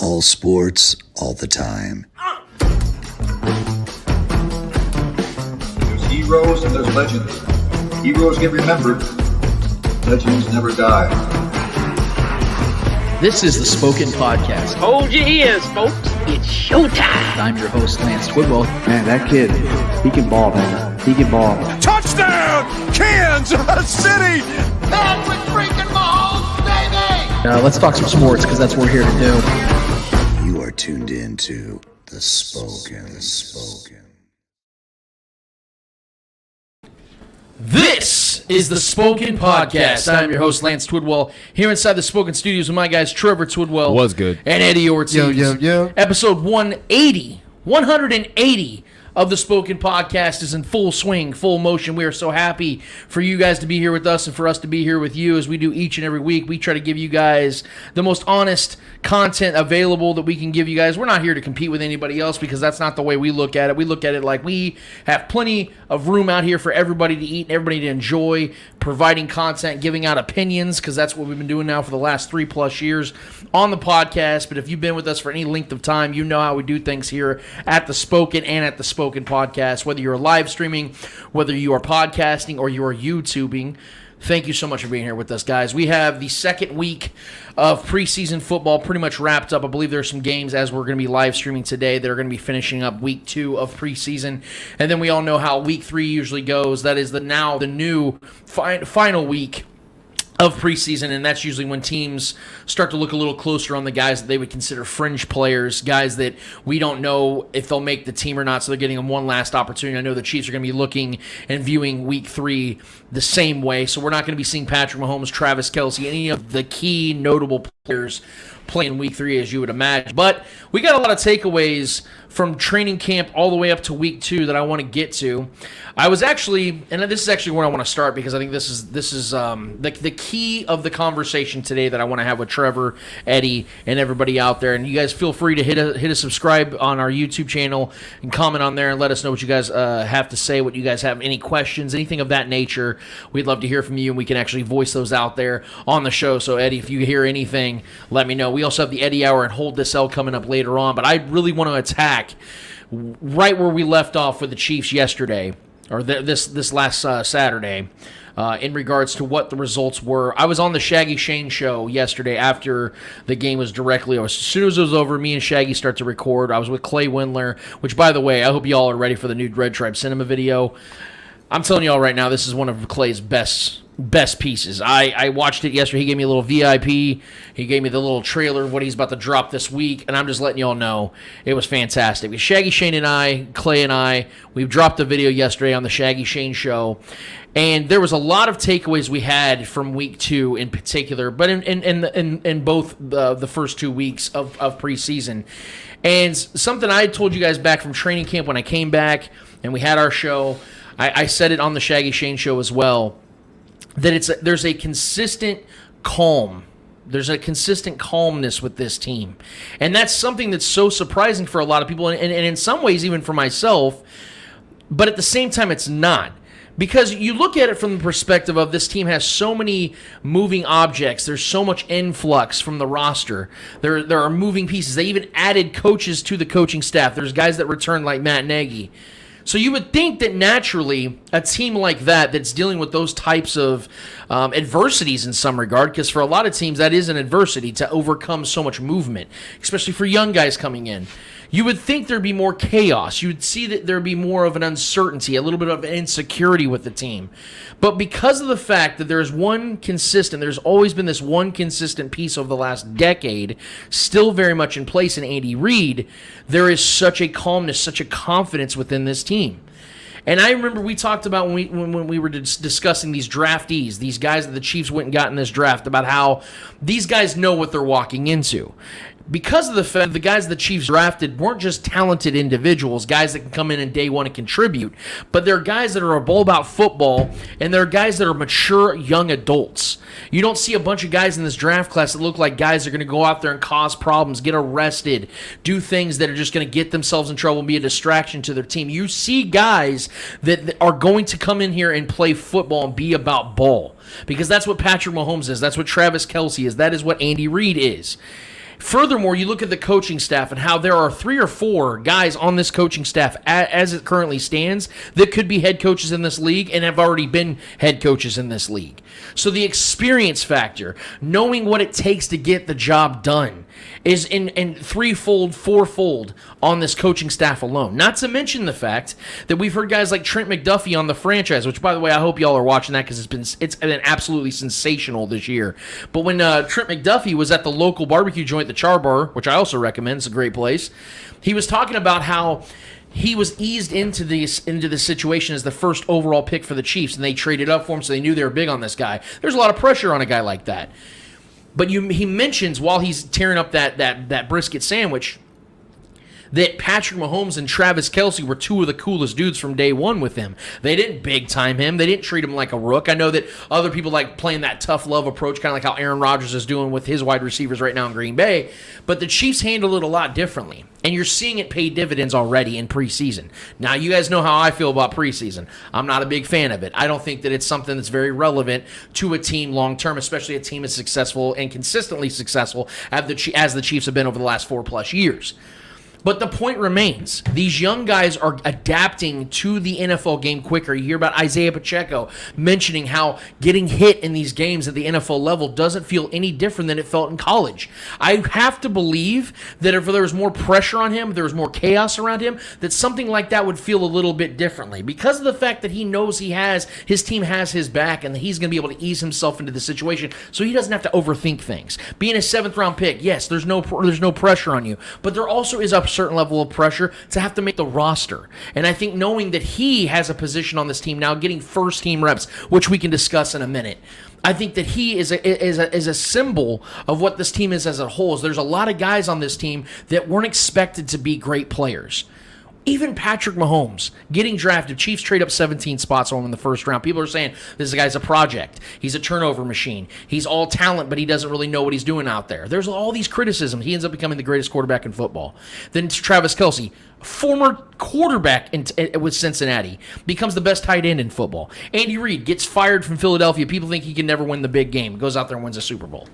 All sports, all the time. There's heroes and there's legends. Heroes get remembered. Legends never die. This is the Spoken Podcast. Hold your ears, folks. It's showtime. I'm your host, Lance Twidwell. Man, that kid, he can ball, man. He can ball. Touchdown, Kansas City! Patrick freaking Mahomes, baby! Let's talk some sports, because that's what we're here to do. You are tuned in to The Spoken. This is the Spoken Podcast. I'm your host, Lance Twidwell, here inside the Spoken Studios with my guys, Trevor Twidwell. Was good. And Eddie Ortiz. Yo. Episode 180 of the Spoken Podcast is in full swing, full motion. We are so happy for you guys to be here with us and for us to be here with you as we do each and every week. We try to give you guys the most honest content available that we can give you guys. We're not here to compete with anybody else because that's not the way we look at it. We look at it like we have plenty of room out here for everybody to eat and everybody to enjoy, providing content, giving out opinions, because that's what we've been doing now for the last 3+ years on the podcast. But if you've been with us for any length of time, you know how we do things here at the Spoken and at the Spoken Podcast. Whether you're live streaming, whether you are podcasting, or you are YouTubing, thank you so much for being here with us, guys. We have the second week of preseason football pretty much wrapped up. I believe there are some games as we're going to be live streaming today that are going to be finishing up week 2 of preseason. And then we all know how week 3 usually goes. That is the new final week of preseason, and that's usually when teams start to look a little closer on the guys that they would consider fringe players, guys that we don't know if they'll make the team or not, so they're getting them one last opportunity. I know the Chiefs are going to be looking and viewing week 3 the same way, so we're not going to be seeing Patrick Mahomes, Travis Kelce, any of the key notable players playing week 3 as you would imagine. But we got a lot of takeaways from training camp all the way up to week 2 that I want to get to. I was actually, and this is actually where I want to start because I think this is the key of the conversation today that I want to have with Trevor, Eddie, and everybody out there. And you guys feel free to hit a subscribe on our YouTube channel and comment on there and let us know what you guys have to say, what you guys have, any questions, anything of that nature. We'd love to hear from you, and we can actually voice those out there on the show. So Eddie, if you hear anything, let me know. We also have the Eddie Hour and Hold This L coming up later on, but I really want to attack right where we left off with the Chiefs yesterday, or this last Saturday, in regards to what the results were. I was on the Shaggy Shane show yesterday after the game was directly over. As soon as it was over, me and Shaggy start to record. I was with Clay Windler, which, by the way, I hope you all are ready for the new Red Tribe Cinema video. I'm telling you all right now, this is one of Clay's best pieces. I watched it yesterday. He gave me a little VIP. He gave me the little trailer of what he's about to drop this week, and I'm just letting you all know it was fantastic. Shaggy Shane and I, Clay and I, we've dropped a video yesterday on the Shaggy Shane show, and there was a lot of takeaways we had from week 2 in particular, but in both the first 2 weeks of preseason. And something I told you guys back from training camp when I came back and we had our show, I said it on the Shaggy Shane show as well, that there's a consistent calm. There's a consistent calmness with this team. And that's something that's so surprising for a lot of people, and in some ways even for myself, but at the same time it's not. Because you look at it from the perspective of this team has so many moving objects. There's so much influx from the roster. There are moving pieces. They even added coaches to the coaching staff. There's guys that returned like Matt Nagy. So you would think that naturally a team like that's dealing with those types of adversities in some regard, because for a lot of teams that is an adversity to overcome so much movement, especially for young guys coming in. You would think there'd be more chaos. You would see that there'd be more of an uncertainty, a little bit of insecurity with the team. But because of the fact that there's always been this one consistent piece over the last decade, still very much in place in Andy Reid, there is such a calmness, such a confidence within this team. And I remember we talked about when we were discussing these draftees, these guys that the Chiefs went and got in this draft, about how these guys know what they're walking into. Because of the fact the guys the Chiefs drafted weren't just talented individuals, guys that can come in day one and contribute, but they're guys that are all about football, and they're guys that are mature young adults. You don't see a bunch of guys in this draft class that look like guys that are going to go out there and cause problems, get arrested, do things that are just going to get themselves in trouble and be a distraction to their team. You see guys that are going to come in here and play football and be about ball, because that's what Patrick Mahomes is. That's what Travis Kelce is. That is what Andy Reid is. Furthermore, you look at the coaching staff and how there are 3 or 4 guys on this coaching staff as it currently stands that could be head coaches in this league and have already been head coaches in this league. So the experience factor, knowing what it takes to get the job done, is in threefold, fourfold on this coaching staff alone. Not to mention the fact that we've heard guys like Trent McDuffie on the franchise, which, by the way, I hope y'all are watching that because it's been absolutely sensational this year. But when Trent McDuffie was at the local barbecue joint, the Char Bar, which I also recommend, it's a great place, he was talking about how he was eased into the situation as the first overall pick for the Chiefs, and they traded up for him, so they knew they were big on this guy. There's a lot of pressure on a guy like that. But he mentions while he's tearing up that brisket sandwich that Patrick Mahomes and Travis Kelce were 2 of the coolest dudes from day one with him. They didn't big-time him. They didn't treat him like a rook. I know that other people like playing that tough love approach, kind of like how Aaron Rodgers is doing with his wide receivers right now in Green Bay. But the Chiefs handle it a lot differently, and you're seeing it pay dividends already in preseason. Now, you guys know how I feel about preseason. I'm not a big fan of it. I don't think that it's something that's very relevant to a team long-term, especially a team as successful and consistently successful as the Chiefs have been over the last 4+ years. But the point remains, these young guys are adapting to the NFL game quicker. You hear about Isaiah Pacheco mentioning how getting hit in these games at the NFL level doesn't feel any different than it felt in college. I have to believe that if there was more pressure on him, if there was more chaos around him, that something like that would feel a little bit differently. Because of the fact that he knows his team has his back and that he's going to be able to ease himself into the situation so he doesn't have to overthink things. Being a 7th-round pick, yes, there's no pressure on you, but there also is a certain level of pressure to have to make the roster. And I think knowing that he has a position on this team now, getting first team reps, which we can discuss in a minute, I think that he is a symbol of what this team is as a whole. There's a lot of guys on this team that weren't expected to be great players. Even Patrick Mahomes getting drafted, Chiefs trade up 17 spots on him in the first round. People are saying this guy's a project. He's a turnover machine. He's all talent, but he doesn't really know what he's doing out there. There's all these criticisms. He ends up becoming the greatest quarterback in football. Then Travis Kelce, former quarterback with Cincinnati, becomes the best tight end in football. Andy Reid gets fired from Philadelphia. People think he can never win the big game. Goes out there and wins a Super Bowl.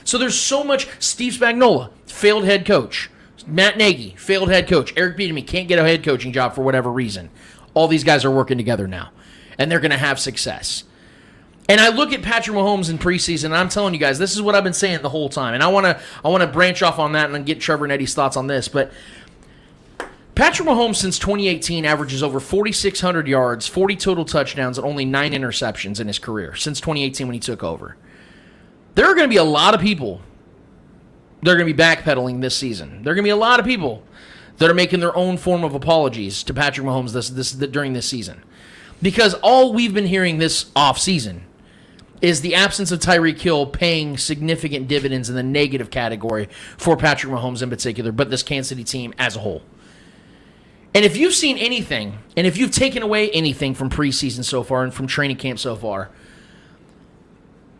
So there's so much. Steve Spagnuolo, failed head coach. Matt Nagy, failed head coach. Eric Bieniemy can't get a head coaching job for whatever reason. All these guys are working together now, and they're going to have success. And I look at Patrick Mahomes in preseason, and I'm telling you guys, this is what I've been saying the whole time. And I want to branch off on that and get Trevor and Eddie's thoughts on this. But Patrick Mahomes since 2018 averages over 4,600 yards, 40 total touchdowns, and only 9 interceptions in his career since 2018 when he took over. There are going to be a lot of people they're going to be backpedaling this season. There are going to be a lot of people that are making their own form of apologies to Patrick Mahomes during this season. Because all we've been hearing this offseason is the absence of Tyreek Hill paying significant dividends in the negative category for Patrick Mahomes in particular, but this Kansas City team as a whole. And if you've seen anything, and if you've taken away anything from preseason so far and from training camp so far,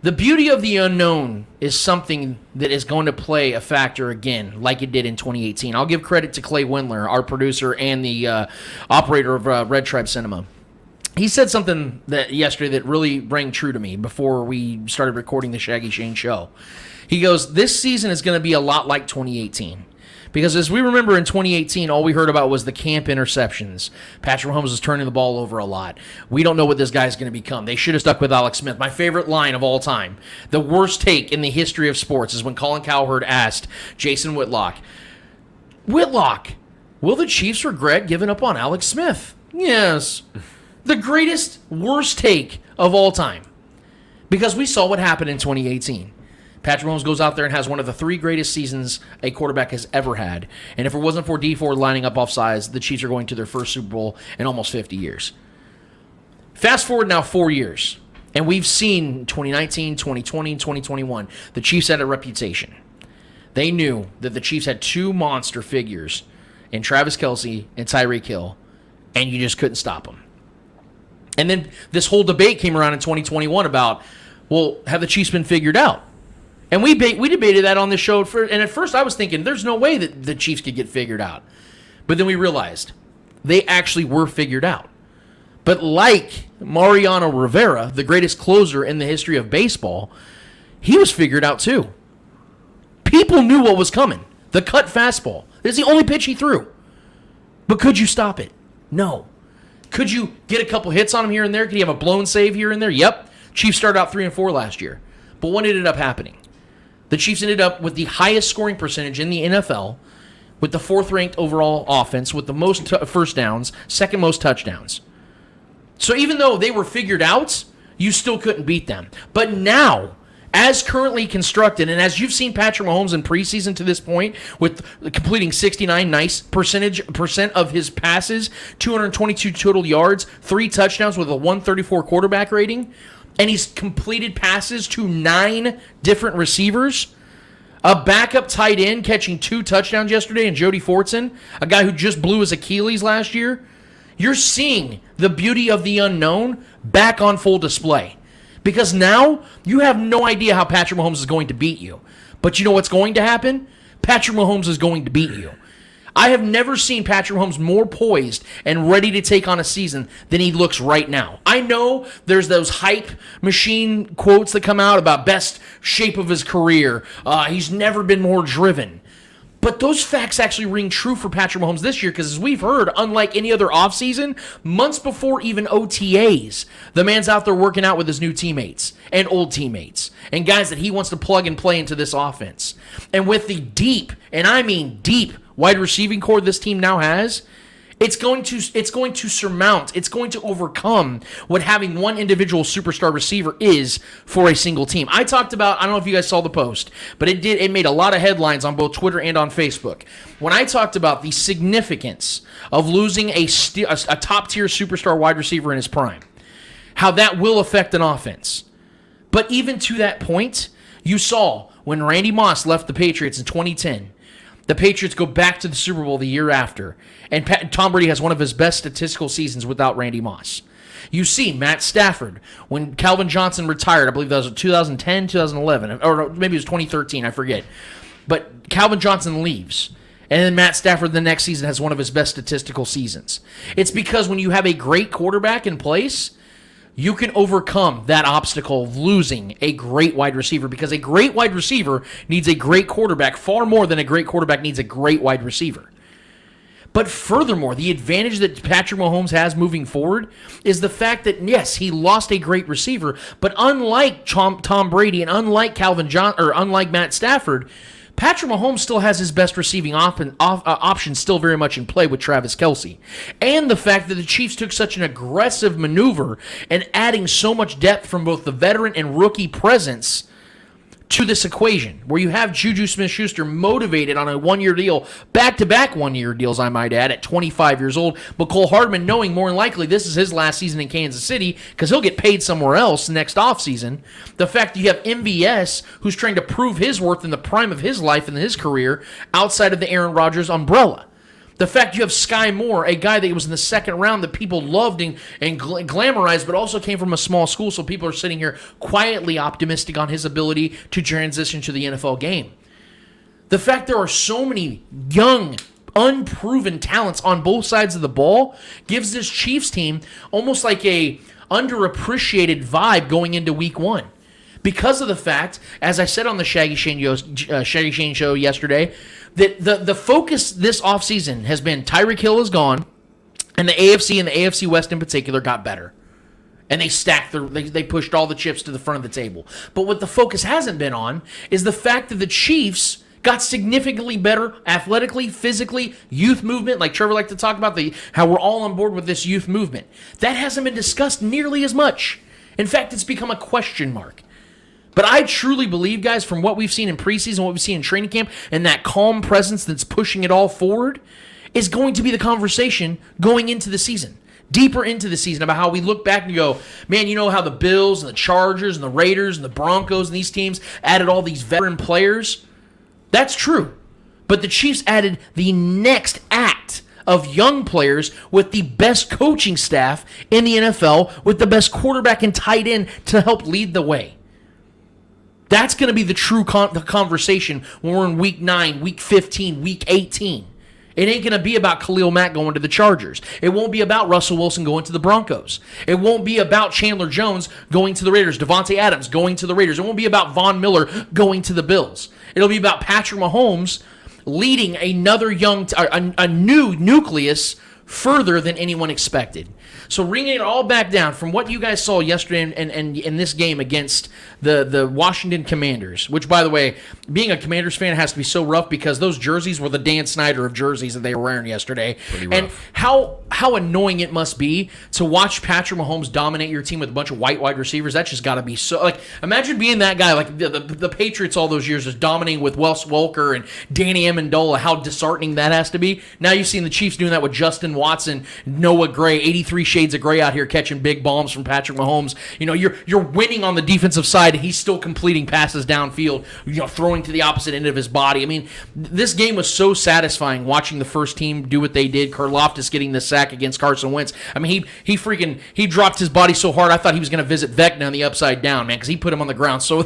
the beauty of the unknown is something that is going to play a factor again, like it did in 2018. I'll give credit to Clay Windler, our producer and the operator of Red Tribe Cinema. He said something yesterday that really rang true to me before we started recording the Shaggy Shane show. He goes, this season is going to be a lot like 2018. Because as we remember in 2018, all we heard about was the camp interceptions. Patrick Mahomes was turning the ball over a lot. We don't know what this guy's going to become. They should have stuck with Alex Smith. My favorite line of all time, the worst take in the history of sports, is when Colin Cowherd asked Jason Whitlock, will the Chiefs regret giving up on Alex Smith? Yes. The greatest, worst take of all time. Because we saw what happened in 2018. Patrick Mahomes goes out there and has one of the 3 greatest seasons a quarterback has ever had. And if it wasn't for Dee Ford lining up offsides, the Chiefs are going to their first Super Bowl in almost 50 years. Fast forward now 4 years, and we've seen 2019, 2020, 2021, the Chiefs had a reputation. They knew that the Chiefs had 2 monster figures in Travis Kelce and Tyreek Hill, and you just couldn't stop them. And then this whole debate came around in 2021 about, well, have the Chiefs been figured out? And we debated that on the show, and at first I was thinking, there's no way that the Chiefs could get figured out. But then we realized they actually were figured out. But like Mariano Rivera, the greatest closer in the history of baseball, he was figured out too. People knew what was coming. The cut fastball. It's the only pitch he threw. But could you stop it? No. Could you get a couple hits on him here and there? Could he have a blown save here and there? Yep. Chiefs started out 3-4 last year. But what ended up happening? The Chiefs ended up with the highest scoring percentage in the NFL, with the 4th-ranked overall offense, with the most first downs, second most touchdowns. So even though they were figured out, you still couldn't beat them. But now, as currently constructed, and as you've seen Patrick Mahomes in preseason to this point, with completing 69% of his passes, 222 total yards, 3 touchdowns with a 134 quarterback rating, and he's completed passes to 9 different receivers, a backup tight end catching 2 touchdowns yesterday, and Jody Fortson, a guy who just blew his Achilles last year. You're seeing the beauty of the unknown back on full display. Because now you have no idea how Patrick Mahomes is going to beat you. But you know what's going to happen? Patrick Mahomes is going to beat you. I have never seen Patrick Mahomes more poised and ready to take on a season than he looks right now. I know there's those hype machine quotes that come out about best shape of his career. He's never been more driven. But those facts actually ring true for Patrick Mahomes this year because, as we've heard, unlike any other offseason, months before even OTAs, the man's out there working out with his new teammates and old teammates and guys that he wants to plug and play into this offense. And with the deep, and I mean deep, wide receiving core this team now has, it's going to surmount, it's going to overcome what having one individual superstar receiver is for a single team. I talked about, I don't know if you guys saw the post, but it made a lot of headlines on both Twitter and on Facebook. When I talked about the significance of losing a top-tier superstar wide receiver in his prime, how that will affect an offense. But even to that point, you saw when Randy Moss left the Patriots in 2010, the Patriots go back to the Super Bowl the year after, and Tom Brady has one of his best statistical seasons without Randy Moss. You see Matt Stafford, when Calvin Johnson retired, I believe that was 2010, 2011, or maybe it was 2013, I forget. But Calvin Johnson leaves, and then Matt Stafford the next season has one of his best statistical seasons. It's because when you have a great quarterback in place, you can overcome that obstacle of losing a great wide receiver, because a great wide receiver needs a great quarterback far more than a great quarterback needs a great wide receiver. But furthermore, the advantage that Patrick Mahomes has moving forward is the fact that, yes, he lost a great receiver, but unlike Tom Brady and unlike unlike Matt Stafford, Patrick Mahomes still has his best receiving option still very much in play with Travis Kelce. And the fact that the Chiefs took such an aggressive maneuver and adding so much depth from both the veteran and rookie presence to this equation, where you have Juju Smith-Schuster motivated on a one-year deal, back-to-back one-year deals, I might add, at 25 years old. Mecole Hardman knowing more than likely this is his last season in Kansas City because he'll get paid somewhere else next offseason. The fact that you have MVS, who's trying to prove his worth in the prime of his life and his career outside of the Aaron Rodgers umbrella. The fact you have Sky Moore, a guy that was in the second round that people loved and glamorized, but also came from a small school, so people are sitting here quietly optimistic on his ability to transition to the NFL game. The fact there are so many young, unproven talents on both sides of the ball gives this Chiefs team almost like a underappreciated vibe going into week one. Because of the fact, as I said on the Shaggy Shane show yesterday, that the focus this offseason has been Tyreek Hill is gone, and the AFC and the AFC West in particular got better. And they pushed all the chips to the front of the table. But what the focus hasn't been on is the fact that the Chiefs got significantly better athletically, physically, youth movement, like Trevor liked to talk about, how we're all on board with this youth movement. That hasn't been discussed nearly as much. In fact, it's become a question mark. But I truly believe, guys, from what we've seen in preseason, what we've seen in training camp, and that calm presence that's pushing it all forward, is going to be the conversation going into the season. Deeper into the season, about how we look back and go, man, you know how the Bills and the Chargers and the Raiders and the Broncos and these teams added all these veteran players? That's true. But the Chiefs added the next act of young players with the best coaching staff in the NFL, with the best quarterback and tight end to help lead the way. That's going to be the true conversation when we're in week 9, week 15, week 18. It ain't going to be about Khalil Mack going to the Chargers. It won't be about Russell Wilson going to the Broncos. It won't be about Chandler Jones going to the Raiders, Devontae Adams going to the Raiders. It won't be about Von Miller going to the Bills. It'll be about Patrick Mahomes leading another a new nucleus further than anyone expected. So bringing it all back down from what you guys saw yesterday and in this game against the Washington Commanders, which, by the way, being a Commanders fan has to be so rough because those jerseys were the Dan Snyder of jerseys that they were wearing yesterday. Pretty rough. And how annoying it must be to watch Patrick Mahomes dominate your team with a bunch of white wide receivers. That's just got to be so... Like, imagine being that guy, like the Patriots all those years, just dominating with Wes Welker and Danny Amendola, how disheartening that has to be. Now you've seen the Chiefs doing that with Justin Watson, Noah Gray, 83 shades of gray out here catching big bombs from Patrick Mahomes. You know, you're winning on the defensive side, and he's still completing passes downfield, throwing to the opposite end of his body. I mean, this game was so satisfying watching the first team do what they did. Karlaftis getting the sack against Carson Wentz. I mean, he dropped his body so hard I thought he was going to visit Vecna on the upside down, man, because he put him on the ground so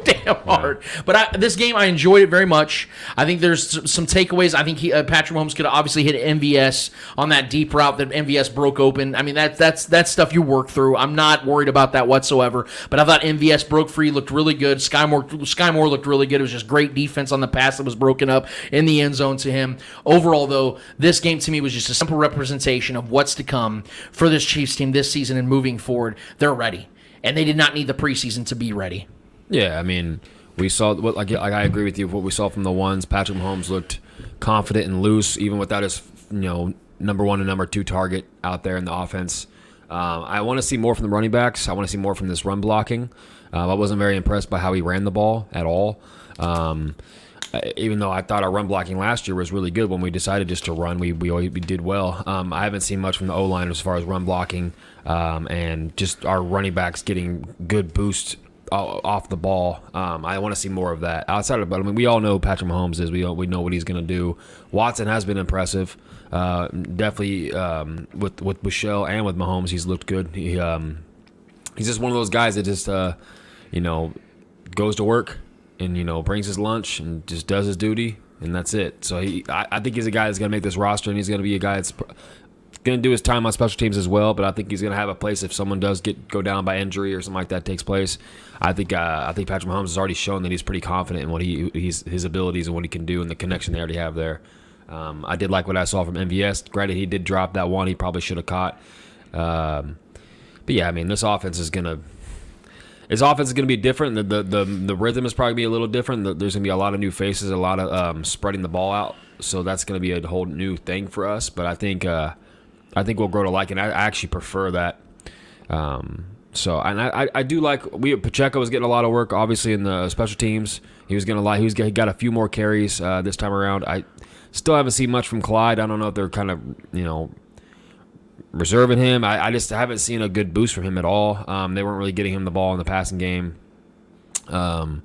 damn hard. But this game, I enjoyed it very much. I think there's some takeaways. I think Patrick Mahomes could have obviously hit MVS on that deep route that MVS broke open. I mean, that's stuff you work through. I'm not worried about that whatsoever. But I thought MVS broke free, looked really good. Sky Moore looked really good. It was just great defense on the pass that was broken up in the end zone to him. Overall, though, this game to me was just a simple representation of what's to come for this Chiefs team this season and moving forward. They're ready, and they did not need the preseason to be ready. Yeah, I mean, we saw like I agree with you. What we saw from the ones, Patrick Mahomes looked confident and loose, even without his number one and number two target out there in the offense. I want to see more from the running backs. I want to see more from this run blocking. I wasn't very impressed by how he ran the ball at all. Even though I thought our run blocking last year was really good when we decided just to run, we did well. I haven't seen much from the O-line as far as run blocking and just our running backs getting good boost off the ball. I want to see more of that. Outside of, we all know Patrick Mahomes is. We know what he's going to do. Watson has been impressive. Definitely with Michelle and with Mahomes, he's looked good. He's just one of those guys that just goes to work and brings his lunch and just does his duty, and that's it. So I think he's a guy that's going to make this roster, and he's going to be a guy that's going to do his time on special teams as well. But I think he's going to have a place if someone does go down by injury or something like that takes place. I think Patrick Mahomes has already shown that he's pretty confident in what his abilities and what he can do and the connection they already have there. I did like what I saw from MVS. Granted, he did drop that one he probably should have caught. But yeah, I mean, this offense is gonna be different. The rhythm is probably be a little different. There's gonna be a lot of new faces, a lot of spreading the ball out. So that's gonna be a whole new thing for us. But I think we'll grow to like it. I actually prefer that. I do like Pacheco was getting a lot of work, obviously in the special teams. He got a few more carries this time around. I still haven't seen much from Clyde. I don't know if they're kind of reserving him. I just haven't seen a good boost from him at all. They weren't really getting him the ball in the passing game. McKinnon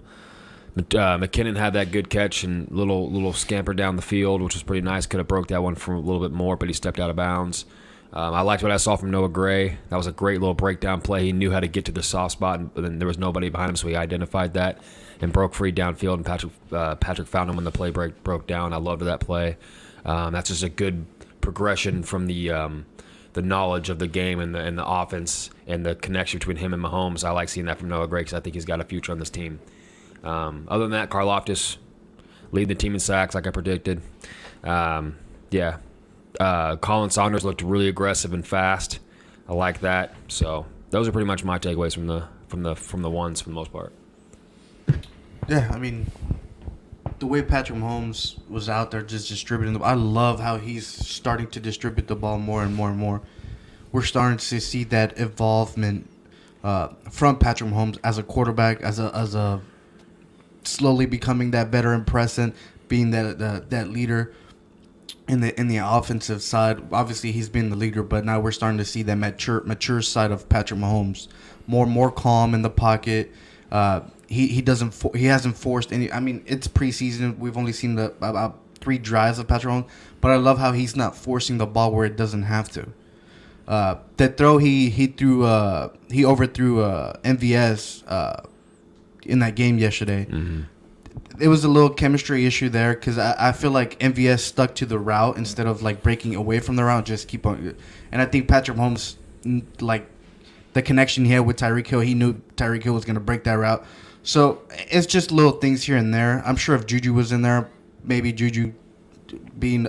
had that good catch and little scamper down the field, which was pretty nice. Could have broke that one for a little bit more, but he stepped out of bounds. I liked what I saw from Noah Gray. That was a great little breakdown play. He knew how to get to the soft spot, but then there was nobody behind him, so he identified that and broke free downfield, and Patrick found him when the play broke down. I loved that play. That's just a good progression from the knowledge of the game and the offense and the connection between him and Mahomes. I like seeing that from Noah Gray because I think he's got a future on this team. Other than that, Karlaftis lead the team in sacks like I predicted. Colin Saunders looked really aggressive and fast. I like that. So those are pretty much my takeaways from the ones for the most part. Yeah, I mean, the way Patrick Mahomes was out there just distributing the ball, I love how he's starting to distribute the ball more and more and more. We're starting to see that involvement from Patrick Mahomes as a quarterback, as a slowly becoming that veteran presence, being that leader in the offensive side. Obviously, he's been the leader, but now we're starting to see that mature side of Patrick Mahomes, more calm in the pocket. He hasn't forced any. I mean, it's preseason. We've only seen about 3 drives of Patrick Mahomes, but I love how he's not forcing the ball where it doesn't have to. That throw he overthrew MVS in that game yesterday. Mm-hmm. it was a little chemistry issue there because I feel like MVS stuck to the route instead of like breaking away from the route, just keep on. And I think Patrick Mahomes, like the connection he had with Tyreek Hill, he knew Tyreek Hill was going to break that route. So it's just little things here and there. I'm sure if Juju was in there, maybe Juju being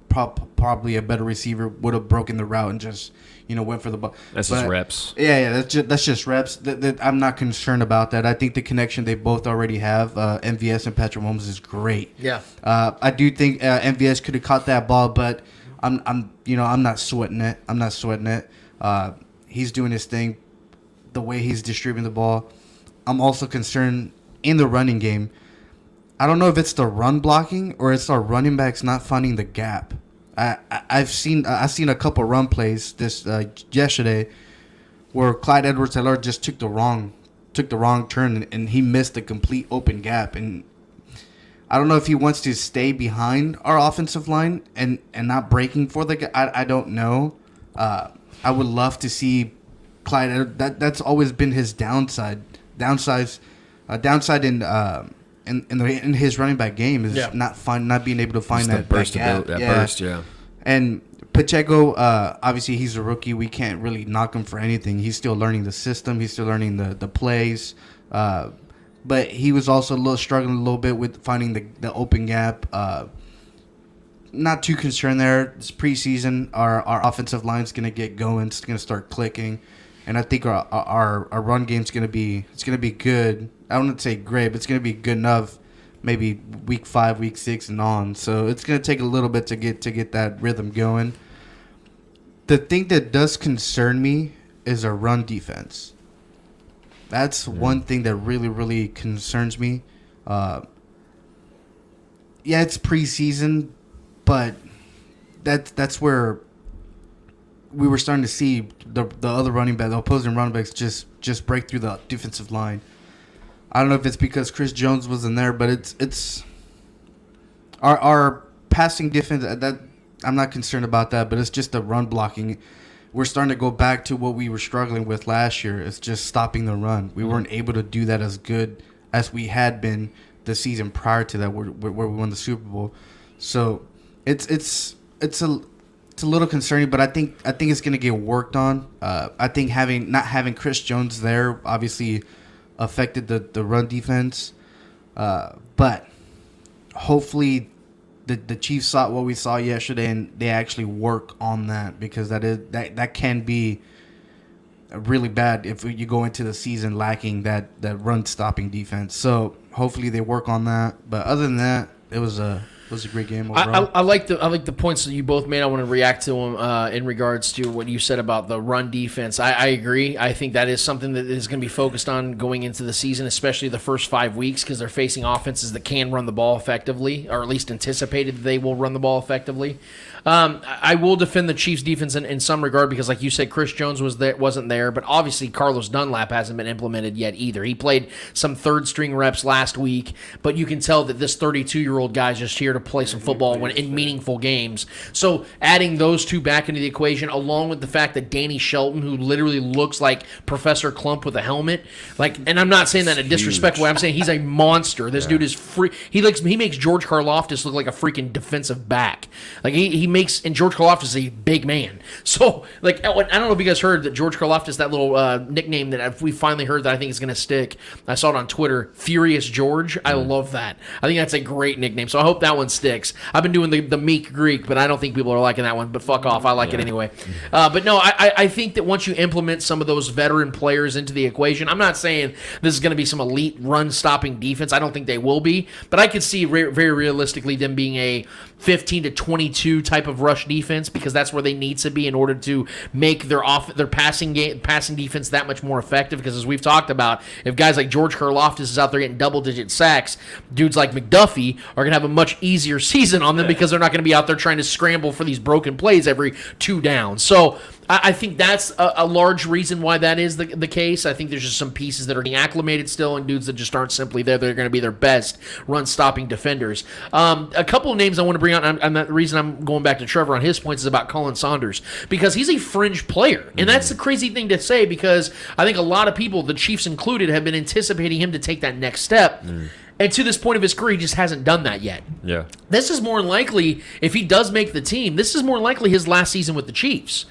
probably a better receiver would have broken the route and just went for the ball. That's just reps. Yeah, that's just reps. I'm not concerned about that. I think the connection they both already have, MVS and Patrick Mahomes, is great. Yeah. I do think MVS could have caught that ball, but I'm not sweating it. I'm not sweating it. He's doing his thing, the way he's distributing the ball. I'm also concerned in the running game. I don't know if it's the run blocking or it's our running backs not finding the gap. I've seen a couple run plays this yesterday where Clyde Edwards-Helaire just took the wrong turn and he missed a complete open gap. And I don't know if he wants to stay behind our offensive line and not breaking for the gap. I don't know. I would love to see Clyde. That's always been his downside in his running back game is not being able to find that gap. Burst. And Pacheco, obviously he's a rookie. We can't really knock him for anything. He's still learning the system. He's still learning the plays. But he was also struggling a little bit with finding the open gap. Not too concerned there. It's preseason. Our offensive line's going to get going. It's going to start clicking. And I think our run game's going to be good. I wouldn't say great, but it's going to be good enough maybe week 5, week 6 and on. So it's going to take a little bit to get that rhythm going. The thing that does concern me is our run defense. That's one thing that really, really concerns me. Yeah, it's preseason, but that's where we were starting to see the other running back, the opposing running backs just break through the defensive line. I don't know if it's because Chris Jones wasn't there, but it's our passing defense. That I'm not concerned about that, but it's just the run blocking. We're starting to go back to what we were struggling with last year. It's just stopping the run. We weren't able to do that as good as we had been the season prior to that, where we won the Super Bowl. So it's a little concerning, but I think it's going to get worked on. I think not having Chris Jones there obviously affected the run defense, but hopefully the Chiefs saw what we saw yesterday and they actually work on that, because that can be really bad if you go into the season lacking that run stopping defense. So hopefully they work on that. But other than that, it was a great game overall. I like the points that you both made. I want to react to them in regards to what you said about the run defense. I agree. I think that is something that is going to be focused on going into the season, especially the first 5 weeks, because they're facing offenses that can run the ball effectively, or at least anticipated that they will run the ball effectively. I will defend the Chiefs' defense in some regard because, like you said, Chris Jones wasn't there, but obviously Carlos Dunlap hasn't been implemented yet either. He played some third-string reps last week, but you can tell that this 32-year-old guy is just here to play some football in meaningful games. So adding those two back into the equation, along with the fact that Danny Shelton, who literally looks like Professor Klump with a helmet, and I'm not saying that in a disrespectful way, I'm saying he's a monster. This dude is free. He makes George Karlaftis look like a freaking defensive back. Like and George Karlaftis is a big man. So, I don't know if you guys heard that George Karlaftis, that little nickname that we finally heard that I think is going to stick. I saw it on Twitter, Furious George. I love that. I think that's a great nickname. So I hope that one sticks. I've been doing the meek Greek, but I don't think people are liking that one. But fuck off. I like it anyway. But no, I think that once you implement some of those veteran players into the equation, I'm not saying this is going to be some elite run-stopping defense. I don't think they will be. But I could see very realistically them being a 15 to 22 type of rush defense, because that's where they need to be in order to make their passing defense that much more effective. Because as we've talked about, if guys like George Karlaftis is out there getting double-digit sacks, dudes like McDuffie are going to have a much easier season on them because they're not going to be out there trying to scramble for these broken plays every 2 downs. So I think that's a large reason why that is the case. I think there's just some pieces that are getting acclimated still, and dudes that just aren't simply there. They're going to be their best run-stopping defenders. A couple of names I want to bring out, and the reason I'm going back to Trevor on his points is about Colin Saunders, because he's a fringe player. And that's the crazy thing to say, because I think a lot of people, the Chiefs included, have been anticipating him to take that next step. And to this point of his career, he just hasn't done that yet. Yeah. This is more likely, if he does make the team, this is more likely his last season with the Chiefs.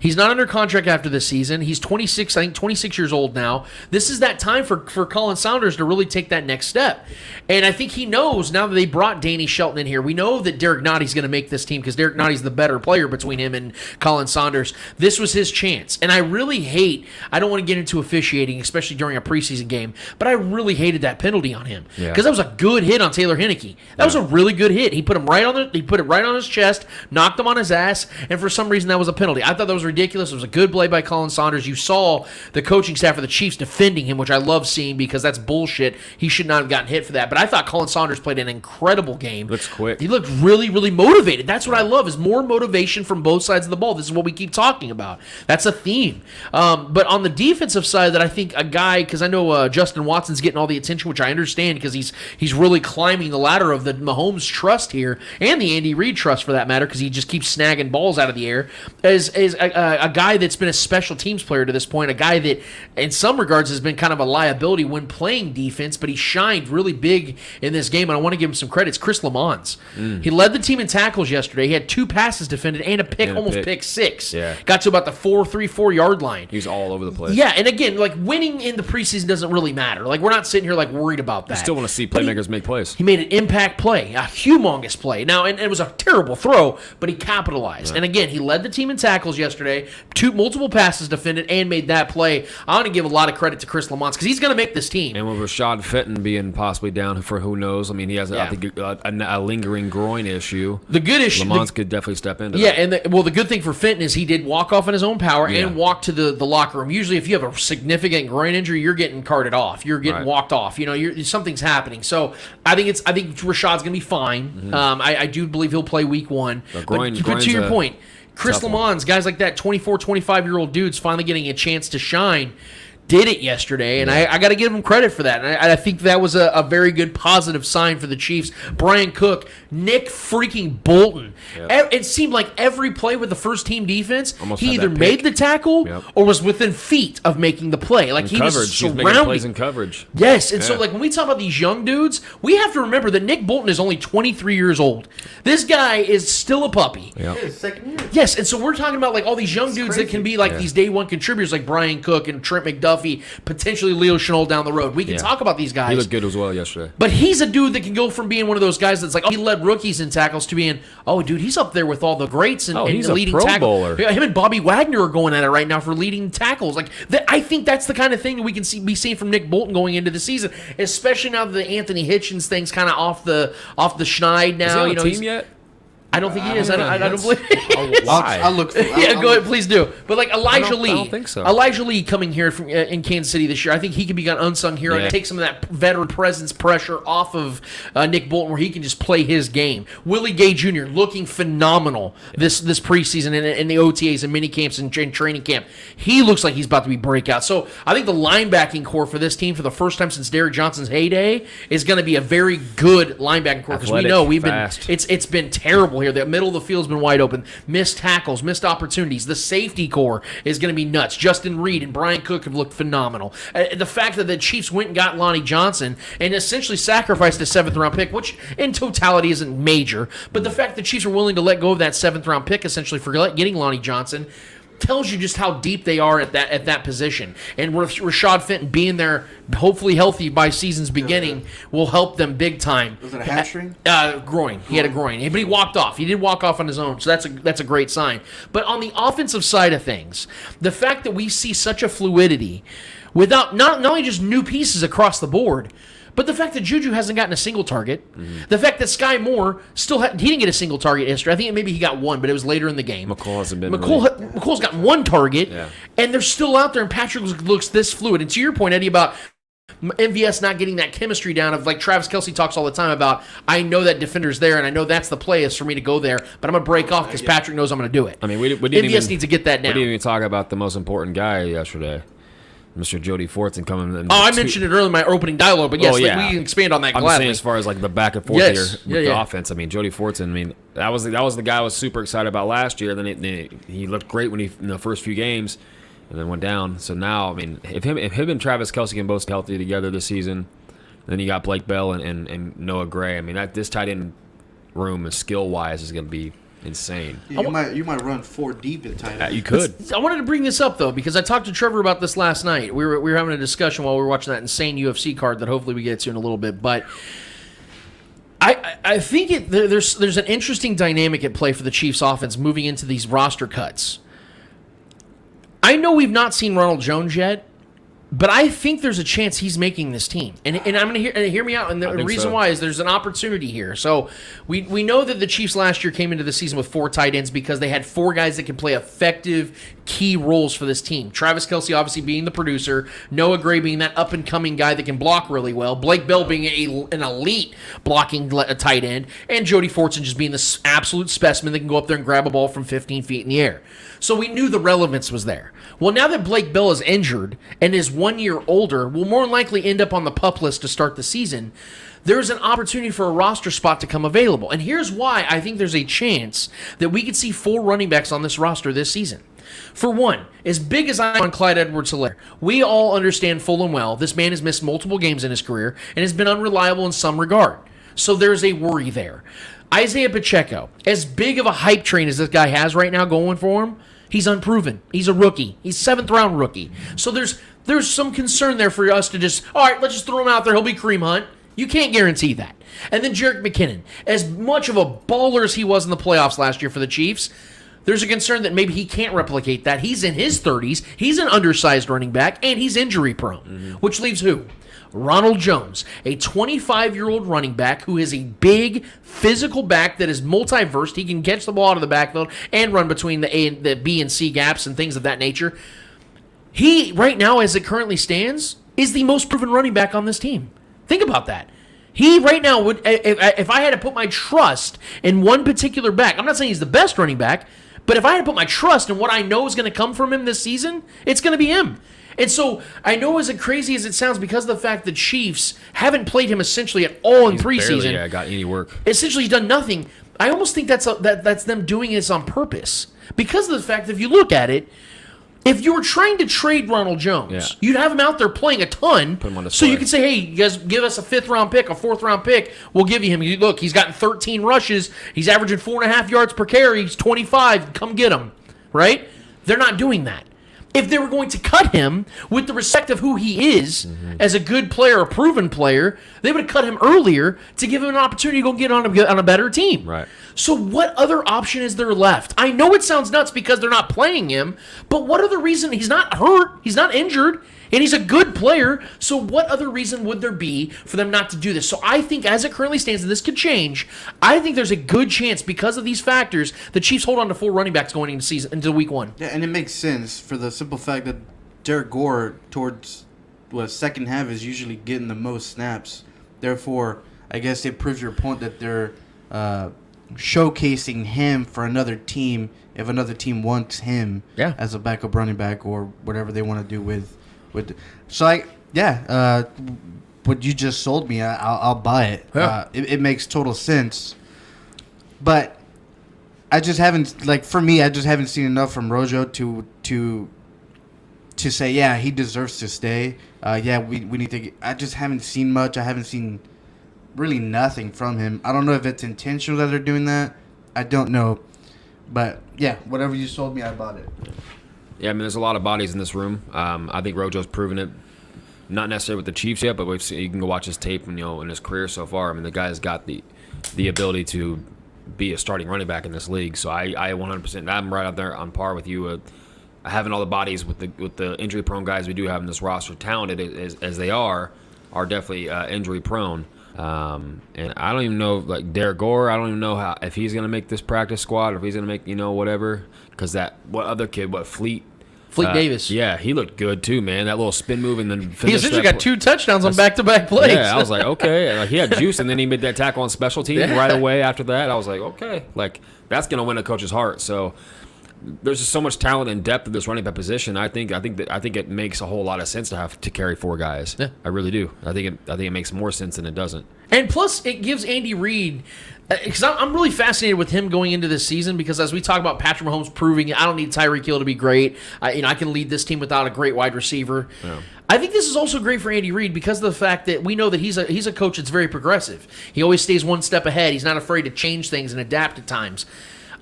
He's not under contract after this season. He's 26, I think 26 years old now. This is that time for Colin Saunders to really take that next step. And I think he knows now that they brought Danny Shelton in here. We know that Derek Notty's going to make this team because Derek Notty's the better player between him and Colin Saunders. This was his chance. And I really I don't want to get into officiating, especially during a preseason game, but I really hated that penalty on him. Because that was a good hit on Taylor Heinicke. That was a really good hit. He put it right on his chest, knocked him on his ass, and for some reason that was a penalty. I thought that was ridiculous. It was a good play by Colin Saunders. You saw the coaching staff of the Chiefs defending him, which I love seeing because that's bullshit. He should not have gotten hit for that. But I thought Colin Saunders played an incredible game. Looks quick. He looked really, really motivated. That's what I love, is more motivation from both sides of the ball. This is what we keep talking about. That's a theme. But on the defensive side, that I think a guy, because I know Justin Watson's getting all the attention, which I understand because he's really climbing the ladder of the Mahomes trust here, and the Andy Reid trust for that matter, because he just keeps snagging balls out of the air, is a guy that's been a special teams player to this point, a guy that in some regards has been kind of a liability when playing defense, but he shined really big in this game, and I want to give him some credit. It's Chris Lamons. He led the team in tackles yesterday. He had 2 passes defended and a pick, almost pick 6. Yeah. Got to about the 4 yard line. He was all over the place. Yeah, and again, like, winning in the preseason doesn't really matter. Like, we're not sitting here like worried about that. You still want to see playmakers make plays. He made an impact play, a humongous play. Now, and it was a terrible throw, but he capitalized. And again, he led the team in tackles yesterday, multiple passes defended, and made that play. I want to give a lot of credit to Chris Lamont because he's going to make this team. And with Rashad Fenton being possibly down for who knows, I mean, he has I think a lingering groin issue. The good issue, Lamont could definitely step into. Yeah, and the good thing for Fenton is he did walk off on his own power and walk to the locker room. Usually, if you have a significant groin injury, you're getting carted off. You're getting walked off. You know, something's happening. So I think Rashad's going to be fine. I do believe he'll play week 1. But to your point, Chris Lamons, guys like that, 24, 25-year-old dudes finally getting a chance to shine, did it yesterday, and I got to give him credit for that. And I think that was a very good positive sign for the Chiefs. Brian Cook, Nick freaking Bolton. Yep. It seemed like every play with the first-team defense, he either made the tackle or was within feet of making the play. Like, he was surrounding. He's making plays in coverage. Yes, and so like when we talk about these young dudes, we have to remember that Nick Bolton is only 23 years old. This guy is still a puppy. His second year. Yes, and so we're talking about like all these young dudes that can be like these day one contributors like Brian Cook and Trent McDuffie, potentially Leo Chenal down the road. We can talk about these guys. He looked good as well yesterday. But he's a dude that can go from being one of those guys that's like, he led rookies in tackles to being, dude, he's up there with all the greats and he's leading a Pro tackle. Bowler. Him and Bobby Wagner are going at it right now for leading tackles. Like I think that's the kind of thing that we can be seeing from Nick Bolton going into the season, especially now that the Anthony Hitchens thing's kind of off the schneid now. Is he on the team yet? I don't think he is. I don't believe. I'll look. Go ahead, please do. But like Elijah Lee, I don't think so. Elijah Lee coming here from in Kansas City this year, I think he can be an unsung hero and take some of that veteran presence pressure off of Nick Bolton, where he can just play his game. Willie Gay Jr. looking phenomenal this preseason in the OTAs and mini camps and training camp. He looks like he's about to be breakout. So I think the linebacking core for this team, for the first time since Derrick Johnson's heyday, is going to be a very good linebacking core, because we know it's been terrible here. The middle of the field's been wide open. Missed tackles, missed opportunities. The safety core is going to be nuts. Justin Reed and Brian Cook have looked phenomenal. The fact that the Chiefs went and got Lonnie Johnson and essentially sacrificed a 7th-round pick, which in totality isn't major, but the fact that the Chiefs are willing to let go of that 7th-round pick essentially for getting Lonnie Johnson tells you just how deep they are at that position. And Rashad Fenton being there, hopefully healthy by season's beginning, will help them big time. Was it a hamstring? Groin. He had a groin. But he walked off. He did walk off on his own, so that's a great sign. But on the offensive side of things, the fact that we see such a fluidity without not only just new pieces across the board, but the fact that Juju hasn't gotten a single target, the fact that Sky Moore he didn't get a single target yesterday. I think maybe he got one, but it was later in the game. McColl hasn't been. McColl's got one target, and they're still out there, and Patrick looks this fluid. And to your point, Eddie, about MVS not getting that chemistry down, of like Travis Kelce talks all the time about, I know that defender's there, and I know that's the play is for me to go there, but I'm going to break off because Patrick knows I'm going to do it. I mean, MVS needs to get that down. We didn't even talk about the most important guy yesterday. Mr. Jody Fortson coming in. I mentioned it earlier in my opening dialogue, but yes, we can expand on that gladly. I'm saying as far as like the back and forth here with the offense. I mean, Jody Fortson. I mean, that was the guy I was super excited about last year. Then he looked great when in the first few games, and then went down. So now, I mean, if him and Travis Kelce can both stay healthy together this season, then you got Blake Bell and Noah Gray. I mean, this tight end room, skill-wise, is going to be insane. Yeah, you might run 4 deep at tight end. You could. I wanted to bring this up, though, because I talked to Trevor about this last night. We were having a discussion while we were watching that insane UFC card that hopefully we get to in a little bit. But I think there's an interesting dynamic at play for the Chiefs offense moving into these roster cuts. I know we've not seen Ronald Jones yet, but I think there's a chance he's making this team. And I'm going to hear me out. And the reason why is there's an opportunity here. So we know that the Chiefs last year came into the season with 4 tight ends because they had 4 guys that can play effective key roles for this team. Travis Kelce obviously being the producer, Noah Gray being that up-and-coming guy that can block really well, Blake Bell being an elite blocking tight end, and Jody Fortson just being this absolute specimen that can go up there and grab a ball from 15 feet in the air. So we knew the relevance was there. Well, now that Blake Bell is injured and is 1 year older, will more than likely end up on the PUP list to start the season, there's an opportunity for a roster spot to come available. And here's why I think there's a chance that we could see 4 running backs on this roster this season. For one, as big as I am on Clyde Edwards-Helaire, we all understand full and well this man has missed multiple games in his career and has been unreliable in some regard. So there's a worry there. Isaiah Pacheco, as big of a hype train as this guy has right now going for him, he's unproven. He's a rookie. He's 7th-round rookie. So there's some concern there for us to just, all right, let's just throw him out there. He'll be Kareem Hunt. You can't guarantee that. And then Jerick McKinnon, as much of a baller as he was in the playoffs last year for the Chiefs, there's a concern that maybe he can't replicate that. He's in his 30s. He's an undersized running back, and he's injury-prone, which leaves who? Ronald Jones, a 25-year-old running back who is a big physical back that is multiversed. He can catch the ball out of the backfield and run between the B and C gaps and things of that nature. He, right now, as it currently stands, is the most proven running back on this team. Think about that. He right now would, if I had to put my trust in one particular back, I'm not saying he's the best running back, but if I had to put my trust in what I know is going to come from him this season, it's going to be him. And so I know, as crazy as it sounds, because of the fact the Chiefs haven't played him essentially at all in preseason. Yeah, got any work. Essentially, he's done nothing. I almost think that's them doing this on purpose, because of the fact that if you look at it, if you were trying to trade Ronald Jones, you'd have him out there playing a ton, Put him on so you could say, hey, you guys give us a 5th-round pick, a 4th-round pick, we'll give you him. Look, he's gotten 13 rushes, he's averaging 4.5 yards per carry, he's 25, come get him, right? They're not doing that. If they were going to cut him with the respect of who he is as a good player, a proven player, they would have cut him earlier to give him an opportunity to go get on a better team. Right. So what other option is there left? I know it sounds nuts because they're not playing him, but what other reason? He's not hurt, he's not injured, and he's a good player. So what other reason would there be for them not to do this? So I think, as it currently stands, and this could change, I think there's a good chance, because of these factors, the Chiefs hold on to 4 running backs going into week 1. Yeah, and it makes sense for the simple fact that Derek Gore towards second half is usually getting the most snaps. Therefore, I guess it proves your point that they're showcasing him for another team if another team wants him as a backup running back or whatever they want to do with. So what you just sold me, I'll buy it. Yeah. It makes total sense, but I just haven't, like, for me, I just haven't seen enough from Rojo to say, he deserves to stay. We need to. I just haven't seen much. I haven't seen really nothing from him. I don't know if it's intentional that they're doing that. I don't know, but whatever you sold me, I bought it. Yeah, I mean, there's a lot of bodies in this room. I think Rojo's proven it, not necessarily with the Chiefs yet, but you can go watch his tape, in his career so far. I mean, the guy's got the ability to be a starting running back in this league. So I 100%, I'm right out there on par with you. Having all the bodies with the injury-prone guys we do have in this roster, talented as they are definitely injury-prone. And I don't even know, like, Derek Gore, I don't even know if he's going to make this practice squad or if he's going to make, whatever. Because what other kid, Fleet Davis. Yeah, he looked good too, man. That little spin move and then he essentially got 2 touchdowns on back-to-back plays. Yeah, I was like, okay. Like, he had juice, and then he made that tackle on special teams right away after that. I was like, okay. Like, that's going to win a coach's heart. So there's just so much talent and depth of this running back position. I think it makes a whole lot of sense to have to carry 4 guys. Yeah. I really do. I think it makes more sense than it doesn't. And plus, it gives Andy Reid, because I'm really fascinated with him going into this season, because as we talk about Patrick Mahomes proving I don't need Tyreek Hill to be great. I can lead this team without a great wide receiver. Yeah. I think this is also great for Andy Reid because of the fact that we know that he's a coach that's very progressive. He always stays one step ahead. He's not afraid to change things and adapt at times.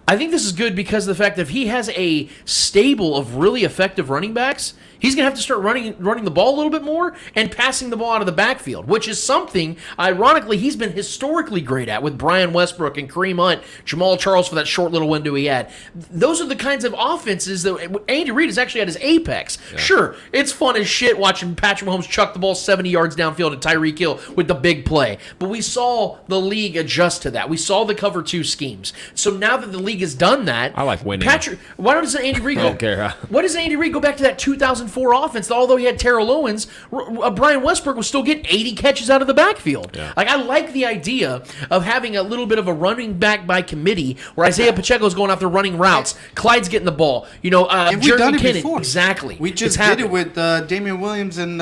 I think this is good because of the fact that if he has a stable of really effective running backs, he's going to have to start running the ball a little bit more and passing the ball out of the backfield, which is something, ironically, he's been historically great at with Brian Westbrook and Kareem Hunt, Jamal Charles for that short little window he had. Those are the kinds of offenses that Andy Reid is actually at his apex. Yeah. Sure, it's fun as shit watching Patrick Mahomes chuck the ball 70 yards downfield to Tyreek Hill with the big play. But we saw the league adjust to that. We saw the cover 2 schemes. So now that the league has done that, I like winning. Why doesn't Andy Reid go? I don't care. Why doesn't Andy Reid go back to that 2004 offense? That although he had Terrell Owens, Brian Westbrook was still getting 80 catches out of the backfield. Yeah. Like, I like the idea of having a little bit of a running back by committee where Isaiah Pacheco's going out there running routes, Clyde's getting the ball. We've done it before. Exactly. We just did it with Damian Williams and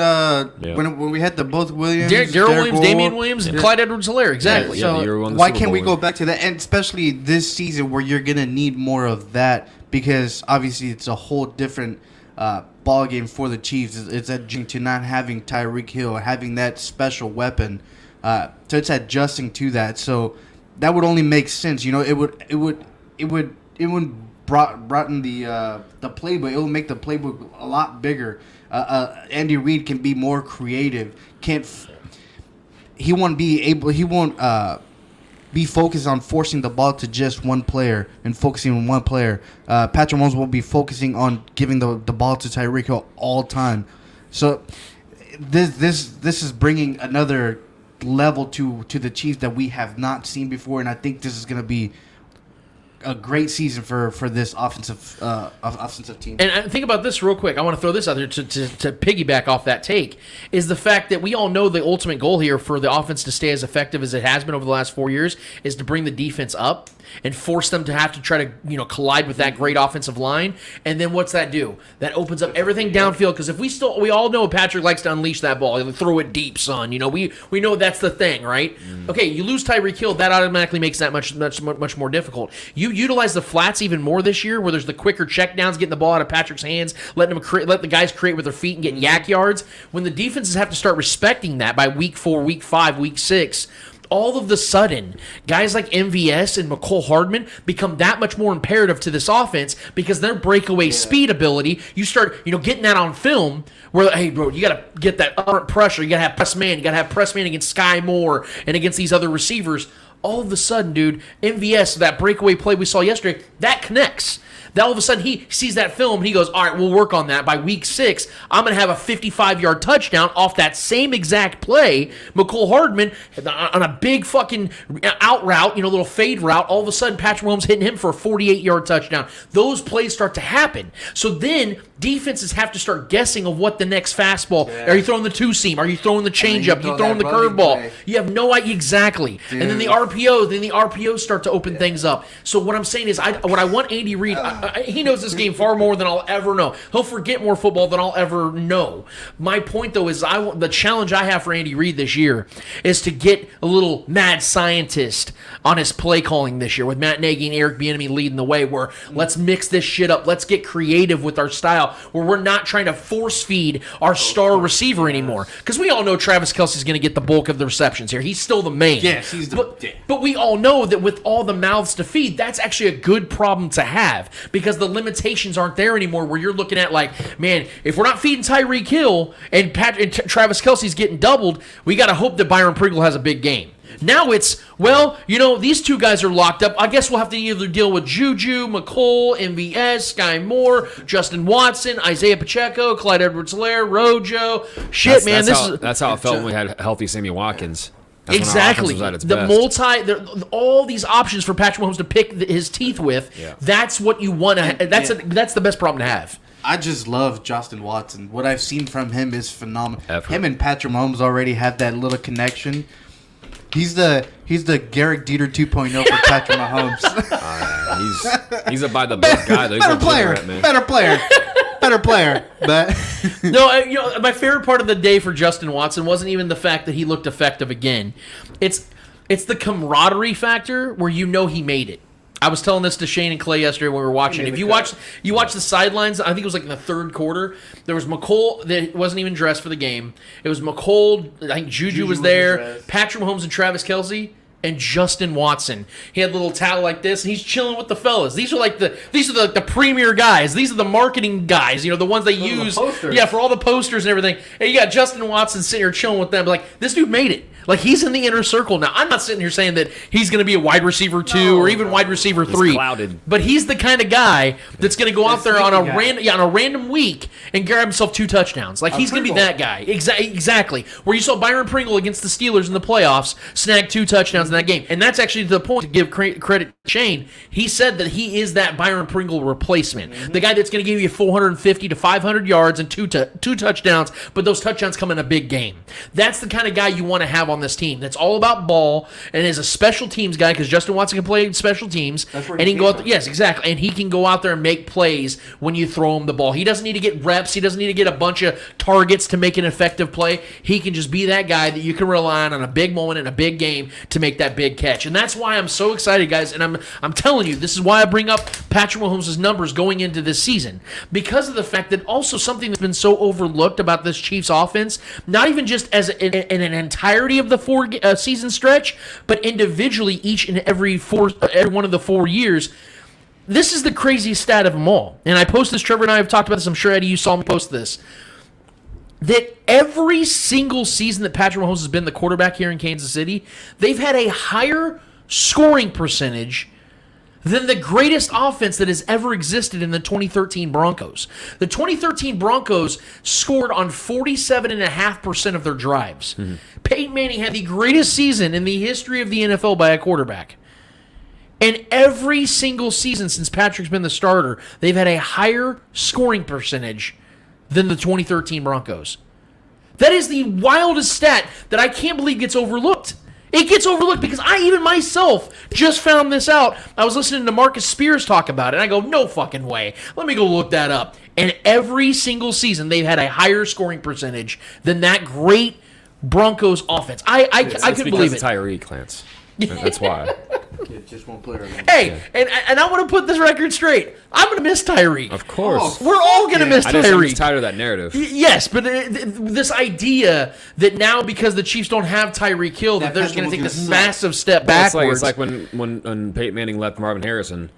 when we had both Williams, Darrell Williams, Damian Williams, and Clyde Edwards-Helaire. Exactly. So why can't we go back to that? And especially this season where you're going to need more of that, because obviously it's a whole different ball game for the Chiefs. It's adjusting to not having Tyreek Hill, having that special weapon. So it's adjusting to that. So that would only make sense. It would broaden the playbook. It will make the playbook a lot bigger. Andy Reid can be more creative. He won't be focused on forcing the ball to just one player and focusing on one player. Patrick Mahomes will be focusing on giving the ball to Tyreek Hill all time. So this is bringing another level to the Chiefs that we have not seen before, and I think this is going to be a great season for this offensive team. And think about this real quick. I want to throw this out there to piggyback off that take, is the fact that we all know the ultimate goal here for the offense to stay as effective as it has been over the last 4 years is to bring the defense up and force them to have to try to collide with that great offensive line. And then what's that do? That opens up everything downfield, because if we all know Patrick likes to unleash that ball. He'll throw it deep, son. We know that's the thing, right? Okay, you lose Tyreek Hill, that automatically makes that much more difficult. You utilize the flats even more this year, where there's the quicker checkdowns, getting the ball out of Patrick's hands, let the guys create with their feet and get yak yards. When the defenses have to start respecting that by week 4, week 5, week 6, all of the sudden, guys like MVS and Mecole Hardman become that much more imperative to this offense, because their breakaway speed ability, you start getting that on film where, hey, bro, you got to get that upward pressure. You got to have press man. You got to have press man against Sky Moore and against these other receivers. All of a sudden, dude, MVS, that breakaway play we saw yesterday, that connects. Then all of a sudden, he sees that film, and he goes, all right, we'll work on that. By week 6, I'm going to have a 55-yard touchdown off that same exact play. Mecole Hardman, on a big fucking out route, little fade route, all of a sudden, Patrick Mahomes hitting him for a 48-yard touchdown. Those plays start to happen. So then defenses have to start guessing of what the next fastball. Yeah. Are you throwing the 2-seam? Are you throwing the changeup? Are you throwing the curveball? You have no idea exactly. Dude. And then the RPOs start to open things up. So what I'm saying is, what I want Andy Reid, he knows this game far more than I'll ever know. He'll forget more football than I'll ever know. My point, though, is the challenge I have for Andy Reid this year is to get a little mad scientist on his play calling this year, with Matt Nagy and Eric Bieniemy leading the way, where let's mix this shit up. Let's get creative with our style, where we're not trying to force feed our star receiver anymore. Because we all know Travis Kelce's going to get the bulk of the receptions here. He's still the main. Yes, he's but we all know that with all the mouths to feed, that's actually a good problem to have, because the limitations aren't there anymore, where you're looking at like, man, if we're not feeding Tyreek Hill and Travis Kelce's getting doubled, we got to hope that Byron Pringle has a big game. Now it's, these two guys are locked up. I guess we'll have to either deal with Juju, Mecole, MVS, Sky Moore, Justin Watson, Isaiah Pacheco, Clyde Edwards-Helaire, Rojo. That's how it felt when we had healthy Sammy Watkins. That's exactly. All these options for Patrick Mahomes to pick his teeth with. Yeah. That's what you want to. That's the best problem to have. I just love Justin Watson. What I've seen from him is phenomenal. Him and Patrick Mahomes already have that little connection. He's the Garrett Dieter 2.0 for Patrick Mahomes. He's a by the book guy. Though. Better player. But No, my favorite part of the day for Justin Watson wasn't even the fact that he looked effective again. It's the camaraderie factor where he made it. I was telling this to Shane and Clay yesterday when we were watching. If you watch the sidelines, I think it was like in the third quarter, there was McColl that wasn't even dressed for the game. It was McColl, I think Juju was there, Patrick Mahomes and Travis Kelce, and Justin Watson. He had a little towel like this, and he's chilling with the fellas. These are the premier guys. These are the marketing guys, the ones they use for all the posters and everything. And you got Justin Watson sitting here chilling with them. Like, this dude made it. Like, he's in the inner circle now. I'm not sitting here saying that he's going to be a wide receiver 2 or even wide receiver 3. Clouded. But he's the kind of guy that's going to go out there on a random week and grab himself 2 touchdowns. Like, he's going to be that guy. Exactly. Where you saw Byron Pringle against the Steelers in the playoffs snag 2 touchdowns in that game. And that's actually the point to give credit to Shane. He said that he is that Byron Pringle replacement. Mm-hmm. The guy that's going to give you 450 to 500 yards and 2 touchdowns, but those touchdowns come in a big game. That's the kind of guy you want to have on this team. That's all about ball and is a special teams guy because Justin Watson can play special teams. That's where and he can go out there, yes, exactly. And he can go out there and make plays when you throw him the ball. He doesn't need to get reps. He doesn't need to get a bunch of targets to make an effective play. He can just be that guy that you can rely on a big moment in a big game to make that big catch. And that's why I'm so excited, guys. And I'm telling you, this is why I bring up Patrick Mahomes' numbers going into this season. Because of the fact that also something that's been so overlooked about this Chiefs offense, not even just as in an entirety of the 4 season stretch, but individually each and every one of the 4 years. This is the craziest stat of them all. And I post this, Trevor and I have talked about this. I'm sure, Eddie, you saw me post this. That every single season that Patrick Mahomes has been the quarterback here in Kansas City, they've had a higher scoring percentage than the greatest offense that has ever existed in the 2013 Broncos. The 2013 Broncos scored on 47.5% of their drives. Mm-hmm. Peyton Manning had the greatest season in the history of the NFL by a quarterback. And every single season since Patrick's been the starter, they've had a higher scoring percentage than the 2013 Broncos. That is the wildest stat that I can't believe gets overlooked. It gets overlooked because I even myself just found this out. I was listening to Marcus Spears talk about it, and I go, no fucking way. Let me go look that up. And every single season, they've had a higher scoring percentage than that great Broncos offense. I couldn't believe it. It's Tyreek, Lance. That's why. It just won't play right. Hey, and I want to put this record straight. I'm going to miss Tyreek. Of course. We're all going to miss Tyreek. I'm just tired of that narrative. Yes, but this idea that now because the Chiefs don't have Tyreek Hill, that they're just going to take this massive step backwards. It's like when Peyton Manning left Marvin Harrison,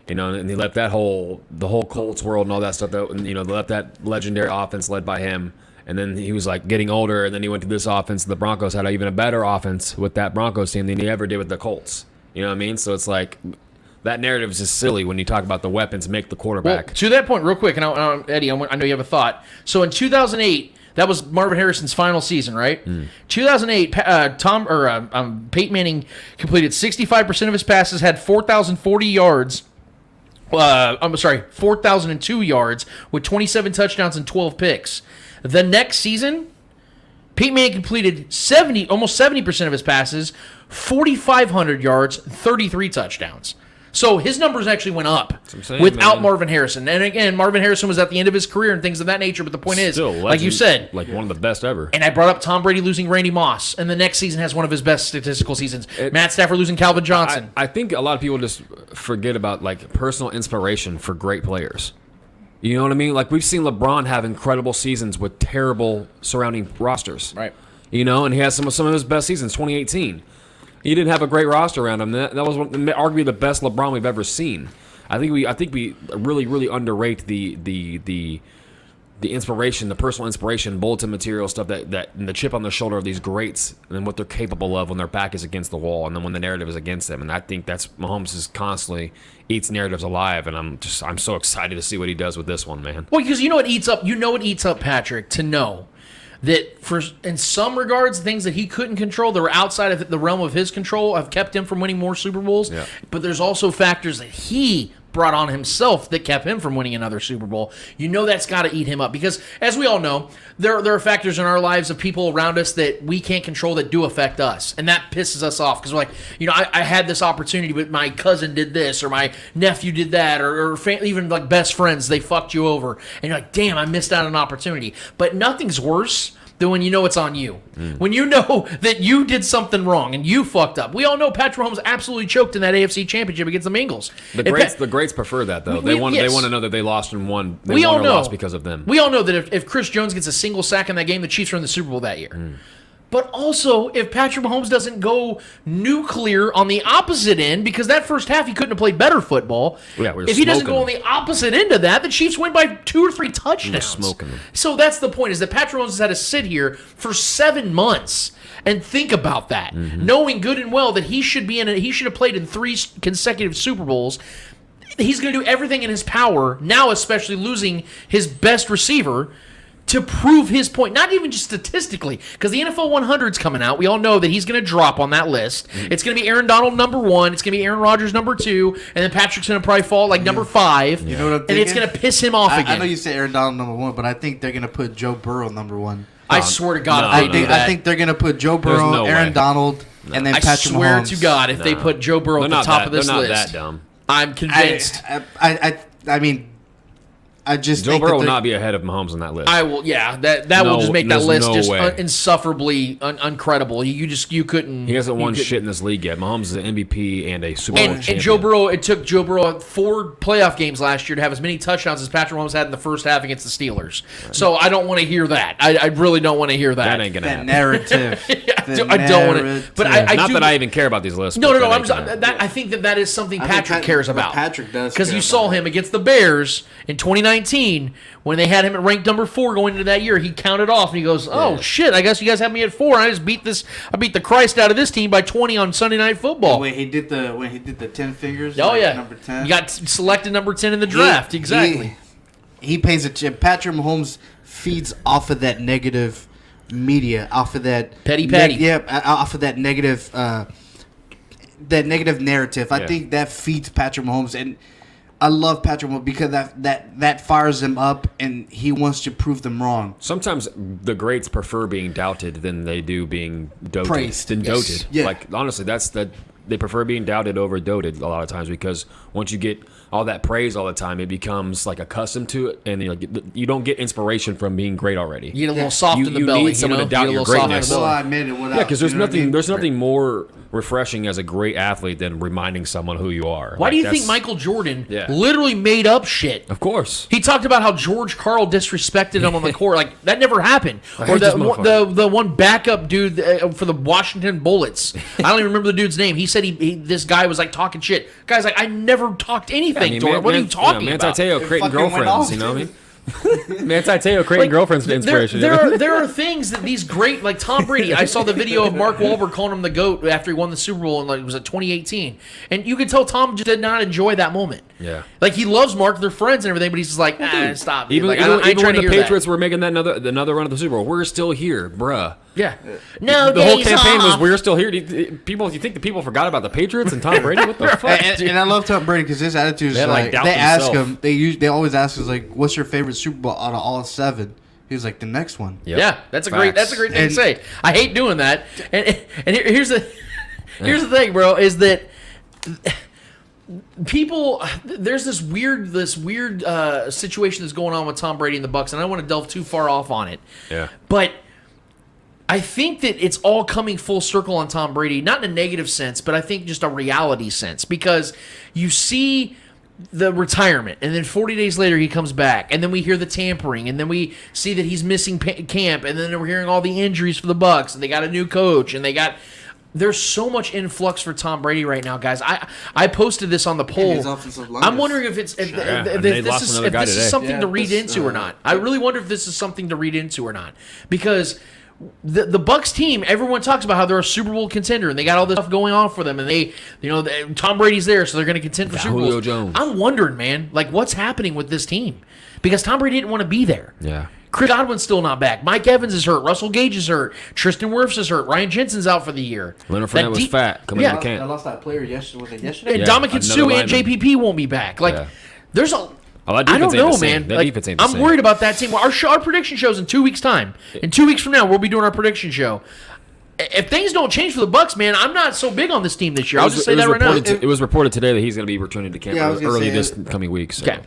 and he left the whole Colts world and all that stuff. They left that legendary offense led by him. And then he was like getting older, and then he went to this offense. The Broncos had even a better offense with that Broncos team than he ever did with the Colts. You know what I mean? So it's like that narrative is just silly when you talk about the weapons make the quarterback. Well, to that point, real quick, and Eddie, I know you have a thought. So in 2008, that was Marvin Harrison's final season, right? 2008, Peyton Manning completed 65% of his passes, had 4,040 yards. 4,002 yards with 27 touchdowns and 12 picks. The next season, Peyton Manning completed almost 70% of his passes, 4,500 yards, 33 touchdowns. So his numbers actually went up without Marvin Harrison. And again, Marvin Harrison was at the end of his career and things of that nature. But the point is, like you said, like one of the best ever. And I brought up Tom Brady losing Randy Moss, and the next season has one of his best statistical seasons. Matt Stafford losing Calvin Johnson. I think a lot of people just forget about like personal inspiration for great players. You know what I mean? Like, we've seen LeBron have incredible seasons with terrible surrounding rosters. Right. And he has some of his best seasons, 2018. He didn't have a great roster around him. That was arguably the best LeBron we've ever seen. I think we really, really underrate the inspiration, the personal inspiration, bulletin material stuff that and the chip on the shoulder of these greats and what they're capable of when their back is against the wall and then when the narrative is against them. And I think that's Mahomes is constantly eats narratives alive, and I'm so excited to see what he does with this one, man. Well, because it eats up Patrick to know that in some regards, things that he couldn't control that were outside of the realm of his control have kept him from winning more Super Bowls. Yeah. But there's also factors that he brought on himself that kept him from winning another Super Bowl. You know that's got to eat him up because, as we all know, there are factors in our lives of people around us that we can't control that do affect us, and that pisses us off because we're like, I had this opportunity, but my cousin did this, or my nephew did that, or even like best friends, they fucked you over, and you're like, damn, I missed out on an opportunity. But nothing's worse than when you know it's on you. When you know that you did something wrong and you fucked up. We all know Patrick Mahomes absolutely choked in that AFC Championship against the Bengals. The greats prefer that, though. They want to know that they lost and won. They won or lost because of them. We all know that if Chris Jones gets a single sack in that game, the Chiefs are in the Super Bowl that year. But also, if Patrick Mahomes doesn't go nuclear on the opposite end, because that first half he couldn't have played better football. Yeah, if he doesn't go on the opposite end of that, the Chiefs win by 2 or 3 touchdowns. Smoking them. So that's the point, is that Patrick Mahomes has had to sit here for 7 months and think about that, knowing good and well that he should have played in 3 consecutive Super Bowls. He's going to do everything in his power, now especially losing his best receiver, to prove his point, not even just statistically, because the NFL 100's coming out. We all know that he's going to drop on that list. It's going to be Aaron Donald number 1. It's going to be Aaron Rodgers number 2, and then Patrick's going to probably fall like number 5. You know what I'm and thinking? it's going to piss him off again. I know you say Aaron Donald number 1, but I think they're going to put Joe Burrow number 1. I swear to God, I think they're going to put Joe Burrow, no Aaron way. Donald, and then I Patrick swear Mahomes. to God, if they put Joe Burrow at the top of this they're not list, that dumb. I'm convinced. I mean, I just Joe think Burrow that will not be ahead of Mahomes on that list. I will, yeah. That will just make that there's list no just way. insufferably uncredible. You couldn't. He hasn't won couldn't. shit in this league yet. Mahomes is an MVP and a Super Bowl champion. And Joe Burrow, it took Joe Burrow 4 playoff games last year to have as many touchdowns as Patrick Mahomes had in the first half against the Steelers. Right. So I don't want to hear that. I really don't want to hear that. That ain't gonna happen. Narrative. I don't want to. But I not do, that I even care about these lists. No. I think that is something Patrick cares about. Patrick does, because you saw him against the Bears in 2019 when they had him at ranked number 4 going into that year. He counted off and he goes, "Oh shit! I guess you guys have me at 4. I just beat this. I beat the Christ out of this team by 20 on Sunday Night Football." When he did the 10 fingers. Oh yeah, number 10. You got selected number 10 in the draft. Exactly. He pays attention. Patrick Mahomes feeds off of that negative media, off of that petty. Off of that negative narrative. I think that feeds Patrick Mahomes, and I love Patrick Mahomes because that fires him up, and he wants to prove them wrong. Sometimes the greats prefer being doubted than they do being doted. Praised. Doted. Yeah. Like honestly, they prefer being doubted over doted a lot of times, because once you get all that praise all the time, it becomes like accustomed to it, and you don't get inspiration from being great already. You get a little soft in the you belly. Need someone to doubt your greatness. Well, I admit it. Yeah, because there's nothing more refreshing as a great athlete than reminding someone who you are. Why do you think Michael Jordan Yeah. literally made up shit? Of course. He talked about how George Karl disrespected him on the court. Like, that never happened. Or the one backup dude for the Washington Bullets. I don't even remember the dude's name. He said this guy was like talking shit. Guy's like, I never talked anything to him. What are you talking about? Manti Te'o creating girlfriends, you know what I mean? Manti Te'o creating girlfriends for inspiration. There are things that these great, like Tom Brady. I saw the video of Mark Wahlberg calling him the GOAT after he won the Super Bowl, and it was at 2018. And you could tell Tom just did not enjoy that moment. Yeah, like he loves Mark, they're friends and everything, but he's just like, stop. Even, like, even when the Patriots that. were making another run of the Super Bowl, we're still here, bruh. Yeah. No, the whole campaign was we're still here. Do you think the people forgot about the Patriots and Tom Brady? What the fuck? And I love Tom Brady because his attitude is like they ask him. They always ask us like, "What's your favorite Super Bowl out of all 7?" He was like, "The next one." Yep. Yeah, that's a great thing to say. I hate doing that. And here's the thing, bro, is that people, there's this weird situation that's going on with Tom Brady and the Bucs, and I don't want to delve too far off on it. Yeah. But I think that it's all coming full circle on Tom Brady, not in a negative sense, but I think just a reality sense, because you see the retirement, and then 40 days later he comes back, and then we hear the tampering, and then we see that he's missing camp, and then we're hearing all the injuries for the Bucs, and they got a new coach, and there's so much influx for Tom Brady right now, guys. I posted this on the poll. I'm wondering if this is something to read into or not. I really wonder if this is something to read into or not, because the Bucs team, everyone talks about how they're a Super Bowl contender and they got all this stuff going on for them, and Tom Brady's there, so they're going to contend for Super Bowls. Jones. I'm wondering, man, like what's happening with this team, because Tom Brady didn't want to be there. Yeah. Chris Godwin's still not back. Mike Evans is hurt. Russell Gage is hurt. Tristan Wirfs is hurt. Ryan Jensen's out for the year. Leonard Fournette was fat coming into camp. I lost that player yesterday. Was it yesterday? And Ndamukong Suh and JPP won't be back. Like, there's a... I don't know, man. Like, I'm worried about that team. Our prediction show's in 2 weeks' time. In 2 weeks from now, we'll be doing our prediction show. If things don't change for the Bucs, man, I'm not so big on this team this year. I'll just say that right now. It was reported today that he's going to be returning to camp early this coming week. So. Okay.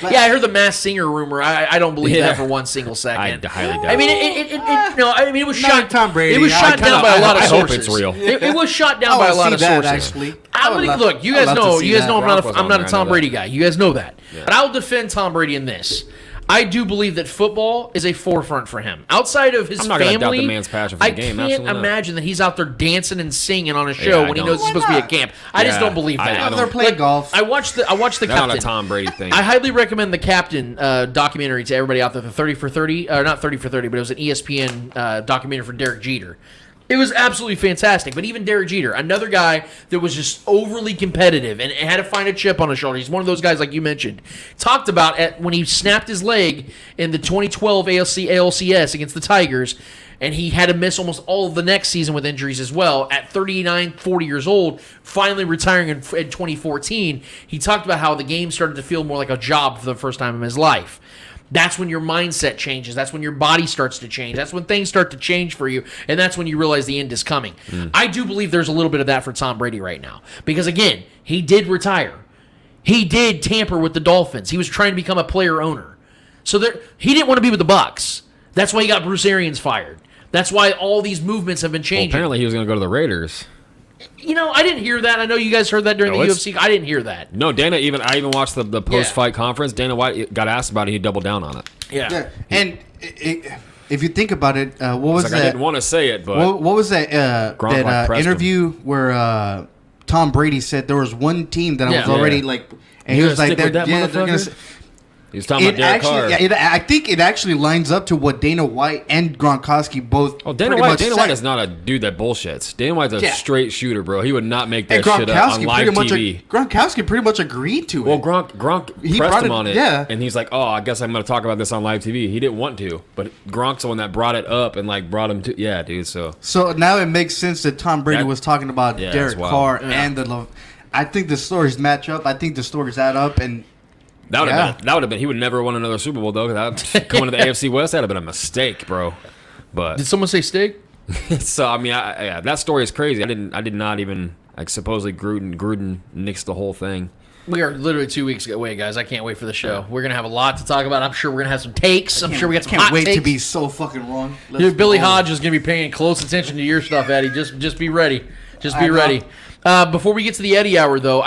Yeah, I heard the Masked Singer rumor. I don't believe that for one single second. I highly doubt. I mean, it was shot. Tom Brady. It was shot down by a lot of sources. I hope it's real. It was shot down by a lot of sources. Actually, look, you guys know. I'm not a Tom Brady guy. You guys know that. Yeah. But I'll defend Tom Brady in this. I do believe that football is a forefront for him. Outside of his family, I'm not going to doubt the man's passion for the game. I can't imagine that he's out there dancing and singing on a show when he knows he's supposed to be at camp. I just don't believe that. They're playing golf. I watched the Captain. Not a Tom Brady thing. I highly recommend the Captain documentary to everybody out there. The 30 for 30, not 30 for 30, but it was an ESPN documentary for Derek Jeter. It was absolutely fantastic. But even Derek Jeter, another guy that was just overly competitive and had to find a chip on his shoulder. He's one of those guys, like you mentioned. Talked about when he snapped his leg in the 2012 ALCS against the Tigers, and he had to miss almost all of the next season with injuries as well. At 39, 40 years old, finally retiring in 2014, he talked about how the game started to feel more like a job for the first time in his life. That's when your mindset changes. That's when your body starts to change. That's when things start to change for you, and that's when you realize the end is coming. I do believe there's a little bit of that for Tom Brady right now because, again, he did retire. He did tamper with the Dolphins. He was trying to become a player owner. So he didn't want to be with the Bucs. That's why he got Bruce Arians fired. That's why all these movements have been changing. Well, apparently he was going to go to the Raiders. I didn't hear that. I know you guys heard that during the UFC. I didn't hear that. No, I even watched the post-fight conference. Dana White got asked about it. He doubled down on it. Yeah. And if you think about it, what was that? I didn't want to say it, but... What was that interview where Tom Brady said there was one team that I was already like... And he was like, they're going to... He was talking about Derek Carr. I think it actually lines up to what Dana White and Gronkowski both. Oh, Dana White is not a dude that bullshits. Dana White's a straight shooter, bro. He would not make that shit up on live TV. Gronkowski pretty much agreed to it. Well, Gronk pressed him on it, and he's like, "Oh, I guess I'm going to talk about this on live TV." He didn't want to, but Gronk's the one that brought it up and brought him to. Yeah, dude. So now it makes sense that Tom Brady was talking about Derek Carr and the. I think the stories match up. I think the stories add up and. That would have been. He would never won another Super Bowl though. Because going to the AFC West, that'd have been a mistake, bro. But did someone say steak? So I mean, that story is crazy. I did not even supposedly Gruden nixed the whole thing. We are literally 2 weeks away, guys. I can't wait for the show. We're gonna have a lot to talk about. I'm sure we're gonna have some takes. I'm sure we got some hot takes. Can't wait to be so fucking wrong. Dude, Billy Hodge is gonna be paying close attention to your stuff, Eddie. Just be ready. Just be ready. Before we get to the Eddie Hour, though,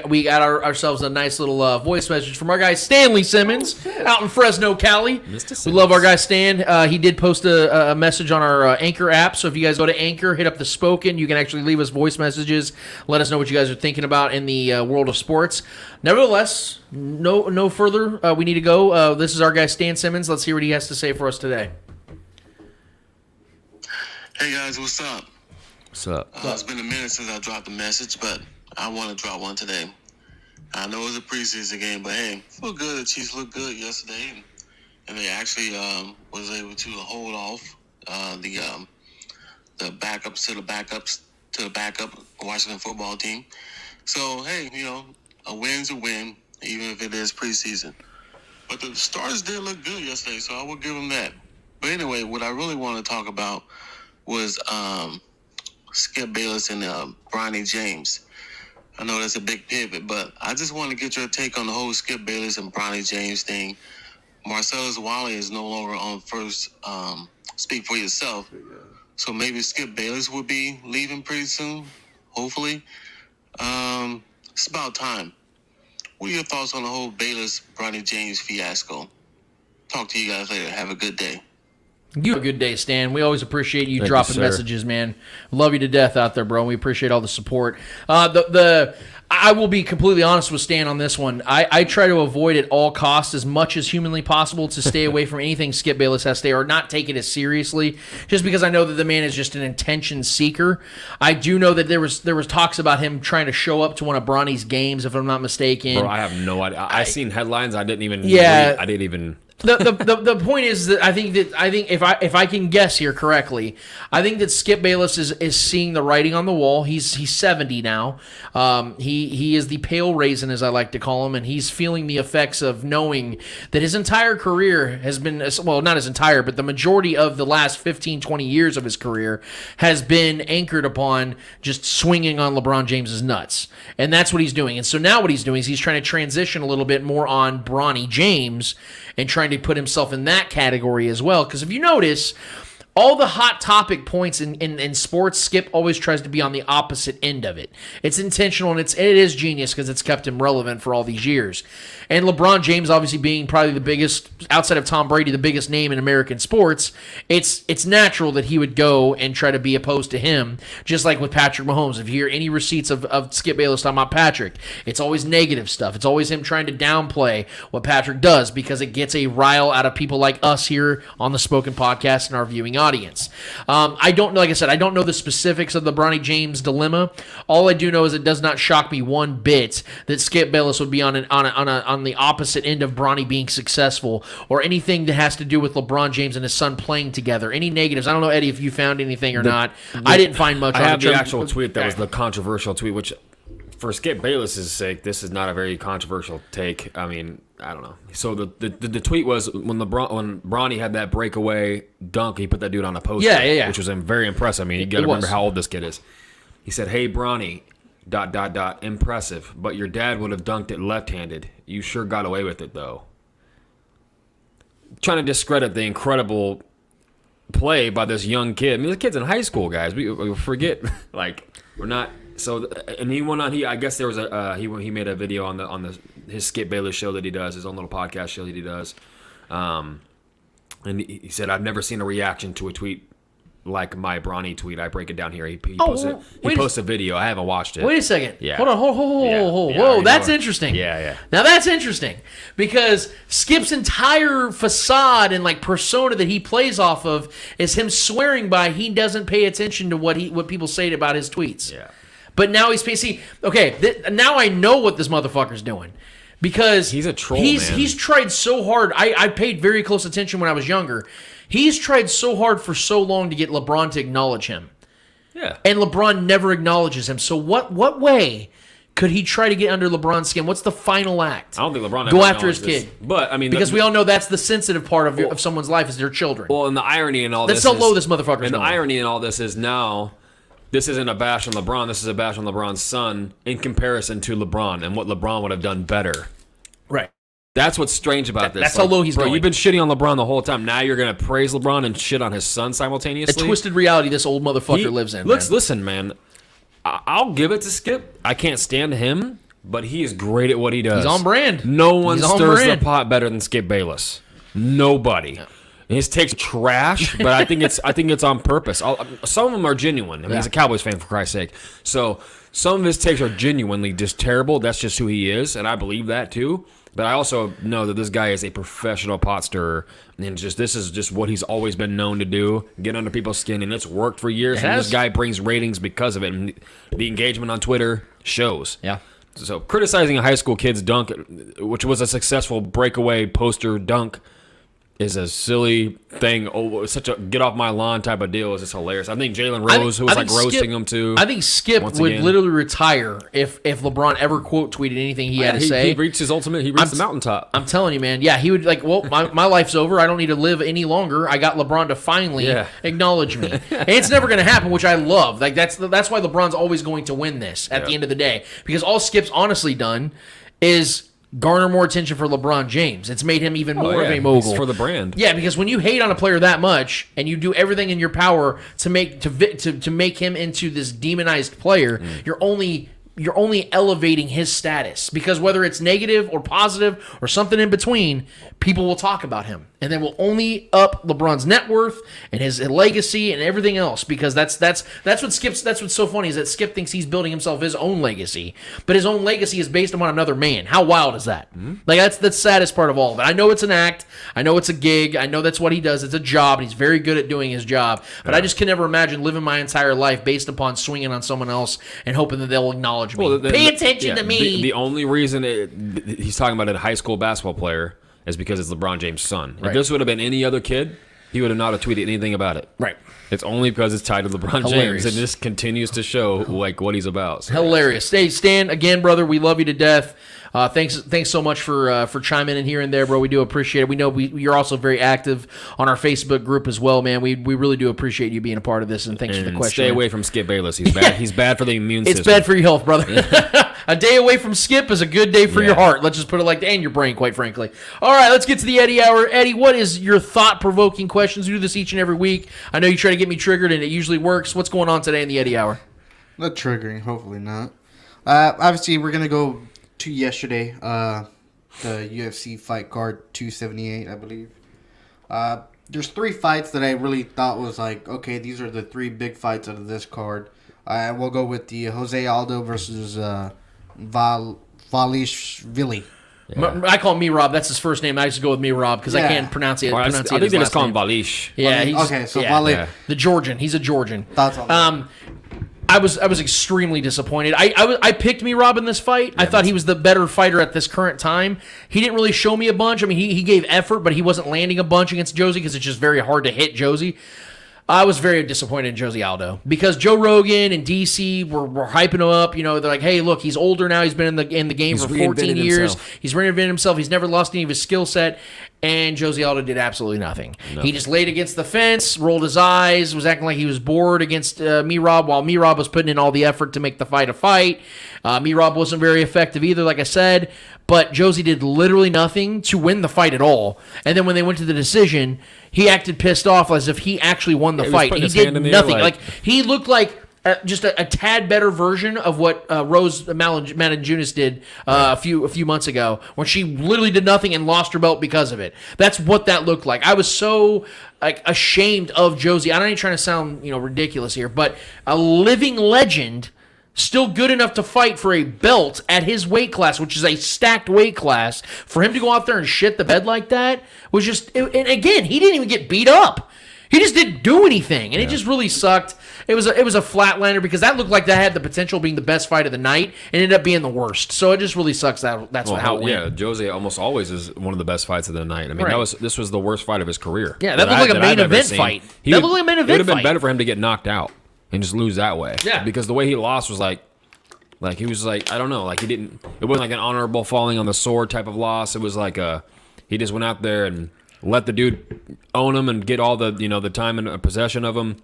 we got ourselves a nice little voice message from our guy Stanley Simmons out in Fresno, Cali. We love our guy Stan. He did post a message on our Anchor app, so if you guys go to Anchor, hit up the Spoken, you can actually leave us voice messages. Let us know what you guys are thinking about in the world of sports. Nevertheless, no further. We need to go. This is our guy Stan Simmons. Let's hear what he has to say for us today. Hey, guys, what's up? What's up? It's been a minute since I dropped a message, but I want to drop one today. I know it was a preseason game, but hey, feel good. The Chiefs looked good yesterday, and they actually was able to hold off the backups to the backup Washington football team. So hey, a win's a win, even if it is preseason. But the starters did look good yesterday, so I will give them that. But anyway, what I really want to talk about was Skip Bayless and Bronny James. I know that's a big pivot, but I just want to get your take on the whole Skip Bayless and Bronny James thing. Marcellus Wiley is no longer on first Speak For Yourself, so maybe Skip Bayless will be leaving pretty soon, hopefully. It's about time. What are your thoughts on the whole Bayless-Bronny James fiasco? Talk to you guys later. Have a good day. You have a good day, Stan. We always appreciate you dropping messages, man. Love you to death out there, bro. We appreciate all the support. I will be completely honest with Stan on this one. I try to avoid at all costs as much as humanly possible to stay away from anything Skip Bayless has to say or not take it as seriously, just because I know that the man is just an attention seeker. I do know that there was talks about him trying to show up to one of Bronny's games, if I'm not mistaken. Bro, I have no idea. I seen headlines. I didn't even read. I didn't even The point is that I think if I can guess here correctly, I think that Skip Bayless is seeing the writing on the wall. He's 70 now. He is the pale raisin, as I like to call him, and he's feeling the effects of knowing that his entire career has been, well, not his entire, but the majority of the last 15, 20 years of his career has been anchored upon just swinging on LeBron James's nuts. And that's what he's doing. And so now what he's doing is he's trying to transition a little bit more on Bronny James and trying to put himself in that category as well. Because if you notice, all the hot topic points in sports, Skip always tries to be on the opposite end of it. It's intentional, and it is genius because it's kept him relevant for all these years. And LeBron James, obviously being probably the biggest, outside of Tom Brady, the biggest name in American sports, it's natural that he would go and try to be opposed to him, just like with Patrick Mahomes. If you hear any receipts of Skip Bayless talking about Patrick, it's always negative stuff. It's always him trying to downplay what Patrick does because it gets a rile out of people like us here on the Spoken Podcast and our viewing audience. I don't know, like I said, I don't know the specifics of the Bronny James dilemma. All I do know is it does not shock me one bit that Skip Bayless would be on the opposite end of Bronny being successful, or anything that has to do with LeBron James and his son playing together. Any negatives? I don't know, Eddie, if you found anything or not. I didn't find much. I have the actual tweet that was the controversial tweet, which for Skip Bayless's sake, this is not a very controversial take. I mean, I don't know. So the tweet was when Bronny had that breakaway dunk, he put that dude on a poster, which was very impressive. I mean, you got to remember how old this kid is. He said, "Hey, Bronny, ... impressive, but your dad would have dunked it left-handed. You sure got away with it, though." Trying to discredit the incredible play by this young kid. I mean, the kid's in high school, guys. We forget, like, we're not. So, and he went on. I guess there was he made a video on his Skip Bayless show that he does, his own little podcast show that he does. And he said, "I've never seen a reaction to a tweet like my Bronny tweet. I break it down here." He posts a video. I haven't watched it. Wait a second. Yeah. Hold on. Whoa. That's interesting. Yeah. Now that's interesting because Skip's entire facade and like persona that he plays off of is him swearing by he doesn't pay attention to what people say about his tweets. Yeah. But now now I know what this motherfucker's doing. Because he's a troll, man. He's tried so hard. I paid very close attention when I was younger. He's tried so hard for so long to get LeBron to acknowledge him. Yeah. And LeBron never acknowledges him. So what way could he try to get under LeBron's skin? What's the final act? I don't think LeBron go after his kid. But I mean, because we all know that's the sensitive part of someone's life is their children. Well, and the irony in all that's this how low this motherfucker's and going. the irony in all this is now this isn't a bash on LeBron. This is a bash on LeBron's son in comparison to LeBron and what LeBron would have done better. Right. That's what's strange about this. That's how low he's going. You've been shitting on LeBron the whole time. Now you're going to praise LeBron and shit on his son simultaneously? A twisted reality this old motherfucker lives in. Listen, man. I'll give it to Skip. I can't stand him, but he is great at what he does. He's on brand. No one stirs the pot better than Skip Bayless. Nobody. Yeah. His takes are trash, but I think it's on purpose. Some of them are genuine. I mean, he's a Cowboys fan, for Christ's sake. So some of his takes are genuinely just terrible. That's just who he is, and I believe that too. But I also know that this guy is a professional pot stirrer, and this is just what he's always been known to do, get under people's skin, and it's worked for years. And this guy brings ratings because of it, and the engagement on Twitter shows. Yeah. So criticizing a high school kid's dunk, which was a successful breakaway poster dunk, is a silly thing. Oh, such a get off my lawn type of deal. Is just hilarious. I think Jalen Rose, who was like roasting him too. I think Skip would literally retire if LeBron ever quote tweeted anything he had to say. He reached his ultimate. He reached the mountaintop. I'm telling you, man. Yeah, he would like. Well, my life's over. I don't need to live any longer. I got LeBron to finally acknowledge me, and it's never going to happen, which I love. Like that's why LeBron's always going to win this at the end of the day, because all Skip's honestly done is garner more attention for LeBron James. It's made him even more of a mogul. It's for the brand. Yeah, because when you hate on a player that much and you do everything in your power to make him into this demonized player, you're only elevating his status, because whether it's negative or positive or something in between, people will talk about him, and they will only up LeBron's net worth and his legacy and everything else, because that's what's so funny is that Skip thinks he's building himself his own legacy, but his own legacy is based upon another man. How wild is that? Like that's the saddest part of all of it. I know it's an act, I know it's a gig, I know that's what he does. It's a job, and he's very good at doing his job, but I just can never imagine living my entire life based upon swinging on someone else and hoping that they'll acknowledge me. Pay attention to me. The only reason he's talking about a high school basketball player, is because it's LeBron James' son. Right. If this would have been any other kid, he would have not have tweeted anything about it. Right. It's only because it's tied to LeBron Hilarious. James, and this continues to show like what he's about. So. Hilarious. Hey, Stan, again, brother, we love you to death. Thanks so much for chiming in here and there, bro. We do appreciate it. We know you're also very active on our Facebook group as well, man. We really do appreciate you being a part of this, and thanks for the question. Stay away from Skip Bayless. He's bad. He's bad for the immune system. It's bad for your health, brother. A day away from Skip is a good day for your heart. Let's just put it like that, and your brain, quite frankly. All right, let's get to the Eddie Hour. Eddie, what is your thought-provoking questions? We do this each and every week. I know you try to get me triggered, and it usually works. What's going on today in the Eddie Hour? Not triggering, hopefully not. Obviously, we're going to go to yesterday, the UFC fight card 278, I believe. There's 3 fights that I really thought was like, okay, these are the 3 big fights out of this card. We'll go with the Jose Aldo versus Valishvili. Yeah. I call him Merab. That's his first name. I just go with Merab because I can't pronounce it. I think they just call him Valish. Yeah, the Georgian. He's a Georgian. Thoughts on that? I was extremely disappointed. I picked Merab in this fight. I thought he was the better fighter at this current time. He didn't really show me a bunch. I mean, he gave effort, but he wasn't landing a bunch against Josie because it's just very hard to hit Josie. I was very disappointed in Jose Aldo because Joe Rogan and DC were hyping him up. You know, they're like, "Hey, look, he's older now. He's been in the game for 14 years. He's reinvented himself. He's never lost any of his skill set." And Jose Aldo did absolutely nothing. He just laid against the fence, rolled his eyes, was acting like he was bored against Merab, while Merab was putting in all the effort to make the fight a fight. Merab wasn't very effective either, like I said. But Josie did literally nothing to win the fight at all. And then when they went to the decision, he acted pissed off as if he actually won the fight. He did nothing. Like he looked like just a tad better version of what Rose Namajunas did a few months ago, when she literally did nothing and lost her belt because of it. That's what that looked like. I was so ashamed of Josie. I'm not even trying to sound ridiculous here, but a living legend. Still good enough to fight for a belt at his weight class, which is a stacked weight class. For him to go out there and shit the bed like that was just... And again, he didn't even get beat up. He just didn't do anything, and it just really sucked. It was a flatliner because that looked like that had the potential of being the best fight of the night, and ended up being the worst. So it just really sucks that's how it went. Yeah, Jose almost always is one of the best fights of the night. I mean, this was the worst fight of his career. Yeah, that looked like a main event fight. That looked like a main event fight. It would have been better for him to get knocked out and just lose that way. Yeah. Because the way he lost was like he was like, I don't know, like it wasn't like an honorable falling on the sword type of loss. It was like he just went out there and let the dude own him and get all the the time and possession of him,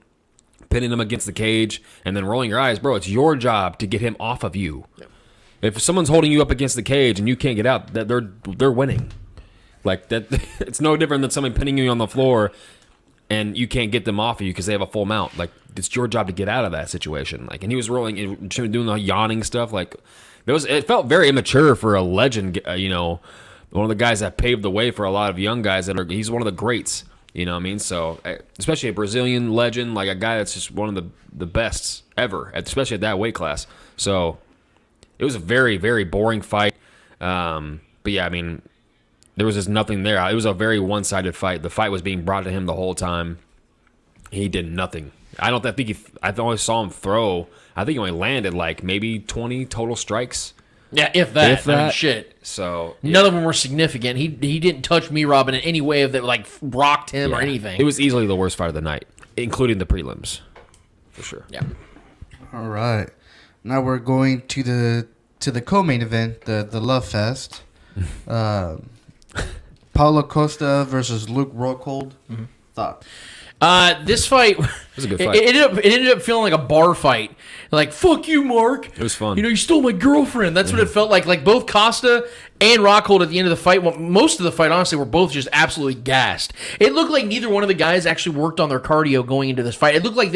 pinning him against the cage, and then rolling your eyes. Bro, it's your job to get him off of you. Yeah. If someone's holding you up against the cage and you can't get out, they're winning. Like that, it's no different than someone pinning you on the floor and you can't get them off of you because they have a full mount. Like, it's your job to get out of that situation. Like, and he was rolling and doing the yawning stuff. Like, it felt very immature for a legend. One of the guys that paved the way for a lot of young guys he's one of the greats. You know what I mean? So, especially a Brazilian legend, like a guy that's just one of the best ever, especially at that weight class. So, it was a very, very boring fight. But yeah, I mean, there was just nothing there. It was a very one-sided fight. The fight was being brought to him the whole time. He did nothing. I only saw him throw. I think he only landed like maybe 20 total strikes. Yeah, if that. I mean, shit. So none of them were significant. He didn't touch Merab in any way that like rocked him or anything. It was easily the worst fight of the night, including the prelims, for sure. Yeah. All right. Now we're going to the co-main event, the Love Fest. Paulo Costa versus Luke Rockhold. Mm-hmm. Thought. This fight was a good fight. It ended up feeling like a bar fight. Like, fuck you, Mark. It was fun. You stole my girlfriend. That's what it felt like. Like, both Costa and Rockhold at the end of the fight, most of the fight, honestly, were both just absolutely gassed. It looked like neither one of the guys actually worked on their cardio going into this fight. It looked like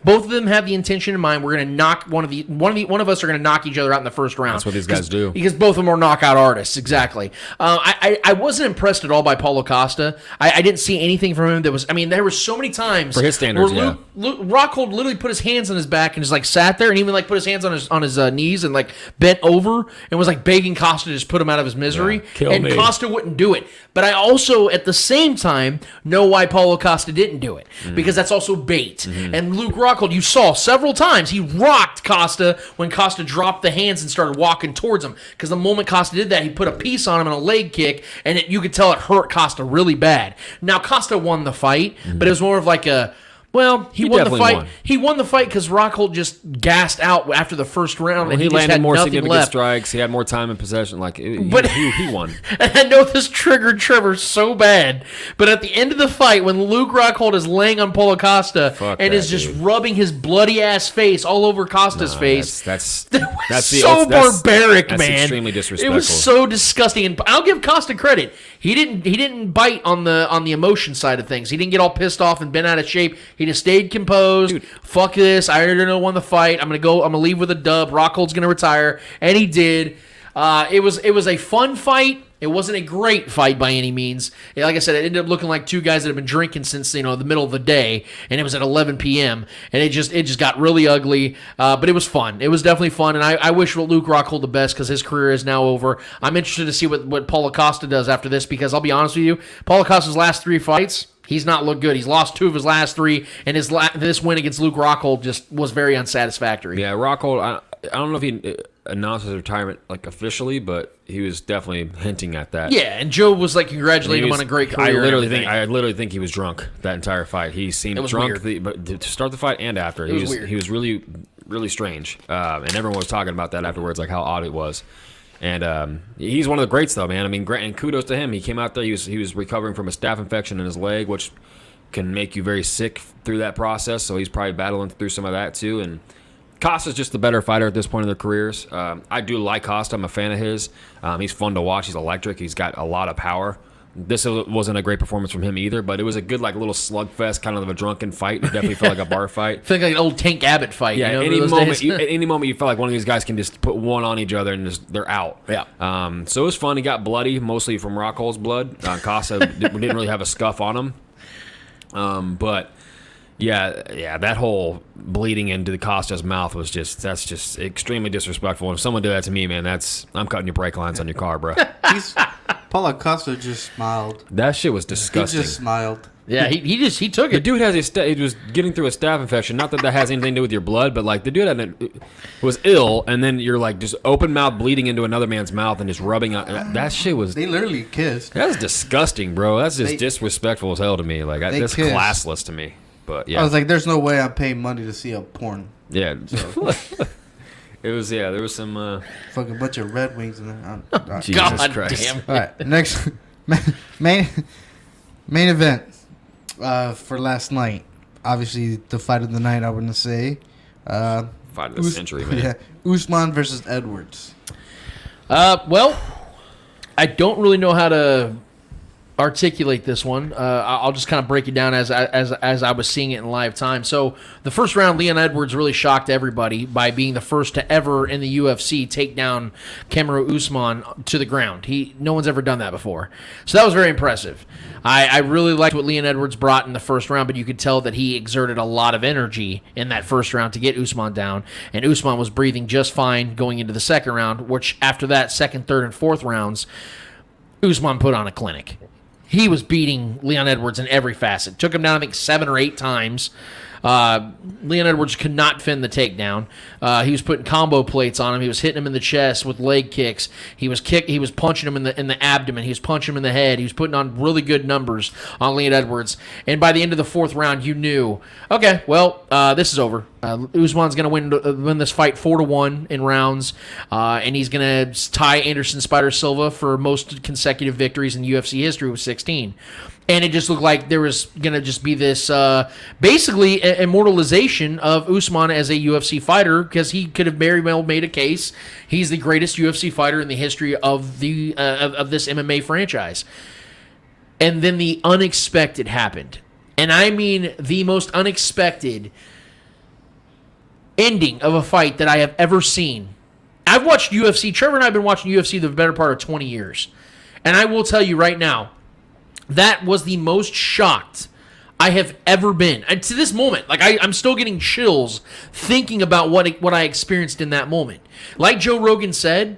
both of them had the intention in mind, we're going to knock one of us are going to knock each other out in the first round. That's what these guys do. Because both of them are knockout artists, exactly. I wasn't impressed at all by Paulo Costa. I didn't see anything from him that was, there were so many times for his standards, where Rockhold literally put his hands on his back and just like sat there and even like put his hands on his knees and like bent over and was like begging Costa to just put him out of his misery, Yeah, kill and me. Costa wouldn't do it. But I also, at the same time, know why Paulo Costa didn't do it, because that's also bait. And Luke Rockhold, you saw several times, he rocked Costa when Costa dropped the hands and started walking towards him, because the moment Costa did that, he put a piece on him and a leg kick, and you could tell it hurt Costa really bad. Now, Costa won the fight, but it was more of like a, well, he won the definitely fight. won. He won the fight because Rockhold just gassed out after the first round, and he he just landed had more nothing significant left. strikes. He had more time in possession. Like, he won. And I know this triggered Trevor so bad, but at the end of the fight, when Luke Rockhold is laying on Paulo Costa and is just rubbing his bloody ass face all over Costa's face, That's that's the so that's- barbaric, that's man. extremely disrespectful. It was so disgusting, and I'll give Costa credit. He didn't bite on the emotion side of things. He didn't get all pissed off and bent out of shape. He just stayed composed. Fuck this. I already know won the fight. I'm gonna leave with a dub. Rockhold's gonna retire, and he did. It was a fun fight. It wasn't a great fight by any means. Like I said, it ended up looking like two guys that have been drinking since the middle of the day, and it was at 11 p.m. and it just got really ugly. But it was fun. It was definitely fun, and I wish Luke Rockhold the best because his career is now over. I'm interested to see what Paulo Costa does after this, because I'll be honest with you, Paulo Costa's last 3 fights, he's not looked good. He's lost 2 of his last 3, and this win against Luke Rockhold just was very unsatisfactory. Yeah, Rockhold, I don't know if he announced his retirement like officially, but he was definitely hinting at that. Yeah, and Joe was like congratulating him on a great career. I literally think he was drunk that entire fight. He seemed drunk, but to start the fight and after, he was really, really strange. And everyone was talking about that afterwards, like how odd it was. And he's one of the greats, though, man. I mean, and kudos to him. He came out there. He was recovering from a staph infection in his leg, which can make you very sick through that process. So he's probably battling through some of that too. And Costa's just the better fighter at this point in their careers. I do like Costa. I'm a fan of his. He's fun to watch. He's electric. He's got a lot of power. This wasn't a great performance from him either, but it was a good like little slugfest, kind of a drunken fight. It definitely felt like a bar fight. I think like an old Tank Abbott fight. Yeah, at any moment you felt like one of these guys can just put one on each other and they're out. Yeah. So it was fun. He got bloody, mostly from Rockhold's blood. Costa didn't really have a scuff on him. But yeah, that whole bleeding into the Costa's mouth was that's just extremely disrespectful. If someone did that to me, man, I'm cutting your brake lines on your car, bro. Paulo Costa just smiled. That shit was disgusting. He just smiled. Yeah, he took it. The dude he was getting through a staph infection. Not that has anything to do with your blood, but like the dude was ill, and then you're like just open mouth bleeding into another man's mouth and just rubbing on. That shit was. They literally kissed. That's disgusting, bro. That's just disrespectful as hell to me. Like that's kissed. classless to me. But yeah, I was like, "There's no way I'm paying money to see a porn." Yeah. So. It was, there was some... fucking bunch of Red Wings in there. Jesus God Christ. damn. All right, next main event for last night. Obviously, the fight of the night, I wouldn't say. Fight of the century, man. Yeah, Usman versus Edwards. Well, I don't really know how to articulate this one. I'll just kind of break it down as I was seeing it in live time. So the first round, Leon Edwards really shocked everybody by being the first to ever in the UFC take down Kamaru Usman to the ground. No one's ever done that before. So that was very impressive. I really liked what Leon Edwards brought in the first round, but you could tell that he exerted a lot of energy in that first round to get Usman down, and Usman was breathing just fine going into the second round, which after that, second, third, and fourth rounds, Usman put on a clinic. He was beating Leon Edwards in every facet. Took him down, I think, 7 or 8 times. Leon Edwards could not fend the takedown. He was putting combo plates on him. He was hitting him in the chest with leg kicks. He was punching him in the abdomen. He was punching him in the head. He was putting on really good numbers on Leon Edwards. And by the end of the fourth round, you knew, okay, well, this is over. Usman's going to win this fight 4-1 in rounds, and he's going to tie Anderson Spider Silva for most consecutive victories in UFC history with 16. And it just looked like there was going to just be this basically immortalization of Usman as a UFC fighter, because he could have very well made a case. He's the greatest UFC fighter in the history of this MMA franchise. And then the unexpected happened. And I mean the most unexpected ending of a fight that I have ever seen. I've watched UFC. Trevor and I have been watching UFC the better part of 20 years. And I will tell you right now, that was the most shocked I have ever been. And to this moment, like I'm still getting chills thinking about what I experienced in that moment. Like Joe Rogan said,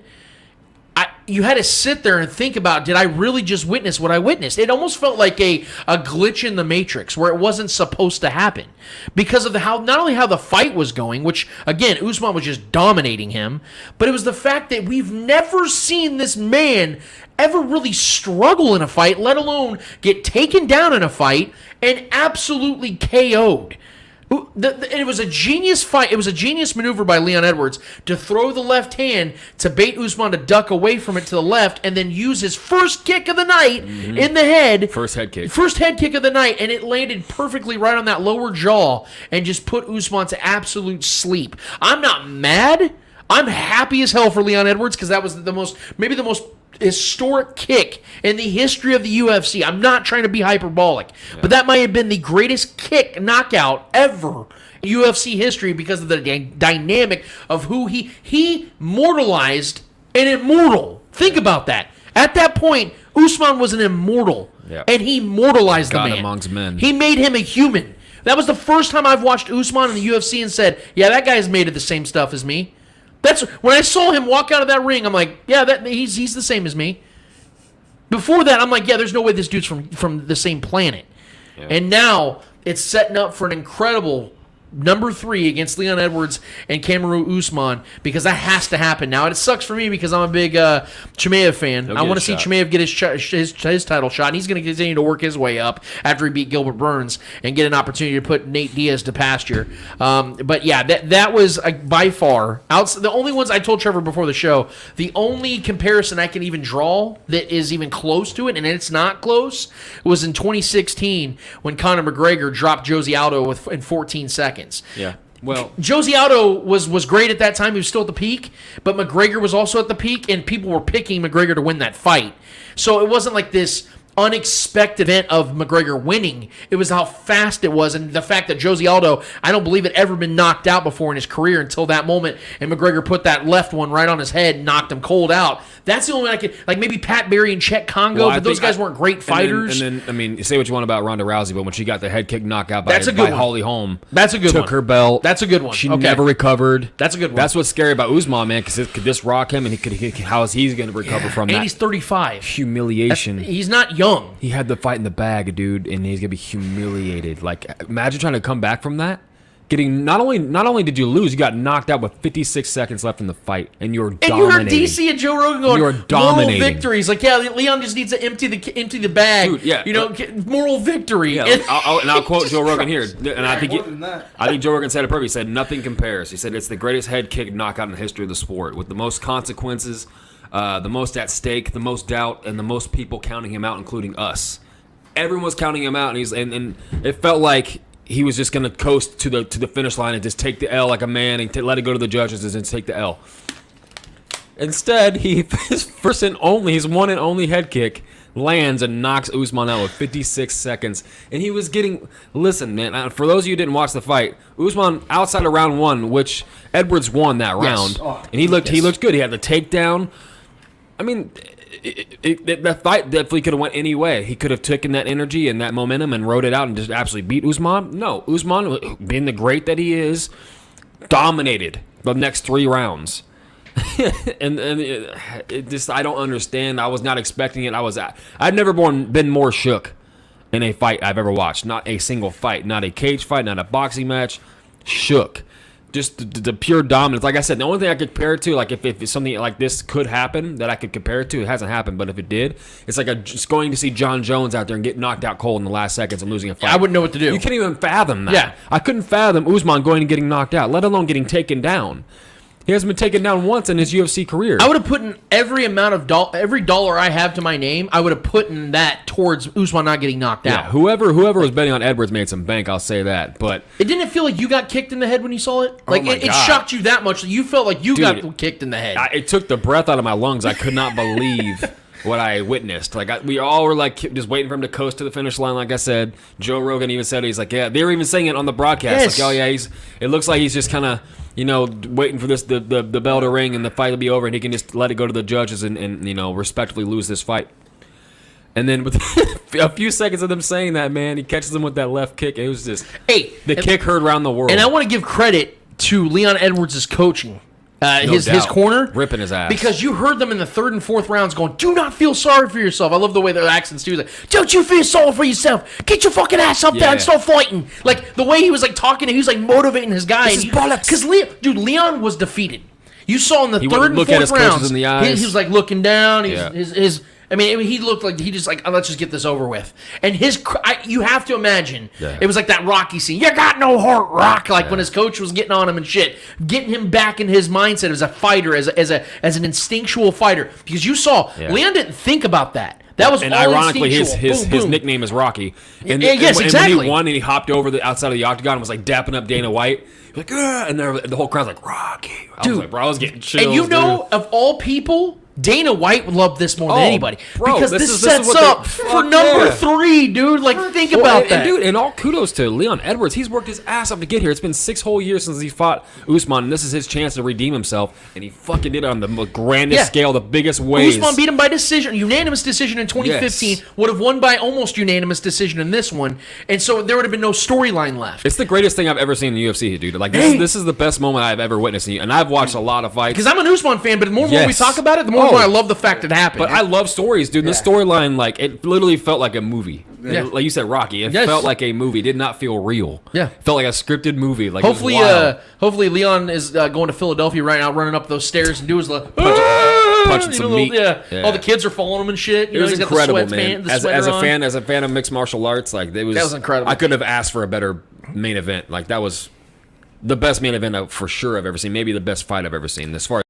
you had to sit there and think about, did I really just witness what I witnessed? It almost felt like a glitch in the Matrix where it wasn't supposed to happen because of not only how the fight was going, which, again, Usman was just dominating him, but it was the fact that we've never seen this man ever really struggle in a fight, let alone get taken down in a fight and absolutely KO'd. It was a genius fight. It was a genius maneuver by Leon Edwards to throw the left hand to bait Usman to duck away from it to the left and then use his first kick of the night in the head. First head kick. First head kick of the night, and it landed perfectly right on that lower jaw and just put Usman to absolute sleep. I'm not mad. I'm happy as hell for Leon Edwards because that was maybe the most historic kick in the history of the UFC. I'm not trying to be hyperbolic, but that might have been the greatest kick knockout ever in UFC history because of the dynamic of who he mortalized an immortal. Think about that. At that point, Usman was an immortal, and he mortalized the man. God amongst men. He made him a human. That was the first time I've watched Usman in the UFC and said, yeah, that guy's made of the same stuff as me. That's when I saw him walk out of that ring. I'm like, yeah, he's the same as me. Before that, I'm like, yeah, there's no way this dude's from the same planet. Yeah. And now it's setting up for an incredible number 3 against Leon Edwards and Kamaru Usman because that has to happen now. And it sucks for me because I'm a big Chimaev fan. I want to see Chimaev get his title shot, and he's going to continue to work his way up after he beat Gilbert Burns and get an opportunity to put Nate Diaz to pasture. But yeah, that was by far the only ones I told Trevor before the show. The only comparison I can even draw that is even close to it, and it's not close, was in 2016 when Conor McGregor dropped Jose Aldo in 14 seconds. Yeah. Well, Jose Aldo was great at that time. He was still at the peak, but McGregor was also at the peak, and people were picking McGregor to win that fight. So it wasn't like this unexpected event of McGregor winning. It was how fast it was, and the fact that Jose Aldo, I don't believe had ever been knocked out before in his career until that moment, and McGregor put that left one right on his head and knocked him cold out. That's the only way I could, like maybe Pat Barry and Chet Congo, but those guys weren't great fighters. And then, I mean, you say what you want about Ronda Rousey, but when she got the head kick knockout by Holly Holm, that's a good one. Took her belt. That's a good one. She never recovered. That's a good one. That's what's scary about Usman, man, because could this rock him, and how is he going to recover from that? And he's 35. Humiliation. He's not young. He had the fight in the bag, dude, and he's going to be humiliated. Like, imagine trying to come back from that. Getting not only did you lose, you got knocked out with 56 seconds left in the fight, and you were dominating. And you heard DC and Joe Rogan going, you were dominating. Moral victories. Like, yeah, Leon just needs to empty the bag. Dude, yeah. You know, moral victory. Yeah, I'll quote Joe Rogan here, and I think Joe Rogan said it perfectly. He said nothing compares. He said it's the greatest head kick knockout in the history of the sport, with the most consequences, the most at stake, the most doubt, and the most people counting him out, including us. Everyone was counting him out, and it felt like he was just going to coast to the finish line and just take the L like a man and let it go to the judges and take the L. Instead, his one and only head kick lands and knocks Usman out with 56 seconds. And he was getting... Listen, man, for those of you who didn't watch the fight, Usman, outside of round 1, which Edwards won that round, and he looked good. He had the takedown. I mean... that fight definitely could have went any way. He could have taken that energy and that momentum and rode it out and just absolutely beat Usman. No, Usman, being the great that he is, dominated the next 3 rounds. and it just, I don't understand. I was not expecting it. I've never been more shook in a fight I've ever watched. Not a single fight, not a cage fight, not a boxing match. Shook. Just the pure dominance. Like I said, the only thing I could compare it to, like if something like this could happen that I could compare it to, it hasn't happened. But if it did, it's like just going to see John Jones out there and get knocked out cold in the last seconds and losing a fight. I wouldn't know what to do. You can't even fathom that. Yeah. I couldn't fathom Usman going and getting knocked out, let alone getting taken down. He hasn't been taken down once in his UFC career. I would have put in every dollar I have to my name, I would have put in that towards Usman not getting knocked out. Whoever was betting on Edwards made some bank, I'll say that. But it didn't feel like you got kicked in the head when you saw it? Like it shocked you that much that you felt like you got kicked in the head. It took the breath out of my lungs. I could not believe what I witnessed. We all were like just waiting for him to coast to the finish line. Like I said, Joe Rogan even said, he's like, yeah, they were even saying it on the broadcast. Yes. Like, oh yeah, it looks like he's just kind of, waiting for the bell to ring and the fight to be over, and he can just let it go to the judges and respectfully lose this fight. And then with a few seconds of them saying that, man, he catches him with that left kick. It was just kick heard around the world. And I want to give credit to Leon Edwards' coaching. his corner, ripping his ass, because you heard them in the third and fourth rounds going, "Do not feel sorry for yourself." I love the way their accents too. Like, "Don't you feel sorry for yourself? Get your fucking ass up there and start fighting." Like the way he was like talking, he was like motivating his guy. This is bollocks. Because Leon was defeated. You saw in the third and look at fourth his coaches rounds, in the eyes. he was like looking down. I mean, he looked like he just like, let's just get this over with. And you have to imagine, it was like that Rocky scene. You got no heart, Rock. Like when his coach was getting on him and shit, getting him back in his mindset as a fighter, as an instinctual fighter. Because you saw Leon didn't think about that. That was and all ironically instinctual. his nickname is Rocky. And, yes, and exactly. when he won and he hopped over the outside of the octagon and was like dapping up Dana White, like, and the whole crowd's like, Rocky. I was like, bro, I was getting chills. And you know, of all people, Dana White would love this more than anybody. Bro, because this sets up for number 3, dude. Like, think about that. Dude, and all kudos to Leon Edwards. He's worked his ass off to get here. It's been 6 whole years since he fought Usman, and this is his chance to redeem himself. And he fucking did it on the grandest scale, the biggest ways. Usman beat him by decision, unanimous decision in 2015. Yes. Would have won by almost unanimous decision in this one. And so there would have been no storyline left. It's the greatest thing I've ever seen in the UFC, dude. Like, this is the best moment I've ever witnessed. And I've watched a lot of fights. Because I'm an Usman fan, but the more and more we talk about it, the more and more I love the fact it happened. But I love stories, dude. The storyline, like, it literally felt like a movie. Yeah. Like you said, Rocky. It felt like a movie. It did not feel real. Yeah. It felt like a scripted movie. Like, hopefully, it was wild. hopefully Leon is going to Philadelphia right now, running up those stairs and do his punching some meat. Yeah. All the kids are following him and shit. It was incredible, man. As a fan, as a fan of mixed martial arts, like that was incredible. I couldn't have asked for a better main event. Like that was the best main event for sure I've ever seen. Maybe the best fight I've ever seen. As far as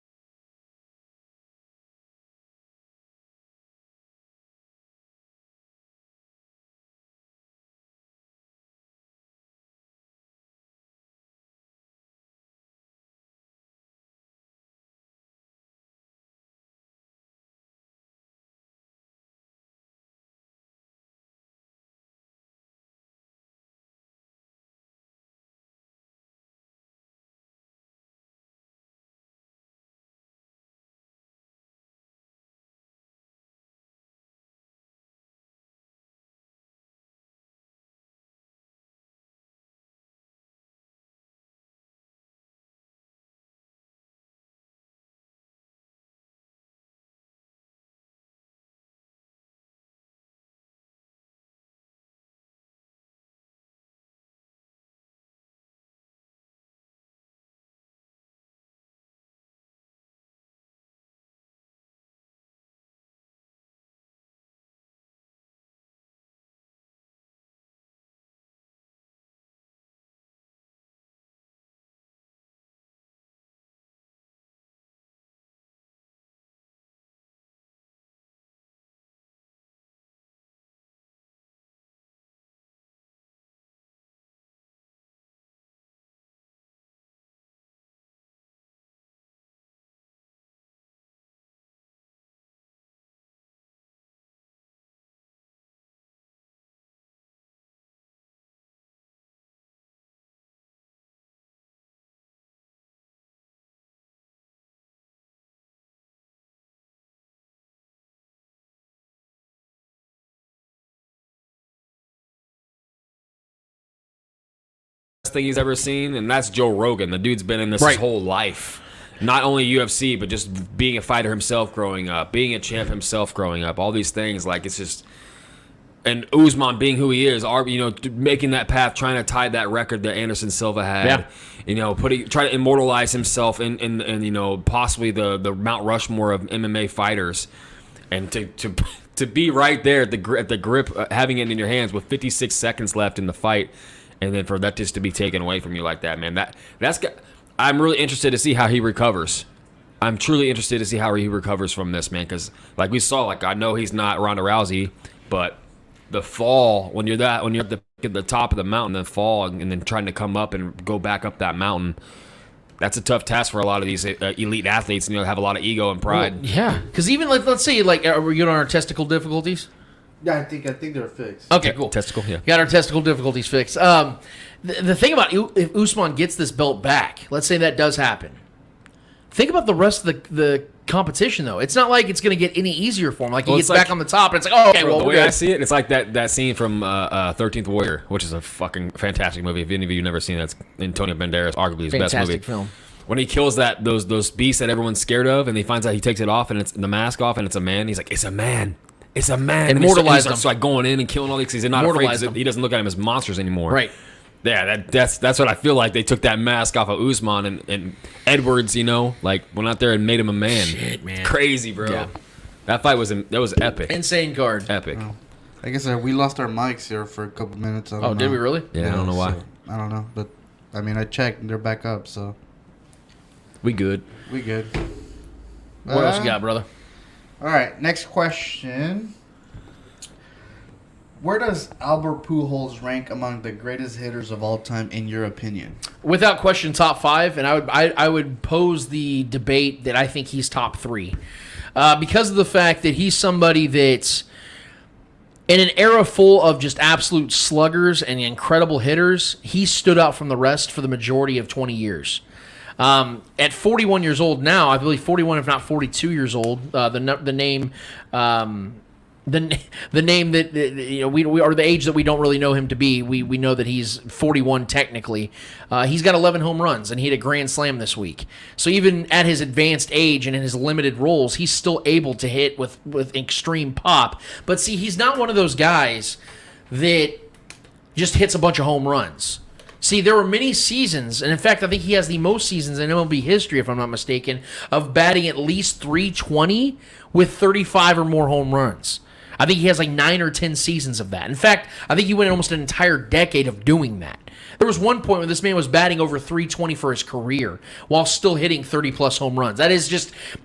thing he's ever seen, and that's Joe Rogan. The dude's been in this his whole life. Not only UFC, but just being a fighter himself growing up, being a champ himself growing up. All these things, like it's just, and Usman being who he is, making that path, trying to tie that record that Anderson Silva had. Yeah. Try to immortalize himself in possibly the Mount Rushmore of MMA fighters, and to be right there at the grip, having it in your hands with 56 seconds left in the fight. And then for that just to be taken away from you like that, man, I'm really interested to see how he recovers. I'm truly interested to see how he recovers from this, man, because like we saw, like I know he's not Ronda Rousey, but the fall when you're at the top of the mountain, the fall and then trying to come up and go back up that mountain, that's a tough task for a lot of these elite athletes, and have a lot of ego and pride. Well, yeah, because even let's say are we good on our testicle difficulties? Yeah, I think they're fixed. Okay, cool. Testicle, yeah. Got our testicle difficulties fixed. The thing about if Usman gets this belt back, let's say that does happen. Think about the rest of the competition, though. It's not like it's going to get any easier for him. Like he gets back on the top, and it's like, oh, okay, well, the way I see it, it's like that scene from 13th Warrior, which is a fucking fantastic movie. If any of you never seen it, it's Antonio Banderas, arguably his best movie. Fantastic film. when he kills those beasts that everyone's scared of, and he finds out he takes it off and it's the mask off and it's a man. He's like, it's a man. It's a man. Immortalized and he starts like going in and killing all these because he's not afraid. He doesn't look at them as monsters anymore. Right. Yeah, that's what I feel like. They took that mask off of Usman and Edwards, like went out there and made him a man. Shit, man. Crazy, bro. Yeah. That fight was epic. Insane card. Epic. Oh. Like I said, we lost our mics here for a couple minutes. Oh, did we really? Yeah, I don't know why. So, I don't know, but I mean, I checked and they're back up, so we good. We good. What else you got, brother? All right, next question. Where does Albert Pujols rank among the greatest hitters of all time, in your opinion? Without question, top 5, and I would pose the debate that I think he's top 3, because of the fact that he's somebody that's in an era full of just absolute sluggers and incredible hitters. He stood out from the rest for the majority of 20 years. At 41 years old now, I believe 41, if not 42 years old, the name. The name that we are the age that we don't really know him to be. We know that he's 41 technically. He's got 11 home runs and he hit a grand slam this week. So even at his advanced age and in his limited roles, he's still able to hit with extreme pop. But see, he's not one of those guys that just hits a bunch of home runs. See, there were many seasons, and in fact, I think he has the most seasons in MLB history, if I'm not mistaken, of batting at least .320 with 35 or more home runs. I think he has like 9 or 10 seasons of that. In fact, I think he went almost an entire decade of doing that. There was one point when this man was batting over .320 for his career while still hitting 30-plus home runs. That is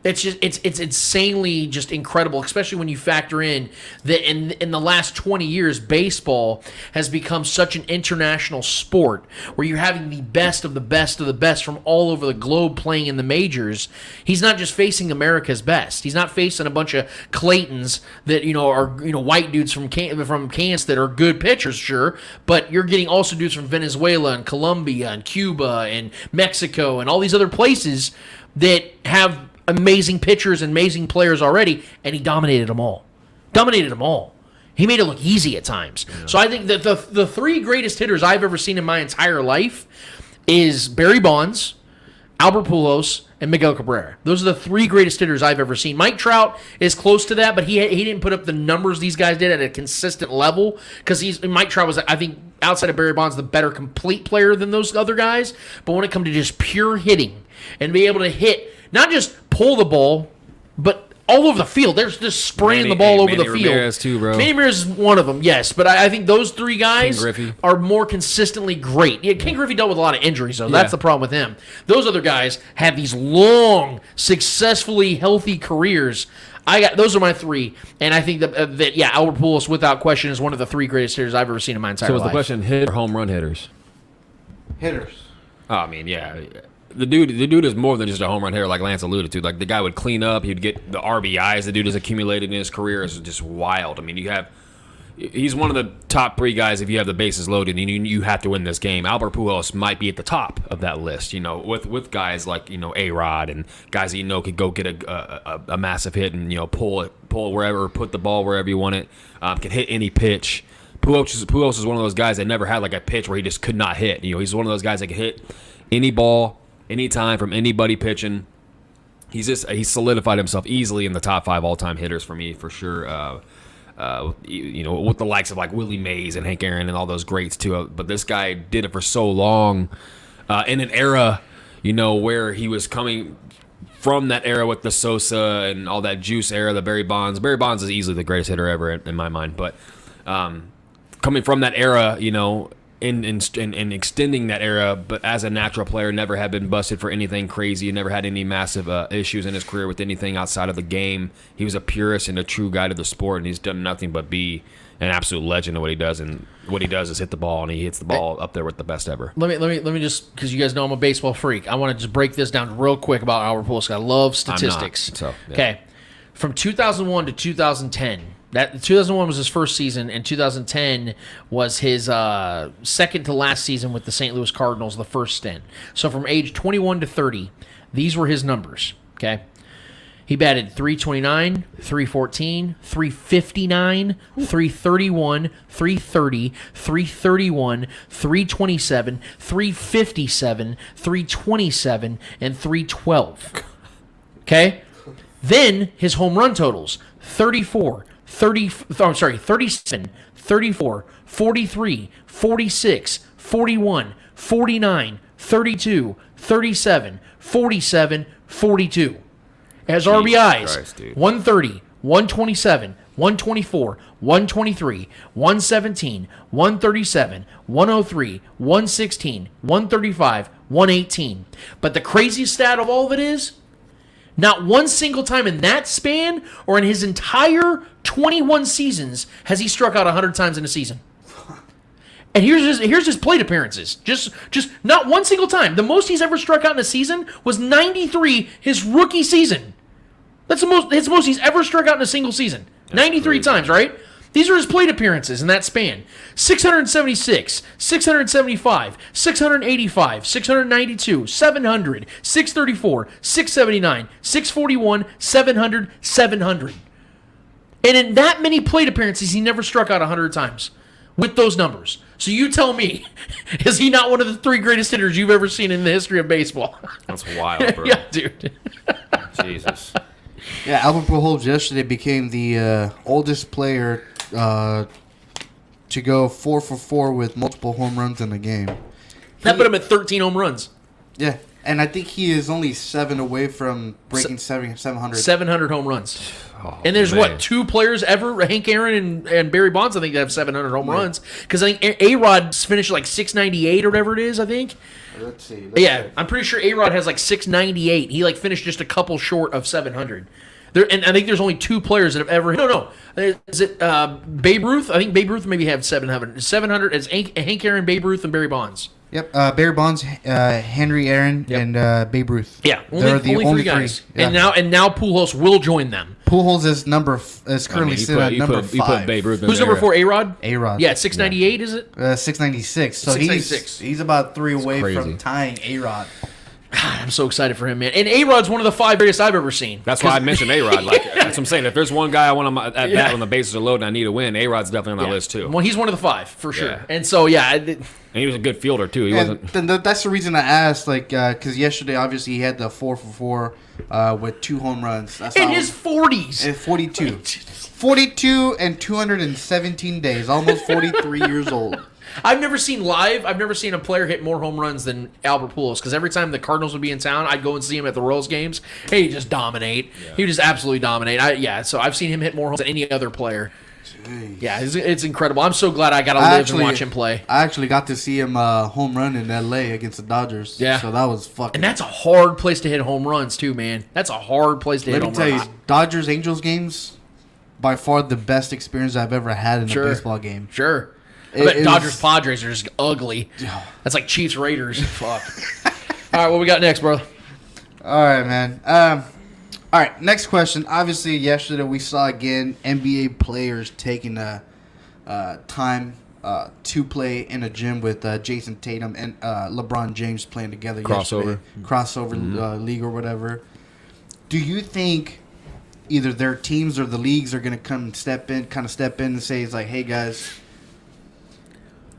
it's insanely just incredible, especially when you factor in that in the last 20 years, baseball has become such an international sport where you're having the best of the best of the best from all over the globe playing in the majors. He's not just facing America's best. He's not facing a bunch of Claytons that are white dudes from Kansas that are good pitchers, sure, but you're getting also dudes from Venezuela and Colombia and Cuba and Mexico and all these other places that have amazing pitchers and amazing players already, and he dominated them all. He made it look easy at times. Yeah. So I think that the 3 greatest hitters I've ever seen in my entire life is Barry Bonds, Albert Pujols, and Miguel Cabrera. Those are the 3 greatest hitters I've ever seen. Mike Trout is close to that, but he didn't put up the numbers these guys did at a consistent level because Mike Trout was, I think, outside of Barry Bonds, the better complete player than those other guys. But when it comes to just pure hitting and be able to hit, not just pull the ball, but all over the field. There's just spraying the ball over the field. Ramirez too, bro. Manny Ramirez is one of them, yes. But I think those 3 guys are more consistently great. Yeah, Ken Griffey dealt with a lot of injuries, though. Yeah. That's the problem with him. Those other guys had these long, successfully healthy careers. Those are my 3, and I think that Albert Pujols, without question, is one of the 3 greatest hitters I've ever seen in my entire life. So, was the question hit or home run hitters? Hitters. Oh, I mean, yeah. The dude is more than just a home run hitter, like Lance alluded to. Like, the guy would clean up, he'd get the RBIs the dude has accumulated in his career is just wild. I mean, he's one of the top 3 guys if you have the bases loaded and you have to win this game. Albert Pujols might be at the top of that list, with guys like A-Rod and guys that could go get a massive hit and pull it wherever, put the ball wherever you want it, can hit any pitch. Pujols is one of those guys that never had like a pitch where he just could not hit. He's one of those guys that can hit any ball, anytime from anybody pitching. He's solidified himself easily in the top 5 all-time hitters for me, for sure. With the likes of like Willie Mays and Hank Aaron and all those greats too. But this guy did it for so long in an era, where he was coming from that era with the Sosa and all that juice era, the Barry Bonds. Barry Bonds is easily the greatest hitter ever in my mind. But coming from that era, in extending that era, but as a natural player, never had been busted for anything crazy, never had any massive issues in his career with anything outside of the game. He was a purist and a true guy to the sport, and he's done nothing but be an absolute legend of what he does. And what he does is hit the ball, and he hits the ball up there with the best ever. Let me just, because you guys know I'm a baseball freak, I want to just break this down real quick about Albert Pujols. I love statistics. I'm not, so, yeah. Okay, from 2001 to 2010. That 2001 was his first season, and 2010 was his second to last season with the St. Louis Cardinals, the first stint. So from age 21 to 30, these were his numbers, okay? He batted 329, 314, 359, 331, 330, 331, 327, 357, 327, and 312. Okay? Then his home run totals 37, 34, 43, 46, 41, 49, 32, 37, 47, 42. As RBIs, Christ, dude. 130, 127, 124, 123, 117, 137, 103, 116, 135, 118. But the craziest stat of all of it is, not one single time in that span or in his entire 21 seasons has he struck out 100 times in a season. And here's his plate appearances. Just not one single time. The most he's ever struck out in a season was 93 his rookie season. That's the most he's ever struck out in a single season. That's 93 times, right? These are his plate appearances in that span. 676, 675, 685, 692, 700, 634, 679, 641, 700, 700. And in that many plate appearances, he never struck out 100 times with those numbers. So you tell me, is he not one of the 3 greatest hitters you've ever seen in the history of baseball? That's wild, bro. Yeah, dude. Jesus. Yeah, Albert Pujols yesterday became the oldest player to go 4 for 4 with multiple home runs in a game. That put him at 13 home runs. Yeah, and I think he is only 7 away from breaking 700. 700 home runs. Oh, And there's man. 2 players ever, Hank Aaron and Barry Bonds, I think, that have 700 home runs. Because I think A-Rod finished like 698 or whatever it is, I think. Let's see. I'm pretty sure A-Rod has like 698. He like finished just a couple short of 700. And I think there's only 2 players that have ever... No. Is it Babe Ruth? I think Babe Ruth maybe had 700. 700 is Hank Aaron, Babe Ruth, and Barry Bonds. Yep, Barry Bonds, Henry Aaron, and Babe Ruth. Yeah, They're the only 3 guys. 3. Yeah. And now Pujols will join them. Pujols is currently sitting at number 5. You put Babe Ruth in Who's there. number 4? A-Rod? A-Rod. Yeah, 698 is it? 696. So 696. he's about 3 away crazy. from tying A-Rod. God, I'm so excited for him, man. And A-Rod's one of the 5 greatest I've ever seen. That's why I mentioned A-Rod. Like, that's what I'm saying. If there's one guy I want at bat when the bases are loaded and I need a win, A-Rod's definitely on that list, too. Well, he's one of the 5, for sure. Yeah. And so, yeah. And he was a good fielder, too. He And wasn't... then that's the reason I asked, like, because yesterday, obviously, he had the 4 for 4 with 2 home runs. That's In how- his 40s. And 42. 42 and 217 days. Almost 43 years old. I've never seen a player hit more home runs than Albert Pujols, because every time the Cardinals would be in town, I'd go and see him at the Royals games. Hey, he'd just dominate. Yeah. He would just absolutely dominate. So I've seen him hit more homes than any other player. Jeez. Yeah, it's incredible. I'm so glad I got to live and watch him play. I actually got to see him home run in L.A. against the Dodgers. Yeah. So that was fucking... And that's a hard place to hit home runs, too, man. That's a hard place to hit home runs. Let me tell you, Dodgers-Angels games, by far the best experience I've ever had in a baseball game. Sure. I bet Dodgers-Padres are just ugly. That's like Chiefs-Raiders. Fuck. All right, what we got next, bro? All right, man. All right, next question. Obviously, yesterday we saw again NBA players taking time to play in a gym with Jason Tatum and LeBron James playing together yesterday. Crossover league or whatever. Do you think either their teams or the leagues are going to step in and say, it's like, hey, guys,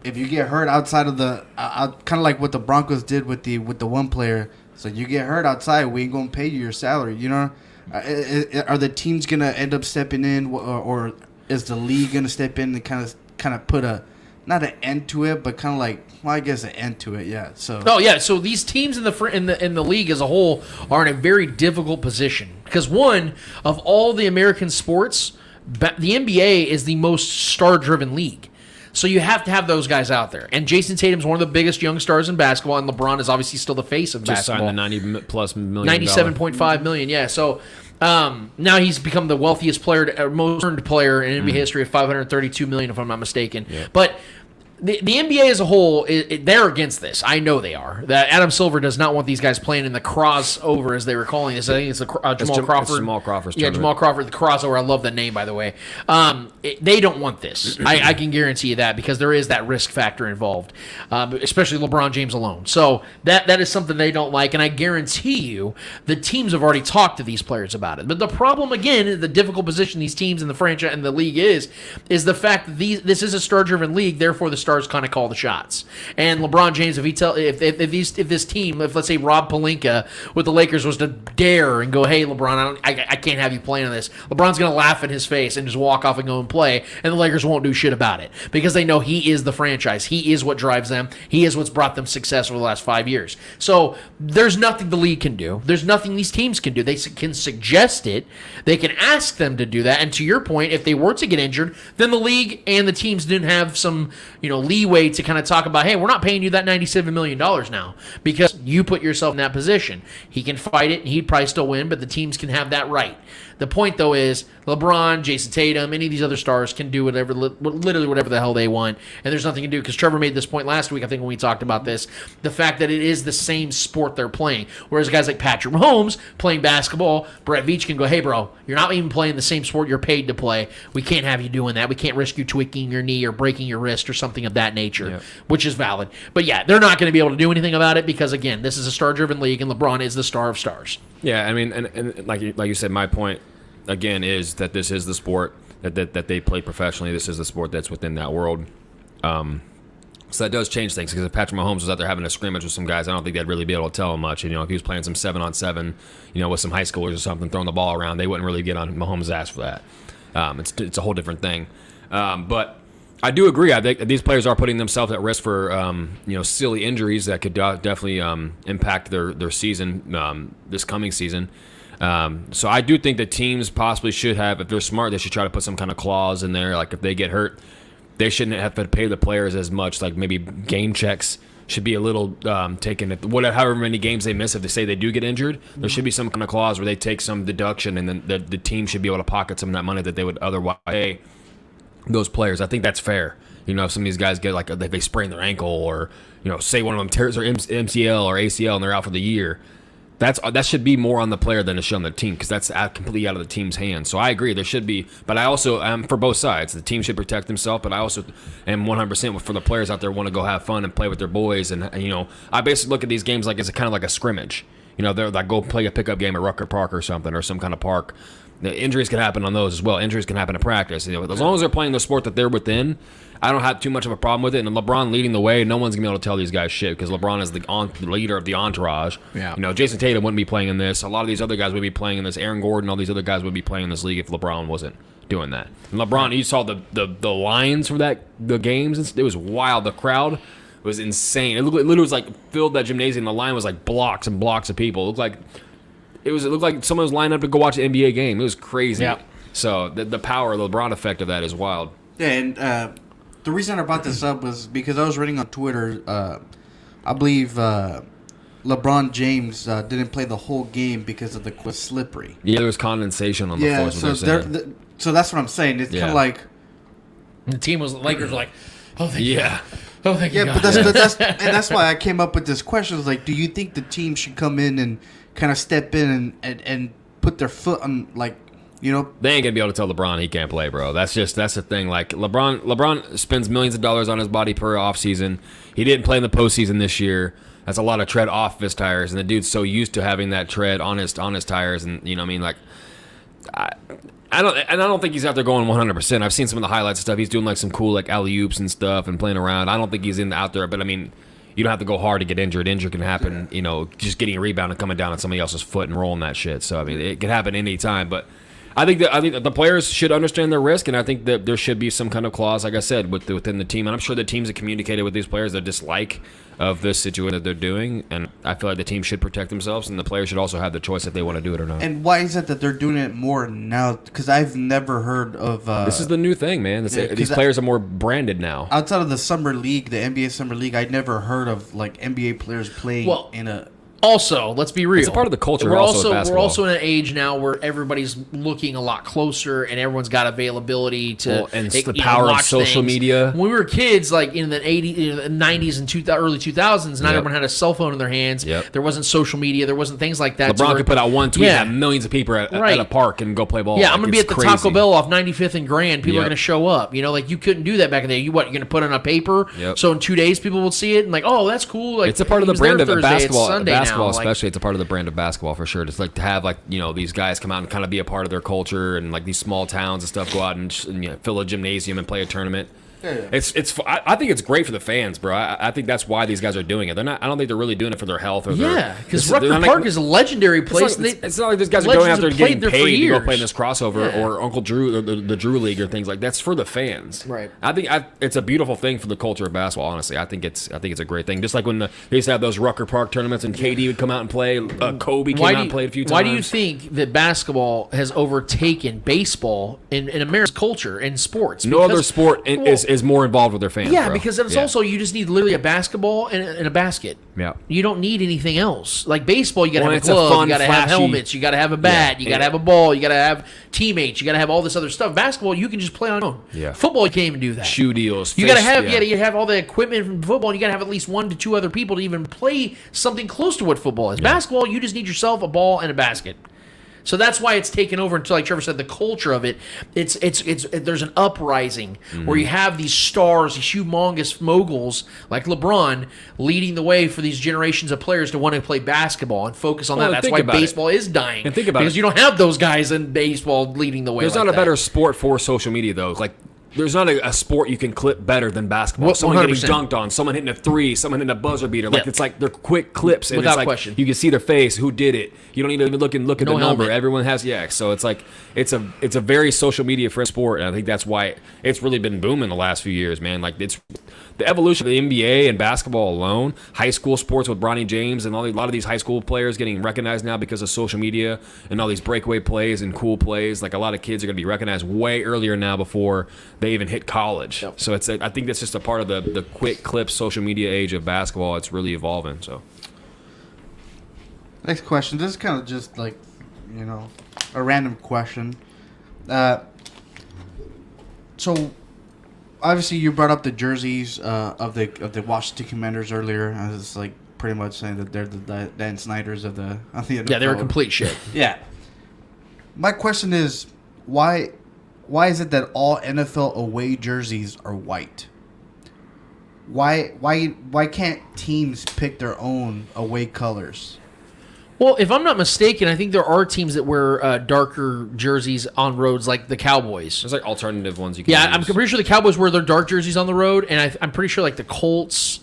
if you get hurt outside of the kind of like what the Broncos did with the one player, so you get hurt outside, we ain't gonna pay you your salary. You know, are the teams gonna end up stepping in, or is the league gonna step in and kind of put not an end to it, but kind of like, well, I guess an end to it, yeah. So so these teams in the league as a whole are in a very difficult position, because one of all the American sports, the NBA is the most star-driven league. So you have to have those guys out there. And Jason Tatum's one of the biggest young stars in basketball, and LeBron is obviously still the face of basketball. Just signed the $90+ million. $97.5 million, yeah. So now he's become the wealthiest player, most earned player in NBA history at $532 million, if I'm not mistaken. Yeah. But the NBA as a whole, they're against this. I know they are. That Adam Silver does not want these guys playing in the crossover, as they were calling this. I think it's Jamal Crawford. Jamal Crawford's yeah, Jamal Crawford, the crossover. I love that name, by the way. They don't want this. I can guarantee you that, because there is that risk factor involved, especially LeBron James alone. So that is something they don't like, and I guarantee you the teams have already talked to these players about it. But the problem, again, the difficult position these teams in the franchise and the league is the fact that this is a star-driven league. Therefore, the stars kind of call the shots. And LeBron James, if this team, let's say Rob Pelinka with the Lakers was to dare and go, hey LeBron, I can't have you playing on this, LeBron's gonna laugh in his face and just walk off and go and play, and the Lakers won't do shit about it, because they know he is the franchise. He is what drives them. He is what's brought them success over the last 5 years. So there's nothing the league can do. There's nothing these teams can do. They can suggest it. They can ask them to do that. And to your point, if they were to get injured, then the league and the teams didn't have some leeway to kind of talk about, hey, we're not paying you that $97 million now because you put yourself in that position. He can fight it, and he'd probably still win, but the teams can have that right. The point, though, is LeBron, Jason Tatum, any of these other stars can do literally whatever the hell they want, and there's nothing to do, because Trevor made this point last week, I think, when we talked about this, the fact that it is the same sport they're playing, whereas guys like Patrick Mahomes playing basketball, Brett Veach can go, hey, bro, you're not even playing the same sport you're paid to play. We can't have you doing that. We can't risk you tweaking your knee or breaking your wrist or something of that nature, which is valid. But, yeah, they're not going to be able to do anything about it because, again, this is a star-driven league, and LeBron is the star of stars. Yeah, I mean, and like you said, my point, again, is that this is the sport that they play professionally. This is the sport that's within that world. So that does change things, because if Patrick Mahomes was out there having a scrimmage with some guys, I don't think they'd really be able to tell him much. If he was playing some 7-on-7, with some high schoolers or something, throwing the ball around, they wouldn't really get on Mahomes' ass for that. It's a whole different thing. But I do agree. I think these players are putting themselves at risk for silly injuries that could definitely impact their season this coming season. So I do think that teams possibly should have, if they're smart, they should try to put some kind of clause in there. Like if they get hurt, they shouldn't have to pay the players as much. Like maybe game checks should be a little taken at however many games they miss. If they say they do get injured, there should be some kind of clause where they take some deduction, and then the team should be able to pocket some of that money that they would otherwise pay those players. I think that's fair. If some of these guys get if they sprain their ankle, or say one of them tears their MCL or ACL and they're out for the year, that should be more on the player than it should on the team, because that's completely out of the team's hands. So I agree, there should be, but I also am for both sides. The team should protect themselves, but I also am 100% for the players out there who want to go have fun and play with their boys. And I basically look at these games like it's kind of like a scrimmage. They're like, go play a pickup game at Rucker Park or something, or some kind of park. The injuries can happen on those as well. Injuries can happen in practice. As long as they're playing the sport that they're within, I don't have too much of a problem with it. And LeBron leading the way, no one's going to be able to tell these guys shit, because LeBron is the leader of the entourage. Yeah. Jason Tatum wouldn't be playing in this. A lot of these other guys would be playing in this. Aaron Gordon, all these other guys would be playing in this league if LeBron wasn't doing that. And LeBron, you saw the lines for the games. It was wild. The crowd was insane. It literally was like filled that gymnasium. The line was like blocks and blocks of people. It looked like someone was lined up to go watch an NBA game. It was crazy. Yeah. So the power, the LeBron effect of that is wild. Yeah, and the reason I brought this up was because I was reading on Twitter, I believe LeBron James didn't play the whole game because of the was slippery. Yeah, there was condensation on the floor. So that's what I'm saying. It's kind of like the Lakers were like, oh, thank you. Oh, thank you. Yeah, but that's why I came up with this question. It was like, do you think the team should come in and kind of step in and put their foot on, they ain't gonna be able to tell LeBron he can't play, bro. That's the thing. Like LeBron spends millions of dollars on his body per offseason. He didn't play in the postseason this year. That's a lot of tread off his tires, and the dude's so used to having that tread on his tires, and I don't think he's out there going 100%. I've seen some of the highlights and stuff. He's doing some cool alley-oops and stuff and playing around. I don't think he's out there, but you don't have to go hard to get injured. Injury can happen, just getting a rebound and coming down on somebody else's foot and rolling that shit. So it can happen any time. But I think that the players should understand their risk, and I think that there should be some kind of clause, like I said, within the team. And I'm sure the teams have communicated with these players their dislike of this situation that they're doing, and I feel like the team should protect themselves, and the players should also have the choice if they want to do it or not. And why is it that they're doing it more now? Because I've never heard of... this is the new thing, man. These players are more branded now. Outside of the summer league, the NBA summer league, I never heard of NBA players playing in a Also, let's be real. It's a part of the culture We're also of basketball. We're also in an age now where everybody's looking a lot closer, and everyone's got availability to and it's the power of social media. When we were kids, like in the 90s and early 2000s, not everyone had a cell phone in their hands. There wasn't social media. There wasn't things like that. LeBron could put out one tweet and have millions of people at a park and go play ball. Yeah, I'm going to be at the Taco Bell off 95th and Grand. People are going to show up. You know, like you couldn't do that back in the day. You're going to put it on a paper, so in 2 days people will see it and like, oh, that's cool. Like, it's a part of the brand of basketball. Sunday now. Especially, it's a part of the brand of basketball for sure. Just like to have like these guys come out and kind of be a part of their culture, and like these small towns and stuff go out and fill a gymnasium and play a tournament. I think it's great for the fans, bro. I think that's why these guys are doing it. They're not. I don't think they're really doing it for their health. Or because Rucker Park is a legendary place. It's not like these guys are going out there getting paid to go play in this crossover or Uncle Drew or the Drew League or things like that. That's for the fans. Right. I think it's a beautiful thing for the culture of basketball. Honestly, I think it's a great thing. Just like when they used to have those Rucker Park tournaments and KD would come out and play. Kobe came out and played a few times. Why do you think that basketball has overtaken baseball in America's culture and sports? No other sport is more involved with their fans. Yeah, because it's also you just need literally a basketball and a basket. Yeah, you don't need anything else. Like baseball, you got to have a glove, you got to have helmets, you got to have a bat, you got to have a ball, you got to have teammates, you got to have all this other stuff. Basketball, you can just play on your own. Yeah. Football, you can't even do that. Shoe deals. You got to have you have all the equipment from football, and you got to have at least 1 to 2 other people to even play something close to what football is. Basketball, you just need yourself, a ball, and a basket. So that's why it's taken over until, like Trevor said, the culture of it. It's there's an uprising where you have these stars, these humongous moguls like LeBron leading the way for these generations of players to want to play basketball and focus on that. That's why baseball is dying. And think about because you don't have those guys in baseball leading the way. There's not a better sport for social media though. Like there's not a sport you can clip better than basketball. Someone 100%. Getting dunked on, someone hitting a three, someone hitting a buzzer beater. Like it's like they're quick clips, and without it's like question. You can see their face, who did it. You don't need to even look at the number. Helmet. Everyone has So it's like it's a very social media friendly sport, and I think that's why it's really been booming the last few years, man. Like it's the evolution of the NBA and basketball alone. High school sports with Bronny James and a lot of these high school players getting recognized now because of social media and all these breakaway plays and cool plays. Like a lot of kids are going to be recognized way earlier now before they even hit college. Yep. So I think that's just a part of the quick clip social media age of basketball. It's really evolving. So next question. This is kind of just like a random question. So obviously you brought up the jerseys of the Washington Commanders earlier. I was like pretty much saying that they're the Dan Snyders of the NFL. Yeah, they were complete shit. Yeah. My question is why is it that all NFL away jerseys are white? Why can't teams pick their own away colors? Well, if I'm not mistaken, I think there are teams that wear darker jerseys on roads, like the Cowboys. There's like alternative ones you can use. I'm pretty sure the Cowboys wear their dark jerseys on the road, and I'm pretty sure like the Colts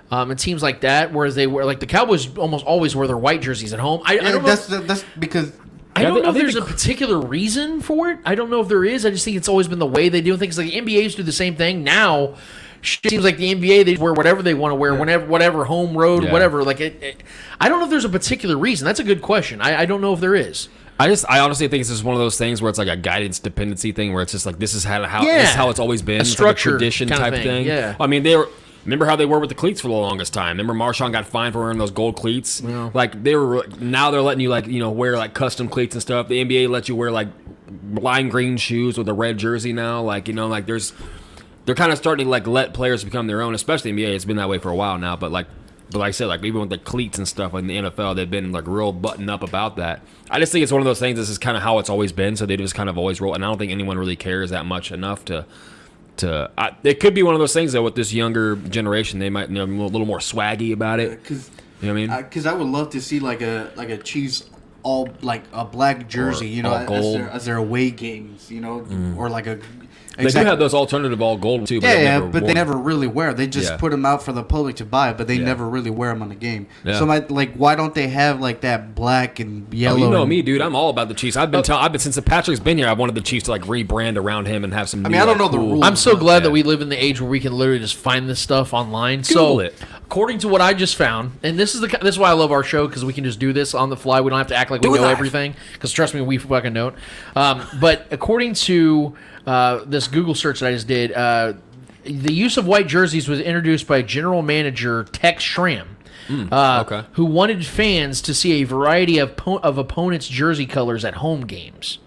and teams like that, whereas they wear like the Cowboys almost always wear their white jerseys at home. I don't know. That's because I don't know if there's a particular reason for it. I don't know if there is. I just think it's always been the way they do things. Like the NBA used to do the same thing. Now it seems like the NBA, they wear whatever they want to wear, whatever home road, whatever. Like I don't know if there's a particular reason. That's a good question. I don't know if there is. I honestly think it's just one of those things where it's like a guidance dependency thing, where it's just like this is how it's always been. A structure, like a tradition kind type of thing. Yeah. I mean, remember how they were with the cleats for the longest time. Remember Marshawn got fined for wearing those gold cleats. Yeah. Like now they're letting you wear like custom cleats and stuff. The NBA lets you wear like lime green shoes with a red jersey now. Like they're kind of starting to like let players become their own, especially NBA. It's been that way for a while now, but like I said, like even with the cleats and stuff in the NFL, they've been like real buttoned up about that. I just think it's one of those things. This is kind of how it's always been, so they just kind of always roll. And I don't think anyone really cares that much enough to. It could be one of those things though with this younger generation. They might be a little more swaggy about it. Because you know what I mean? Because I would love to see like a Chiefs all like a black jersey, gold. as their away games, or like a. They do have those alternative all gold too. But they never really wear. They just put them out for the public to buy, but they never really wear them on the game. Yeah. So why don't they have like that black and yellow? Oh, you know me, dude. I'm all about the Chiefs. I've been since Patrick's been here. I wanted the Chiefs to like rebrand around him and have some. I don't know the rules. I'm so glad that we live in the age where we can literally just find this stuff online. Google it. According to what I just found, and this is why I love our show, because we can just do this on the fly. We don't have to act like we know everything. Because trust me, we fucking don't. But according to this Google search that I just did, the use of white jerseys was introduced by General Manager Tex Schramm Okay. who wanted fans to see a variety of opponents' jersey colors at home games.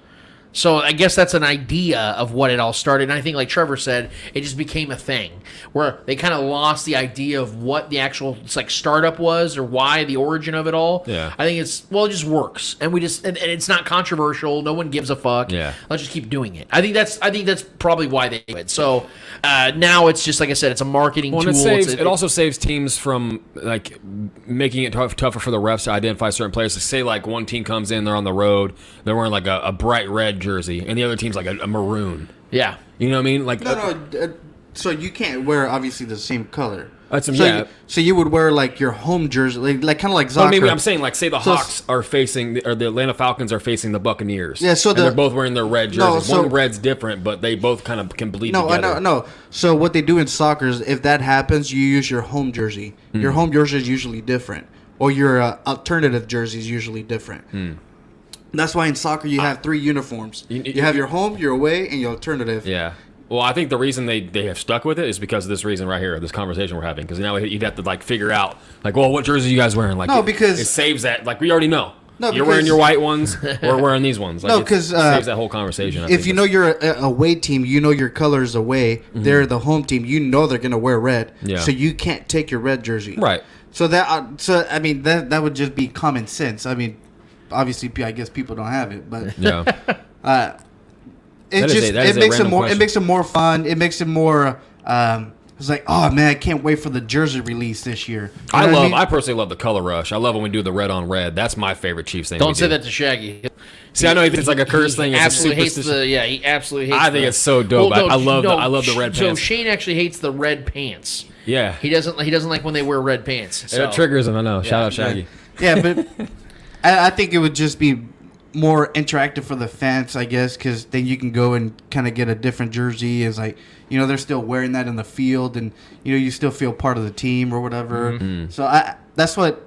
So I guess that's an idea of what it all started. And I think, like Trevor said, it just became a thing where they kind of lost the idea of what the actual startup was or why the origin of it all. Yeah. I think it just works, and and it's not controversial. No one gives a fuck. Yeah. Let's just keep doing it. I think that's probably why they do it. So now it's just, like I said, it's a marketing tool. It also saves teams from making it tougher for the refs to identify certain players. So say one team comes in, they're on the road, they're wearing a bright red jersey, and the other team's a maroon. Yeah. You know what I mean? So you can't wear obviously the same color. So you would wear your home jersey, kind of like soccer. I'm saying say the Hawks are facing, or the Atlanta Falcons are facing the Buccaneers. Yeah, so they're both wearing their red jerseys. One red's different, but they both kind of can bleed together. No. So what they do in soccer is, if that happens, you use your home jersey. Your home jersey is usually different, or your alternative jersey is usually different. That's why in soccer you have 3 uniforms. You have your home, your away, and your alternative. Yeah. Well, I think the reason they have stuck with it is because of this reason right here, this conversation we're having. Because now you'd have to figure out what jersey are you guys wearing? Because it saves that. We already know. No, you're wearing your white ones. We're wearing these ones. Because saves that whole conversation. If you know you're a away team, you know your colors away. They're the home team. You know they're gonna wear red. Yeah. So you can't take your red jersey. Right. So that would just be common sense. I mean, obviously, I guess people don't have it, but yeah. It makes it more fun. It makes it more. It's like, oh man, I can't wait for the jersey release this year. I personally love the color rush. I love when we do the red on red. That's my favorite Chiefs thing. Don't say that to Shaggy. See, I know he thinks it's a curse thing. He absolutely hates he absolutely hates. I think it's so dope. I love the red pants. So Shane actually hates the red pants. Yeah, he doesn't like when they wear red pants. So. It triggers him. I know. Shout out Shaggy. Yeah, but I think it would just be more interactive for the fans, I guess, because then you can go and kind of get a different jersey. It's they're still wearing that in the field, and you still feel part of the team or whatever. Mm-hmm. So that's what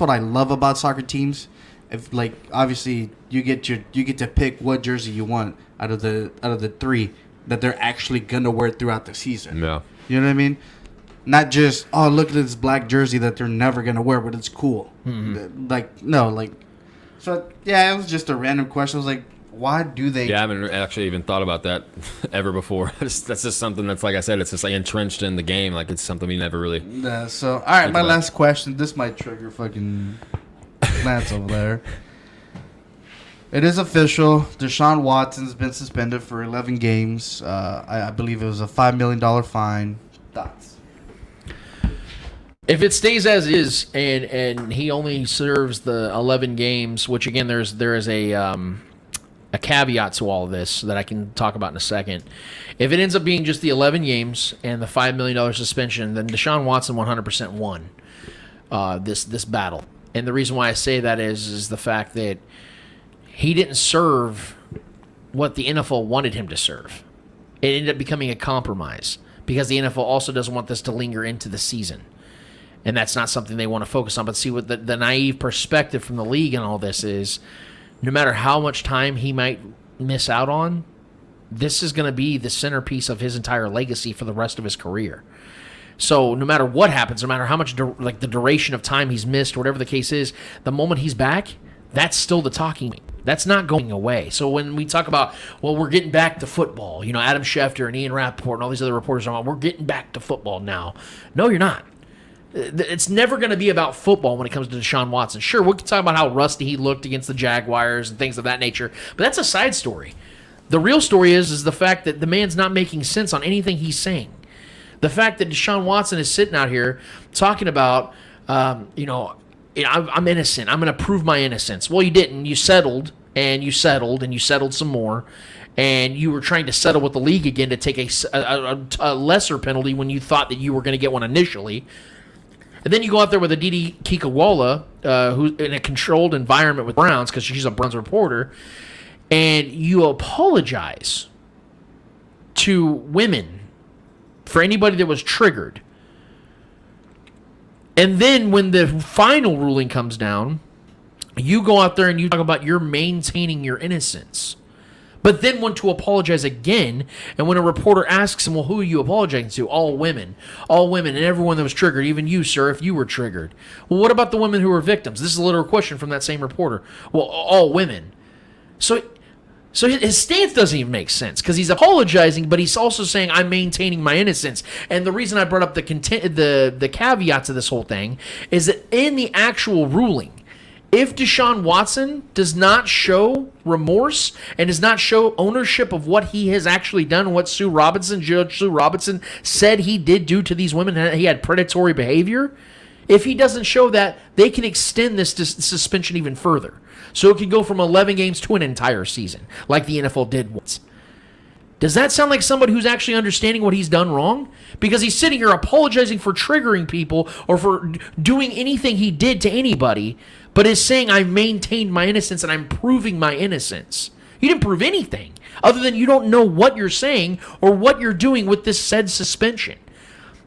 I love about soccer teams. If obviously you get to pick what jersey you want out of the 3 that they're actually gonna wear throughout the season. Yeah, you know what I mean. Not just look at this black jersey that they're never gonna wear, but it's cool. Mm-hmm. So yeah, it was just a random question. I was like, why do they? Yeah, I haven't actually even thought about that ever before. That's just something that's, like I said, it's just entrenched in the game. It's something we never really. Yeah. So all right, my last question. This might trigger fucking Lance over there. It is official. Deshaun Watson's been suspended for 11 games. I believe it was a $5 million fine. Thoughts? If it stays as is, and he only serves the 11 games, which again there is a caveat to all of this that I can talk about in a second. If it ends up being just the 11 games and the $5 million suspension, then Deshaun Watson 100% won this battle. And the reason why I say that is the fact that he didn't serve what the NFL wanted him to serve. It ended up becoming a compromise because the NFL also doesn't want this to linger into the season. And that's not something they want to focus on. But see, what the naive perspective from the league and all this is, no matter how much time he might miss out on, this is going to be the centerpiece of his entire legacy for the rest of his career. So no matter what happens, no matter how much the duration of time he's missed, whatever the case is, the moment he's back, that's still the talking point. That's not going away. So when we talk about, we're getting back to football, Adam Schefter and Ian Rappaport and all these other reporters are on, we're getting back to football now. No, you're not. It's never going to be about football when it comes to Deshaun Watson. Sure, we can talk about how rusty he looked against the Jaguars and things of that nature, but that's a side story. The real story is the fact that the man's not making sense on anything he's saying. The fact that Deshaun Watson is sitting out here talking about, I'm innocent. I'm going to prove my innocence. Well, you didn't. You settled, and you settled some more, and you were trying to settle with the league again to take a lesser penalty when you thought that you were going to get one initially. And then you go out there with Aditi Kikawala, who's in a controlled environment with Browns because she's a Browns reporter, and you apologize to women for anybody that was triggered. And then when the final ruling comes down, you go out there and you talk about you're maintaining your innocence. but then went to apologize again. And when a reporter asks him, well, who are you apologizing to? All women, and everyone that was triggered, even you, sir, if you were triggered. Well, what about the women who were victims? This is a literal question from that same reporter. Well, all women. So his stance doesn't even make sense, because he's apologizing, but he's also saying, I'm maintaining my innocence. And the reason I brought up the caveat to this whole thing is that in the actual ruling, if Deshaun Watson does not show remorse and does not show ownership of what he has actually done, what Judge Sue Robinson said he did do to these women, he had predatory behavior, if he doesn't show that, they can extend this suspension even further. So it could go from 11 games to an entire season, like the NFL did once. Does that sound like somebody who's actually understanding what he's done wrong? Because he's sitting here apologizing for triggering people or for doing anything he did to anybody, but is saying, I've maintained my innocence and I'm proving my innocence. You didn't prove anything other than you don't know what you're saying or what you're doing with this said suspension.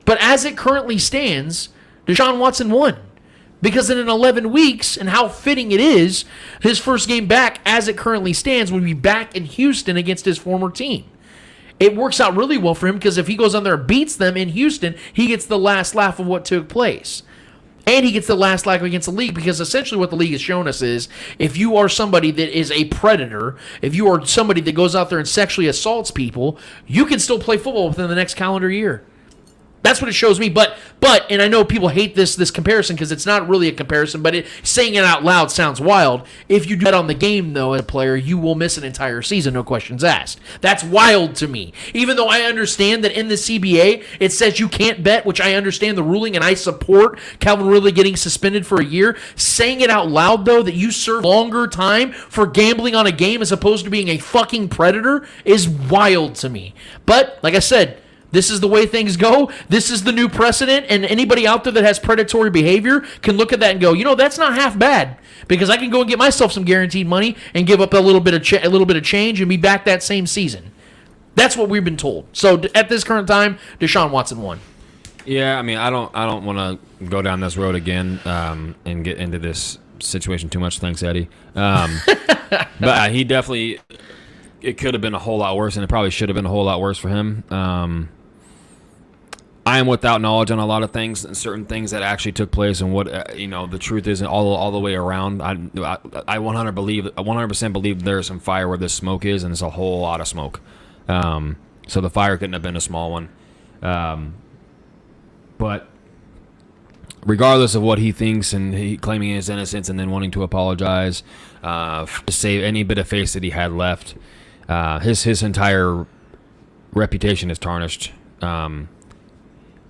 But as it currently stands, Deshaun Watson won. Because in 11 weeks, and how fitting it is, his first game back, as it currently stands, would be back in Houston against his former team. It works out really well for him, because if he goes on there and beats them in Houston, he gets the last laugh of what took place. And he gets the last laugh against the league, because essentially what the league has shown us is, if you are somebody that is a predator, if you are somebody that goes out there and sexually assaults people, you can still play football within the next calendar year. That's what it shows me, but and I know people hate this comparison because it's not really a comparison, but saying it out loud sounds wild. If you do that on the game, though, as a player, you will miss an entire season, no questions asked. That's wild to me. Even though I understand that in the CBA, it says you can't bet, which I understand the ruling, and I support Calvin Ridley getting suspended for a year. Saying it out loud, though, that you serve longer time for gambling on a game as opposed to being a fucking predator is wild to me. But, like I said, this is the way things go. This is the new precedent, and anybody out there that has predatory behavior can look at that and go, that's not half bad, because I can go and get myself some guaranteed money and give up a little bit of change and be back that same season. That's what we've been told. So at this current time, Deshaun Watson won. Yeah, I mean, I don't want to go down this road again and get into this situation too much. Thanks, Eddie. But he definitely, it could have been a whole lot worse, and it probably should have been a whole lot worse for him. I am without knowledge on a lot of things and certain things that actually took place, and what the truth isn't all the way around. I 100% believe there's some fire where this smoke is, and it's a whole lot of smoke. So the fire couldn't have been a small one. But regardless of what he thinks, and he claiming his innocence and then wanting to apologize to save any bit of face that he had left, his entire reputation is tarnished.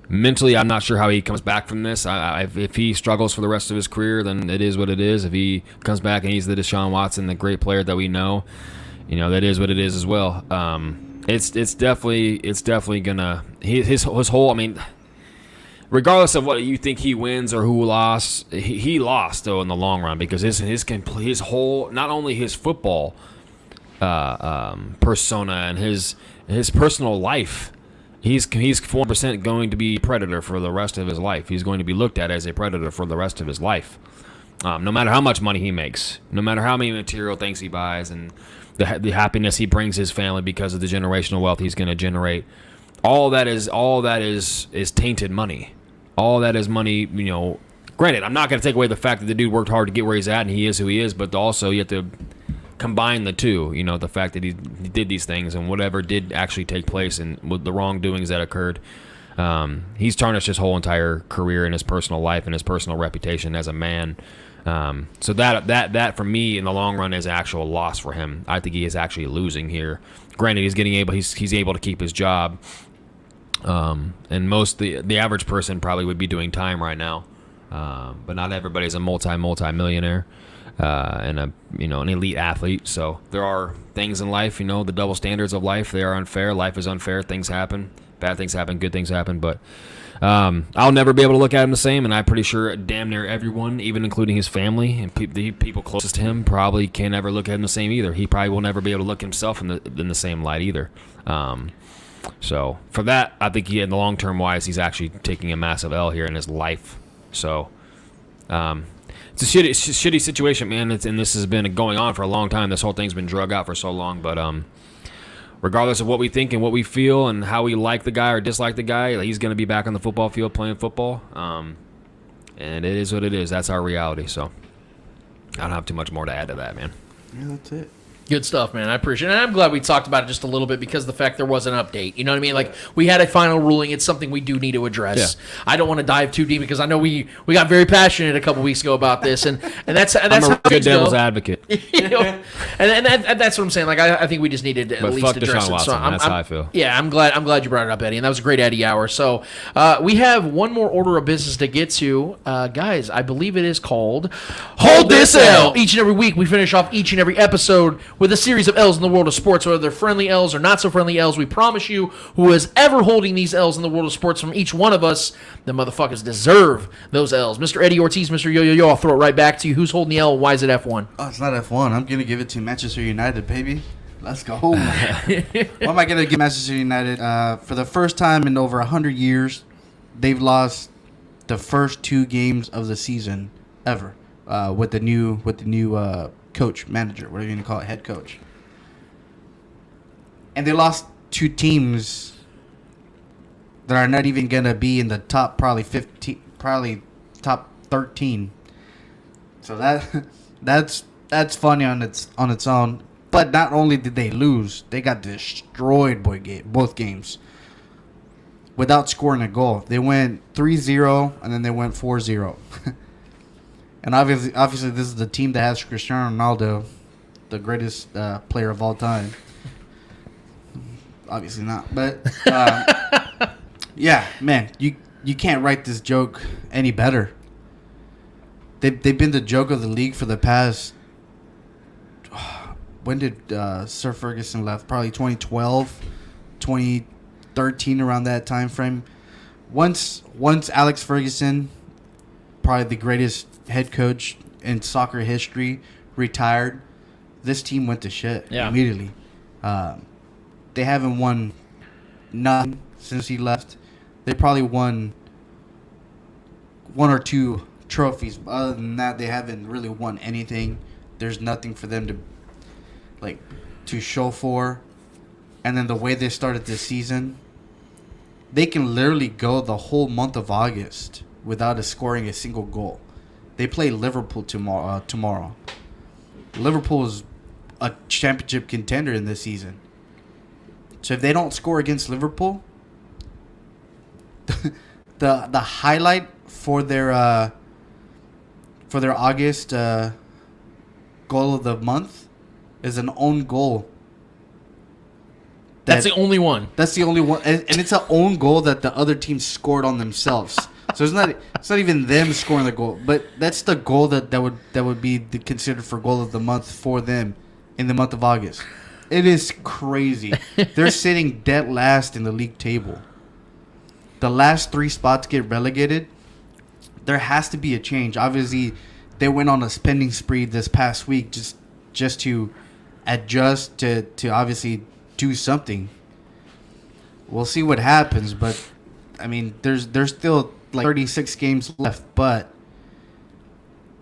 Mentally, I'm not sure how he comes back from this. If he struggles for the rest of his career, then it is what it is. If he comes back and he's the Deshaun Watson, the great player that we know, that is what it is as well. It's definitely gonna his whole. I mean, regardless of what you think he wins or who lost, he lost though in the long run, because his whole, not only his football persona and his personal life. He's 4% going to be a predator for the rest of his life. He's going to be looked at as a predator for the rest of his life. No matter how much money he makes, no matter how many material things he buys, and the happiness he brings his family because of the generational wealth he's going to generate, all that is tainted money. All that is money. Granted, I'm not going to take away the fact that the dude worked hard to get where he's at, and he is who he is. But also, you have to combine the two, the fact that he did these things and whatever did actually take place and with the wrongdoings that occurred. He's tarnished his whole entire career and his personal life and his personal reputation as a man. So that for me in the long run is an actual loss for him. I think he is actually losing here. Granted, he's able to keep his job. And most the average person probably would be doing time right now. But not everybody's a multi-millionaire. And an elite athlete. So there are things in life, the double standards of life, they are unfair. Life is unfair. Things happen. Bad things happen. Good things happen. But I'll never be able to look at him the same, and I'm pretty sure damn near everyone, even including his family and the people closest to him, probably can't ever look at him the same either. He probably will never be able to look himself in the same light either. So for that, I think in the long term wise, he's actually taking a massive L here in his life. So It's a shitty situation, man. And this has been going on for a long time. This whole thing's been drug out for so long. But regardless of what we think and what we feel and how we like the guy or dislike the guy, he's going to be back on the football field playing football. And it is what it is. That's our reality. So I don't have too much more to add to that, man. Yeah, that's it. Good stuff, man. I appreciate it. And I'm glad we talked about it just a little bit because of the fact there was an update. You know what I mean? Like, we had a final ruling. It's something we do need to address. Yeah. I don't want to dive too deep because I know we got very passionate a couple weeks ago about this. And that's I'm a good devil's advocate. You know? and that's what I'm saying. Like, I think we just needed to at least address it. So that's how I feel. Yeah, I'm glad you brought it up, Eddie. And that was a great Eddie hour. So we have one more order of business to get to. Guys, I believe it is called Hold This L. Each and every week, we finish off each and every episode with a series of L's in the world of sports, whether they're friendly L's or not so friendly L's. We promise you, who is ever holding these L's in the world of sports from each one of us, the motherfuckers deserve those L's. Mr. Eddie Ortiz, Mr. Yo, I'll throw it right back to you. Who's holding the L? Why is it F1? Oh, it's not F1. I'm going to give it to Manchester United, baby. Let's go. Why am I going to give Manchester United? For the first time in over 100 years, they've lost the first 2 games of the season ever with the new coach, manager, whatever you want to call it, head coach. And they lost 2 teams that are not even going to be in the top probably 15, probably top 13. So that's funny on its own. But not only did they lose, they got destroyed both games without scoring a goal. They went 3-0 and then they went 4-0. And obviously this is the team that has Cristiano Ronaldo, the greatest player of all time. Obviously not, but yeah, man, you can't write this joke any better. They've been the joke of the league for the past. When did Sir Ferguson left? Probably 2012, 2013, around that time frame. Once Alex Ferguson, probably the greatest head coach in soccer history, retired, this team went to shit immediately. They haven't won nothing since he left. They probably won 1 or 2 trophies. But other than that, they haven't really won anything. There's nothing for them to show for. And then the way they started this season, they can literally go the whole month of August without scoring a single goal. They play Liverpool tomorrow. Liverpool is a championship contender in this season. So if they don't score against Liverpool, the highlight for their August goal of the month is an own goal. That's the only one. That's the only one, and it's an own goal that the other team scored on themselves. So it's not even them scoring the goal, but that's the goal that would be considered for goal of the month for them in the month of August. It is crazy. They're sitting dead last in the league table. The last 3 spots get relegated. There has to be a change. Obviously, they went on a spending spree this past week just to adjust to obviously do something. We'll see what happens, but I mean, there's still like 36 games left, but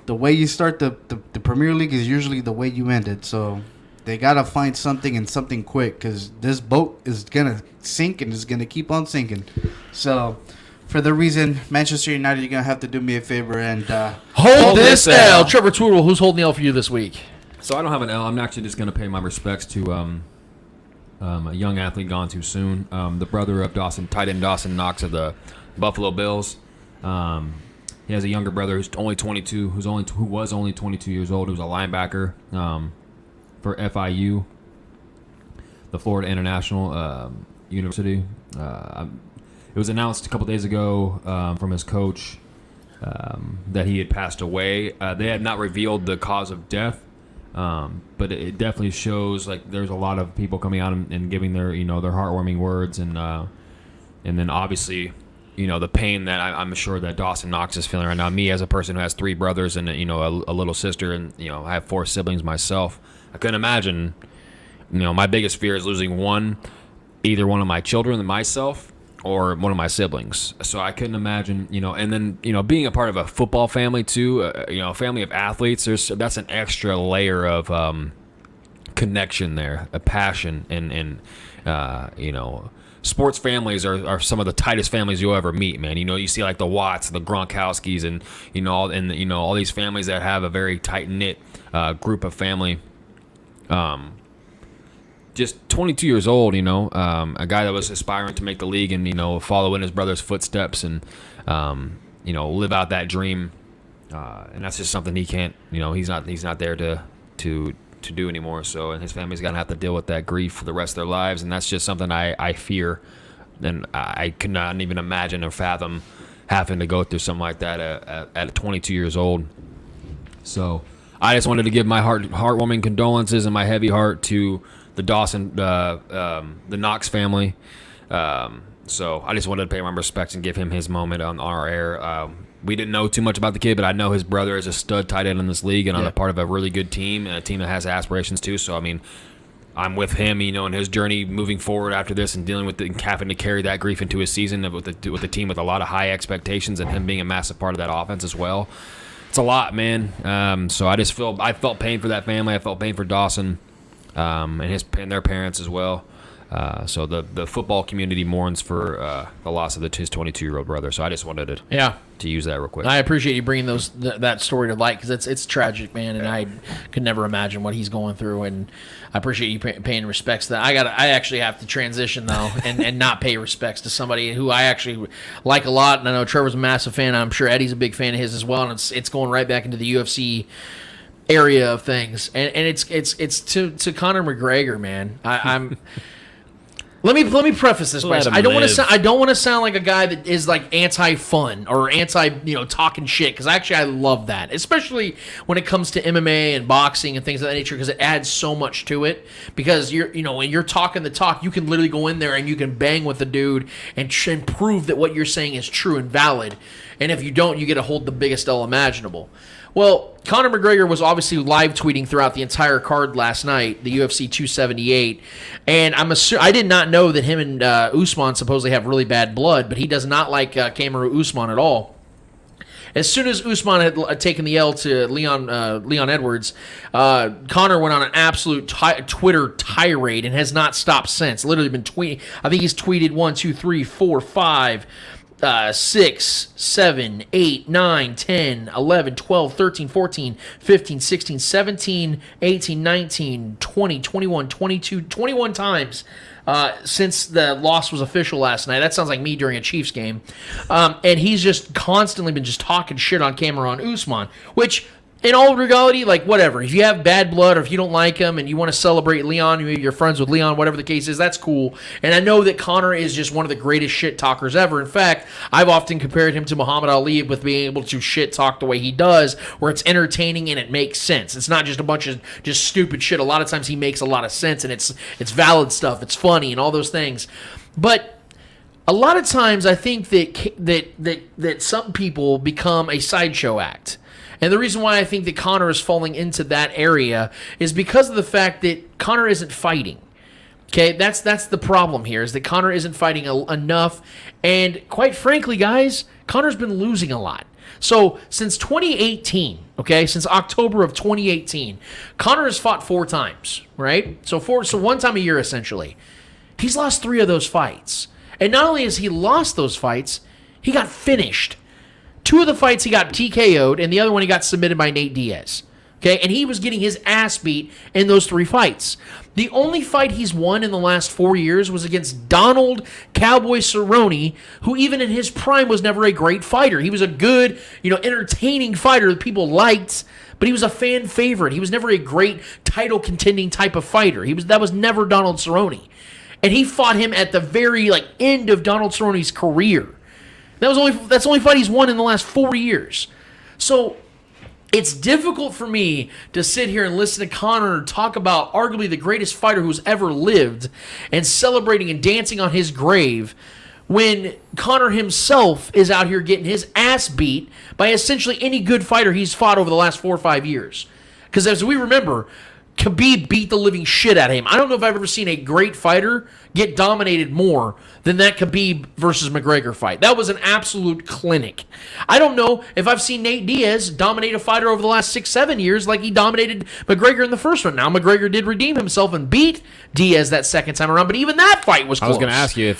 the way you start the Premier League is usually the way you end it. So they got to find something and something quick, because this boat is going to sink and is going to keep on sinking. So for the reason, Manchester United, you're going to have to do me a favor and hold this L. Trevor Tweedle, who's holding the L for you this week? So I don't have an L. I'm actually just going to pay my respects to a young athlete gone too soon. The brother of tight end Dawson Knox of the Buffalo Bills. He has a younger brother who's only 22, who was only 22 years old. Who was a linebacker for FIU, the Florida International University. It was announced a couple days ago from his coach that he had passed away. They had not revealed the cause of death, but it definitely shows like there's a lot of people coming out and giving their their heartwarming words, and then obviously the pain that I'm sure that Dawson Knox is feeling right now. Me as a person who has 3 brothers and a little sister, and I have 4 siblings myself. I couldn't imagine. My biggest fear is losing either one of my children and myself, or one of my siblings. So I couldn't imagine, and then, being a part of a football family too, a family of athletes, that's an extra layer of connection there, a passion, and sports families are some of the tightest families you'll ever meet, man. You see like the Watts, the Gronkowskis, and all these families that have a very tight-knit group of family. Just 22 years old, a guy that was aspiring to make the league and, follow in his brother's footsteps and, live out that dream. And that's just something he can't, he's not there to do anymore. So, and his family's going to have to deal with that grief for the rest of their lives. And that's just something I fear. And I could not even imagine or fathom having to go through something like that at 22 years old. So I just wanted to give my heartwarming condolences and my heavy heart to the Dawson, the Knox family. So I just wanted to pay my respects and give him his moment on our air. We didn't know too much about the kid, but I know his brother is a stud tight end in this league and on a part of a really good team and a team that has aspirations too. So, I mean, I'm with him, in his journey moving forward after this and dealing with and having to carry that grief into his season with the team with a lot of high expectations and him being a massive part of that offense as well. It's a lot, man. So I felt pain for that family. I felt pain for Dawson. And their parents as well. So the football community mourns for the loss of his 22-year-old brother. So I just wanted to use that real quick. I appreciate you bringing that story to light because it's tragic, man, and I could never imagine what he's going through. And I appreciate you paying respects to that. I actually have to transition though and not pay respects to somebody who I actually like a lot. And I know Trevor's a massive fan. I'm sure Eddie's a big fan of his as well. And it's going right back into the UFC area of things, and it's to Conor McGregor, man. I'm let me preface this by I don't want to sound like a guy that is like anti-fun or anti talking shit, because actually I love that, especially when it comes to MMA and boxing and things of that nature, because it adds so much to it. Because when you're talking the talk, you can literally go in there and you can bang with the dude and prove that what you're saying is true and valid. And if you don't, you get to hold the biggest L imaginable. Well, Conor McGregor was obviously live tweeting throughout the entire card last night, the UFC 278, and I did not know that him and Usman supposedly have really bad blood, but he does not like Kamaru Usman at all. As soon as Usman had taken the L to Leon Edwards, Conor went on an absolute Twitter tirade and has not stopped since. Literally been tweeting. I think he's tweeted 1, 2, 3, 4, 5. 6, 7, 8, 9, 10, 11, 12, 13, 14, 15, 16, 17, 18, 19, 20, 21, 22, 21 times since the loss was official last night. That sounds like me during a Chiefs game. And he's just constantly been just talking shit on Kamaru Usman, which, in all reality, like, whatever. If you have bad blood or if you don't like him and you want to celebrate Leon, maybe you're friends with Leon, whatever the case is, that's cool. And I know that Conor is just one of the greatest shit talkers ever. In fact, I've often compared him to Muhammad Ali with being able to shit talk the way he does, where it's entertaining and it makes sense. It's not just a bunch of just stupid shit. A lot of times he makes a lot of sense, and it's valid stuff. It's funny and all those things. But a lot of times I think that some people become a sideshow act. And the reason why I think that Conor is falling into that area is because of the fact that Conor isn't fighting. Okay, that's the problem here, is that Conor isn't fighting enough. And quite frankly, guys, Conor's been losing a lot. So since 2018, okay, since October of 2018, Conor has fought 4 times, right? So one time a year, essentially. He's lost 3 of those fights. And not only has he lost those fights, he got finished. 2 of the fights he got TKO'd, and the other one he got submitted by Nate Diaz. Okay, and he was getting his ass beat in those 3 fights. The only fight he's won in the last 4 years was against Donald Cowboy Cerrone, who even in his prime was never a great fighter. He was a good, entertaining fighter that people liked, but he was a fan favorite. He was never a great title contending type of fighter. That was never Donald Cerrone. And he fought him at the very end of Donald Cerrone's career. That's the only fight he's won in the last 4 years. So it's difficult for me to sit here and listen to Conor talk about arguably the greatest fighter who's ever lived and celebrating and dancing on his grave when Conor himself is out here getting his ass beat by essentially any good fighter he's fought over the last 4 or 5 years. Because as we remember, Khabib beat the living shit out of him. I don't know if I've ever seen a great fighter get dominated more than that Khabib versus McGregor fight. That was an absolute clinic. I don't know if I've seen Nate Diaz dominate a fighter over the last 6-7 years like he dominated McGregor in the first one. Now, McGregor did redeem himself and beat Diaz that second time around, but even that fight was close. I was going to ask you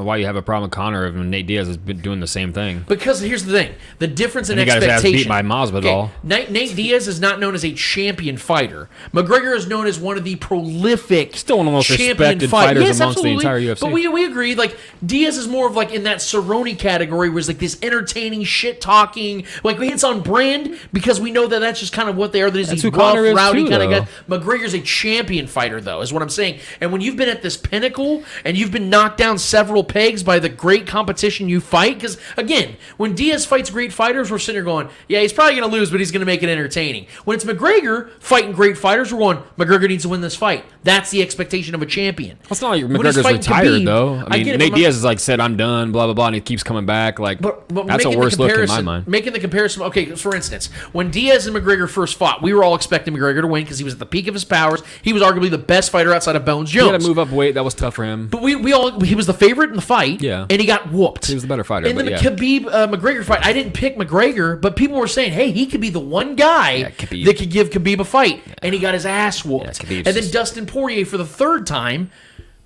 why you have a problem with Conor if Nate Diaz has been doing the same thing. Because here's the thing. The difference in he got expectation. his ass beat by Masvidal. Okay, Nate Diaz is not known as a champion fighter. McGregor is known as one of the prolific Still one of the most champion respected fighters yes, amongst absolutely. the entire UFC. But we agree, like, Diaz is more of like in that Cerrone category where it's like this entertaining, shit-talking, like it's on brand because we know that that's just kind of what they are. There's these rough, rowdy kind of guys. McGregor's a champion fighter, though, is what I'm saying. And when you've been at this pinnacle and you've been knocked down several pegs by the great competition you fight, because, again, when Diaz fights great fighters, we're sitting here going, yeah, he's probably going to lose, but he's going to make it entertaining. When it's McGregor fighting great fighters, we're going, McGregor needs to win this fight. That's the expectation of a champion. Well, it's not like McGregor's retired, Khabib, though. I mean, Nate Diaz is like said, I'm done, blah, blah, blah, and he keeps coming back. Like, but that's a worse look in my mind. Making the comparison, okay, for instance, when Diaz and McGregor first fought, we were all expecting McGregor to win because he was at the peak of his powers. He was arguably the best fighter outside of Bones Jones. He had to move up weight. That was tough for him. But he was the favorite in the fight, yeah, and he got whooped. He was the better fighter. In the Khabib McGregor fight, I didn't pick McGregor, but people were saying, hey, he could be the one guy that could give Khabib a fight, and he got his ass whooped. And then Dustin Poirier for the third time,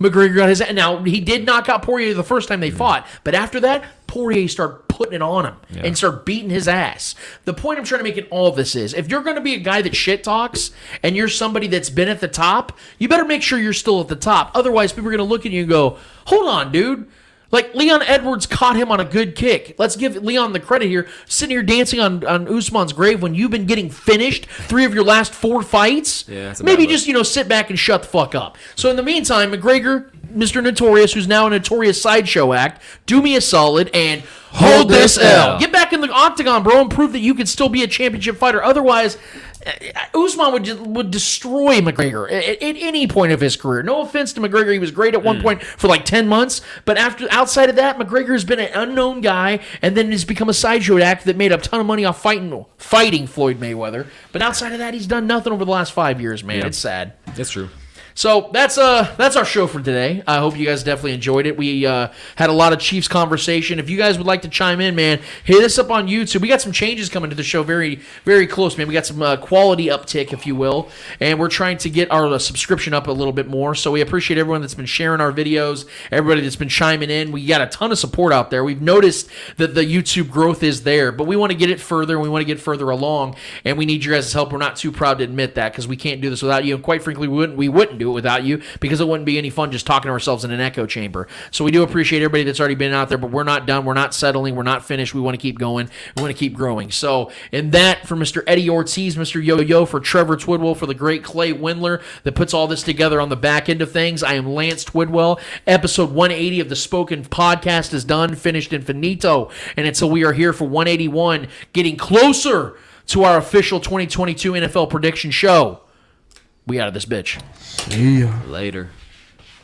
McGregor got his ass. Now, he did knock out Poirier the first time they fought, but after that, Poirier started putting it on him and started beating his ass. The point I'm trying to make in all of this is, if you're going to be a guy that shit talks and you're somebody that's been at the top, you better make sure you're still at the top. Otherwise, people are going to look at you and go, hold on, dude. Like, Leon Edwards caught him on a good kick. Let's give Leon the credit here. Sitting here dancing on Usman's grave when you've been getting finished 3 of your last 4 fights. Yeah, maybe just, sit back and shut the fuck up. So in the meantime, McGregor, Mr. Notorious, who's now a notorious sideshow act, do me a solid and hold this L. Get back in the octagon, bro, and prove that you can still be a championship fighter. Otherwise, Usman would destroy McGregor at any point of his career. No offense to McGregor, he was great at one point for like 10 months, but outside of that, McGregor has been an unknown guy, and then has become a sideshow act that made a ton of money off fighting Floyd Mayweather. But outside of that, he's done nothing over the last 5 years, man. Yeah. It's sad. It's true. So that's our show for today. I hope you guys definitely enjoyed it. We had a lot of Chiefs conversation. If you guys would like to chime in, man, hit us up on YouTube. We got some changes coming to the show very, very close, man. We got some quality uptick, if you will, and we're trying to get our subscription up a little bit more. So we appreciate everyone that's been sharing our videos, everybody that's been chiming in. We got a ton of support out there. We've noticed that the YouTube growth is there, but we want to get it further, and we want to get further along, and we need your guys' help. We're not too proud to admit that because we can't do this without you, and quite frankly, we wouldn't do it without you because it wouldn't be any fun just talking to ourselves in an echo chamber. So we do appreciate everybody that's already been out there, but we're not done. We're not settling. We're not finished. We want to keep going. We want to keep growing. So in that, for Mr. Eddie Ortiz, Mr. Yo-Yo, for Trevor Twidwell, for the great Clay Windler that puts all this together on the back end of things, I am Lance Twidwell. Episode 180 of the Spoken Podcast is done, finished, and finito. And until we are here for 181, getting closer to our official 2022 NFL prediction show, we out of this bitch. See ya. Later.